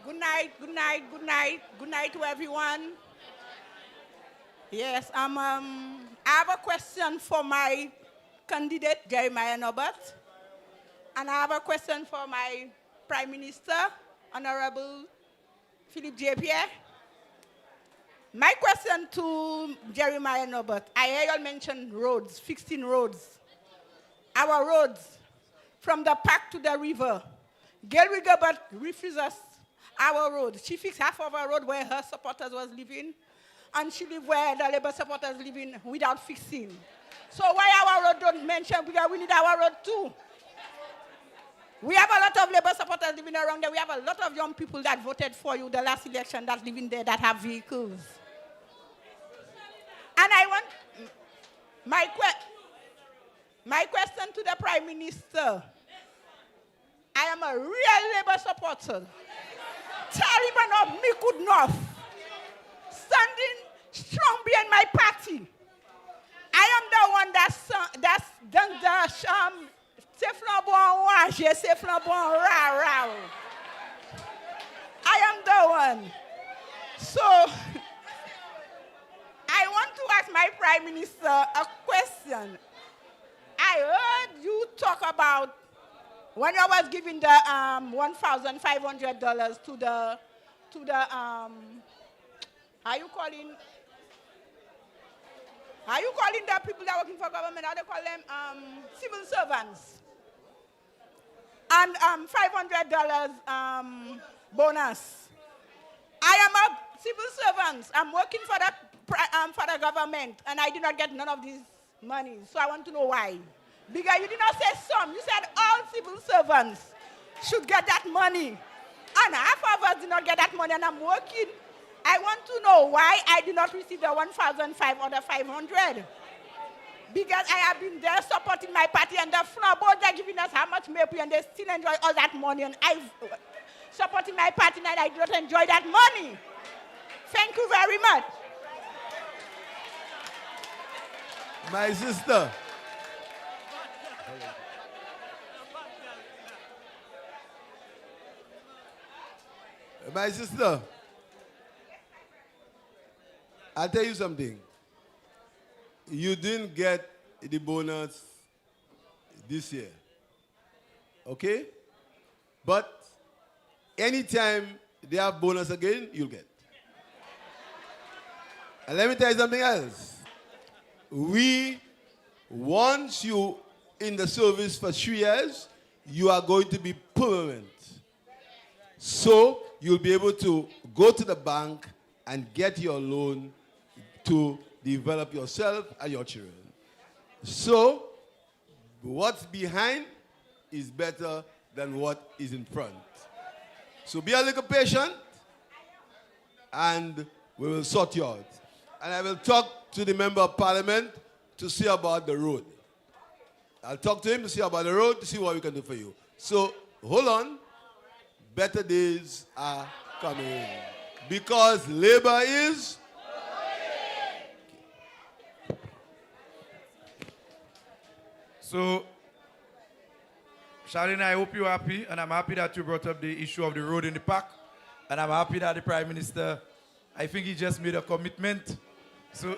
[SPEAKER 12] Good night, good night, good night, good night to everyone. Yes, I have a question for my candidate, Jeremiah Norbert. And I have a question for my Prime Minister, Honorable Philippe J. Pierre. My question to Jeremiah Norbert, I hear you mention roads, 16 roads. Our roads, from the park to the river. Gail Gilbert refuses our road. She fixed half of our road where her supporters was living, and she lived where the Labour supporters living without fixing. So why our road don't mention, because we need our road too. We have a lot of Labour supporters living around there. We have a lot of young people that voted for you the last election that live in there that have vehicles. And I want my question to the Prime Minister. I am a real Labour supporter. Taliban of Micoud North, standing strong behind my party. I am the one that's done the c'est flambant orange, c'est flambant rare. I am the one. So I want to ask my Prime Minister a question. I heard you talk about when I was giving the $1,500 to the how you calling the people that are working for government? How they call them civil servants? And $500 bonus. I am a civil servant. I'm working for the government, and I did not get none of these money. So I want to know why. Because you did not say some. You said all civil servants should get that money. And half of us did not get that money, and I'm working. I want to know why I did not receive the $1,500 or the $500. Because I have been there supporting my party, and the board are giving us how much maybe, and they still enjoy all that money. And I've supporting my party, and I do not enjoy that money. Thank you very much.
[SPEAKER 11] My sister. My sister. I'll tell you something. You didn't get the bonus this year. Okay? But anytime they have bonus again, you'll get. And let me tell you something else. Once you in the service for 3 years, you are going to be permanent. So you'll be able to go to the bank and get your loan to develop yourself and your children. So what's behind is better than what is in front. So be a little patient, and we will sort you out. And I will talk to the Member of Parliament to see about the road. I'll talk to him to see about the road, to see what we can do for you. So hold on. Better days are coming. Because labor is...
[SPEAKER 9] So, Charlene, I hope you're happy, and I'm happy that you brought up the issue of the road in the park. And I'm happy that the Prime Minister, I think he just made a commitment. So,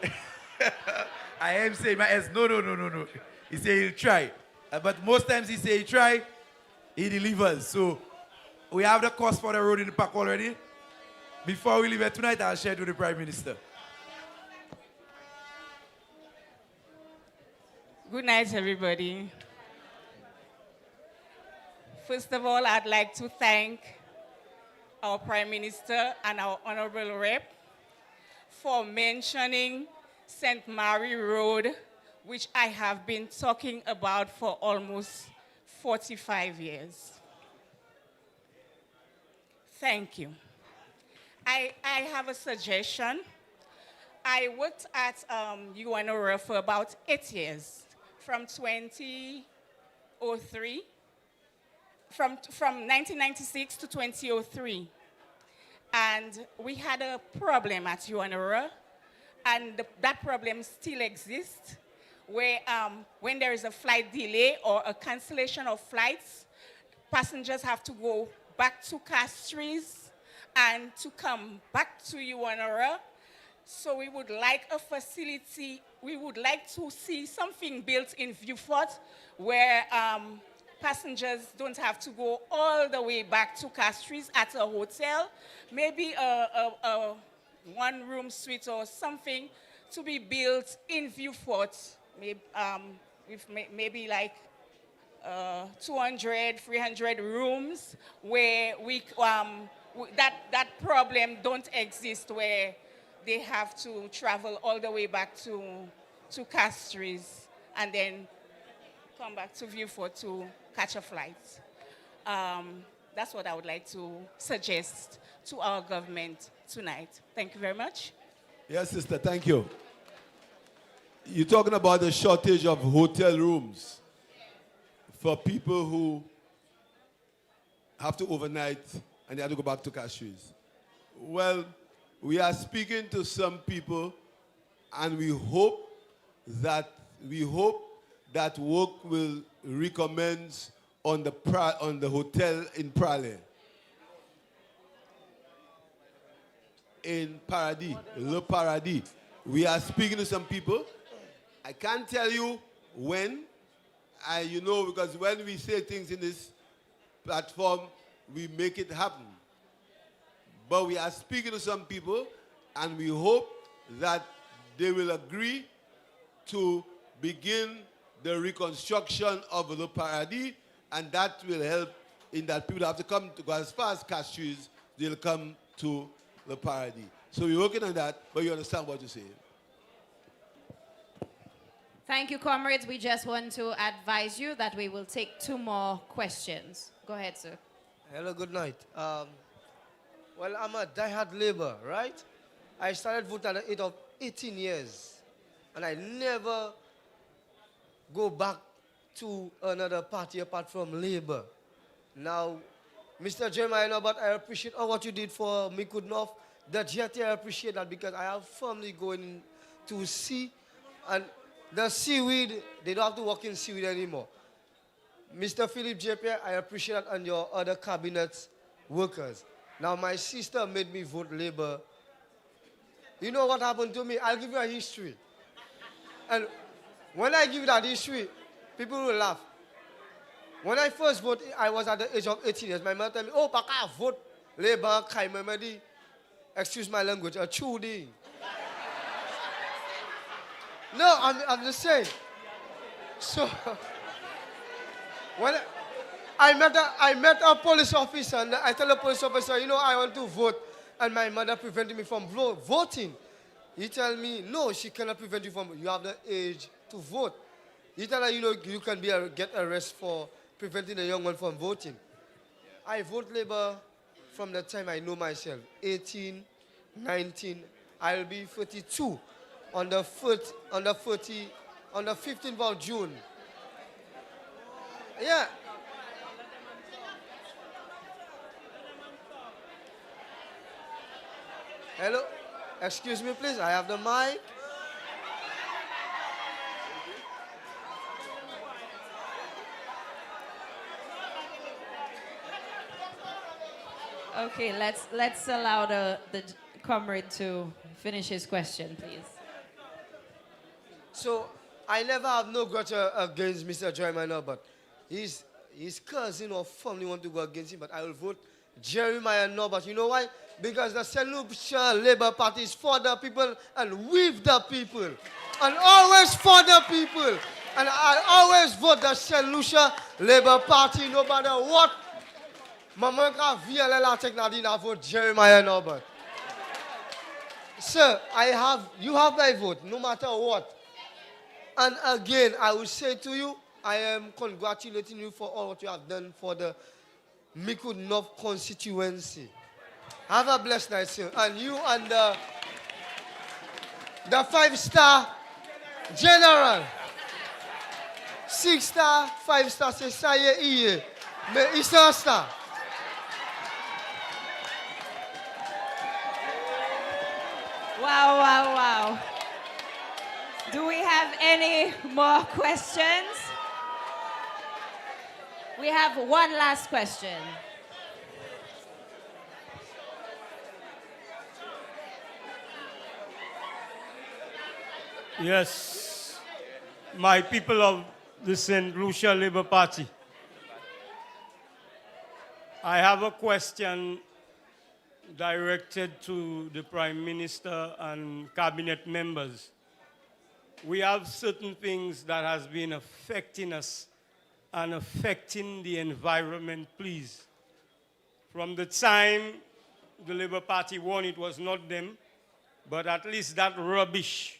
[SPEAKER 9] I am saying, no. He said he'll try. But most times he say he try, he delivers. So, we have the cost for the road in the park already. Before we leave it tonight, I'll share it with the Prime Minister.
[SPEAKER 14] Good night, everybody. First of all, I'd like to thank our Prime Minister and our Honorable Rep for mentioning St. Mary Road, which I have been talking about for almost 45 years. Thank you. I have a suggestion. I worked at UNRWA for about 8 years, from 2003, from 1996 to 2003. And we had a problem at UNRWA, and that problem still exists, where when there is a flight delay or a cancellation of flights, passengers have to go back to Castries and to come back to UNRWA. So we would like a facility, we would like to see something built in Vieux-Fort where passengers don't have to go all the way back to Castries at a hotel, maybe a one-room suite or something to be built in Vieux-Fort, with maybe like 200, 300 rooms where that problem don't exist where they have to travel all the way back to Castries and then come back to Viewfort to catch a flight. That's what I would like to suggest to our government tonight. Thank you very much.
[SPEAKER 11] Yes, sister, thank you. You're talking about the shortage of hotel rooms for people who have to overnight and they have to go back to Castries. Well, we are speaking to some people and we hope that work will recommence on the hotel in Pralle. In Paradis, Le Paradis. We are speaking to some people. I can't tell you when, because when we say things in this platform, we make it happen. But we are speaking to some people, and we hope that they will agree to begin the reconstruction of Le Paradis, and that will help in that people have to come to go as far as Castries, they'll come to Le Paradis. So we're working on that, but you understand what you're saying.
[SPEAKER 1] Thank you, comrades. We just want to advise you that we will take 2 more questions. Go ahead, sir.
[SPEAKER 15] Hello, good night. Well, I'm a diehard Labour, right? I started voting at the age of 18 years, and I never go back to another party apart from Labour. Now, Mr. Jeremiah Norbert, I appreciate all what you did for Micoud North. The jetty, I appreciate that because I have family going to sea, and the seaweed, they don't have to work in seaweed anymore. Mr. Philip J. Pierre, I appreciate that, and your other cabinet workers. Now, my sister made me vote Labour. You know what happened to me? I'll give you a history. And when I give you that history, people will laugh. When I first voted, I was at the age of 18 years. My mother told me, oh, Paka, vote Labour, Kaimemedi. Excuse my language, a chudi. No, I'm just saying. So, when I met a police officer, and I tell the police officer, I want to vote, and my mother prevented me from voting. He tell me, no, she cannot prevent you from, you have the age to vote. He tell her, you can get arrested for preventing a young one from voting. I vote Labour from the time I know myself, 18, 19, I'll be 32 on the 15th of June. Yeah. Hello? Excuse me, please. I have the mic.
[SPEAKER 1] Okay, let's allow the comrade to finish his question, please.
[SPEAKER 15] So, I never have no grudge against Mr. Jeremiah Norbert. His cousin or family want to go against him, but I will vote Jeremiah Norbert. You know why? Because the St. Lucia Labour Party is for the people and with the people. And always for the people. And I always vote the St. Lucia Labour Party no matter what. Maman ka viole la technadine vote Jeremiah Norbert. Sir, you have my vote no matter what. And again, I will say to you, I am congratulating you for all what you have done for the Micoud North constituency. Have a blessed night, sir. And you and the 5-star general, 6-star, 5-star, c'est ça y est, mais il star.
[SPEAKER 1] Wow. Do we have any more questions? We have one last question.
[SPEAKER 16] Yes, my people of the St. Lucia Labour Party. I have a question directed to the Prime Minister and cabinet members. We have certain things that has been affecting us and affecting the environment, please. From the time the Labour Party won, it was not them. But at least that rubbish,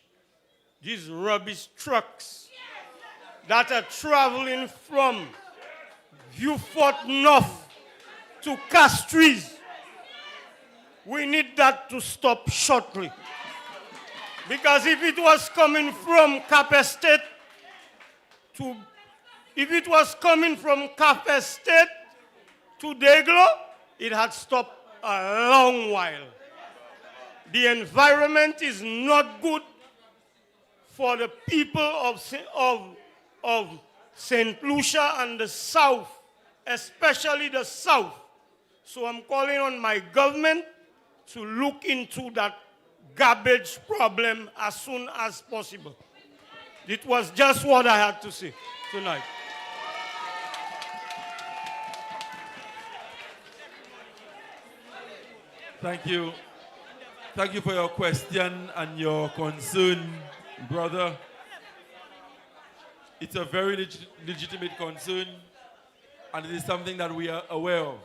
[SPEAKER 16] these rubbish trucks that are traveling from Beaufort North to Castries, we need that to stop shortly. Because if it was coming from Cap Estate to Deglo, it had stopped a long while. The environment is not good for the people of St. Lucia and the South, especially the South. So I'm calling on my government to look into that garbage problem as soon as possible. It was just what I had to say tonight.
[SPEAKER 5] Thank you. Thank you for your question and your concern, brother. It's a very legitimate concern, and it is something that we are aware of.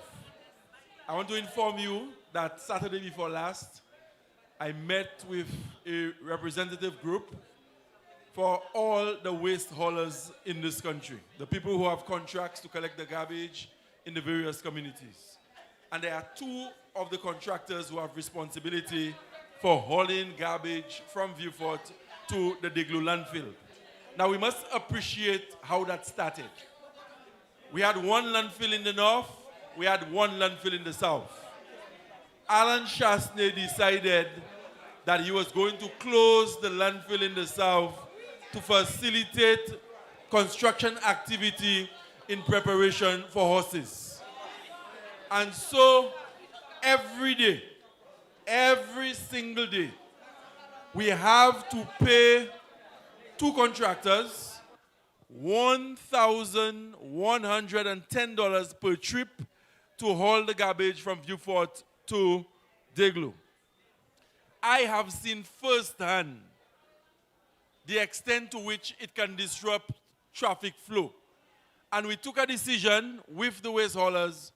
[SPEAKER 5] I want to inform you that Saturday before last, I met with a representative group for all the waste haulers in this country, the people who have contracts to collect the garbage in the various communities. And there are two of the contractors who have responsibility for hauling garbage from Beaufort to the Deglo landfill. Now we must appreciate how that started. We had one landfill in the north, we had one landfill in the south. Alan Chasney decided that he was going to close the landfill in the south to facilitate construction activity in preparation for horses. And so every day, every single day, we have to pay two contractors $1,110 per trip to haul the garbage from Beaufort to Deglo. I have seen firsthand the extent to which it can disrupt traffic flow. And we took a decision with the waste haulers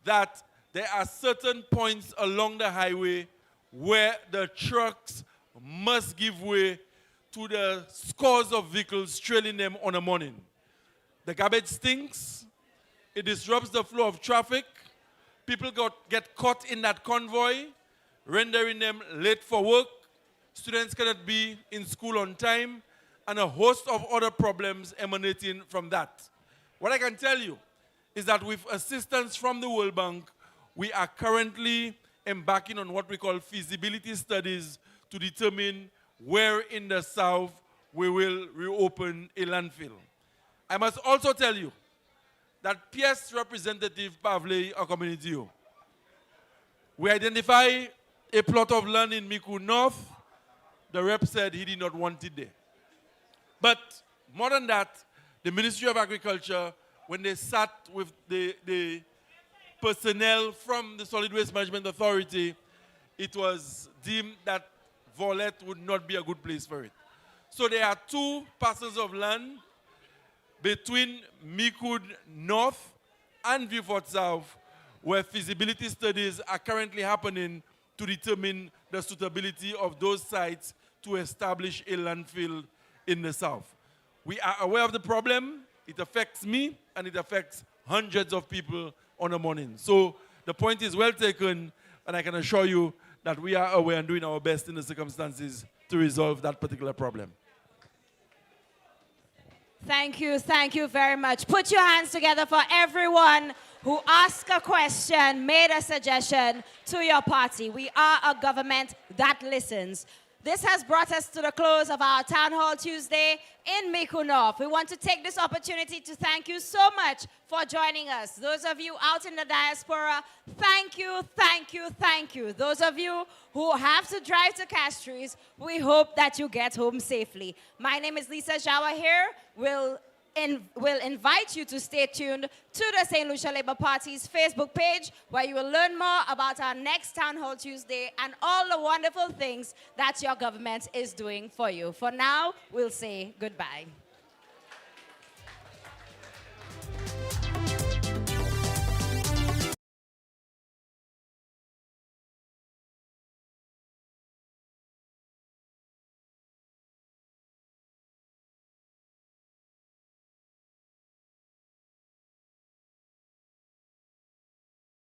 [SPEAKER 5] that there are certain points along the highway where the trucks must give way to the scores of vehicles trailing them on a morning. The garbage stinks, it disrupts the flow of traffic, people get caught in that convoy, rendering them late for work, students cannot be in school on time, and a host of other problems emanating from that. What I can tell you is that with assistance from the World Bank, we are currently embarking on what we call feasibility studies to determine where in the south we will reopen a landfill. I must also tell you that Pierre's representative, Pavley, a community, we identify a plot of land in Micoud North. The rep said he did not want it there. But more than that, the Ministry of Agriculture, when they sat with the personnel from the Solid Waste Management Authority, it was deemed that Volet would not be a good place for it. So there are two parcels of land between Micoud North and Beaufort South where feasibility studies are currently happening to determine the suitability of those sites to establish a landfill in the south. We are aware of the problem. It affects me and it affects hundreds of people on a morning. So the point is well taken, and I can assure you that we are aware and doing our best in the circumstances to resolve that particular problem.
[SPEAKER 1] Thank you very much. Put your hands together for everyone who asked a question, made a suggestion to your party. We are a government that listens. This has brought us to the close of our Town Hall Tuesday in Micoud North. We want to take this opportunity to thank you so much for joining us. Those of you out in the diaspora, thank you, thank you, thank you. Those of you who have to drive to Castries, we hope that you get home safely. My name is Lisa Jawa here. We'll invite you to stay tuned to the St. Lucia Labour Party's Facebook page, where you will learn more about our next Town Hall Tuesday and all the wonderful things that your government is doing for you. For now, we'll say goodbye.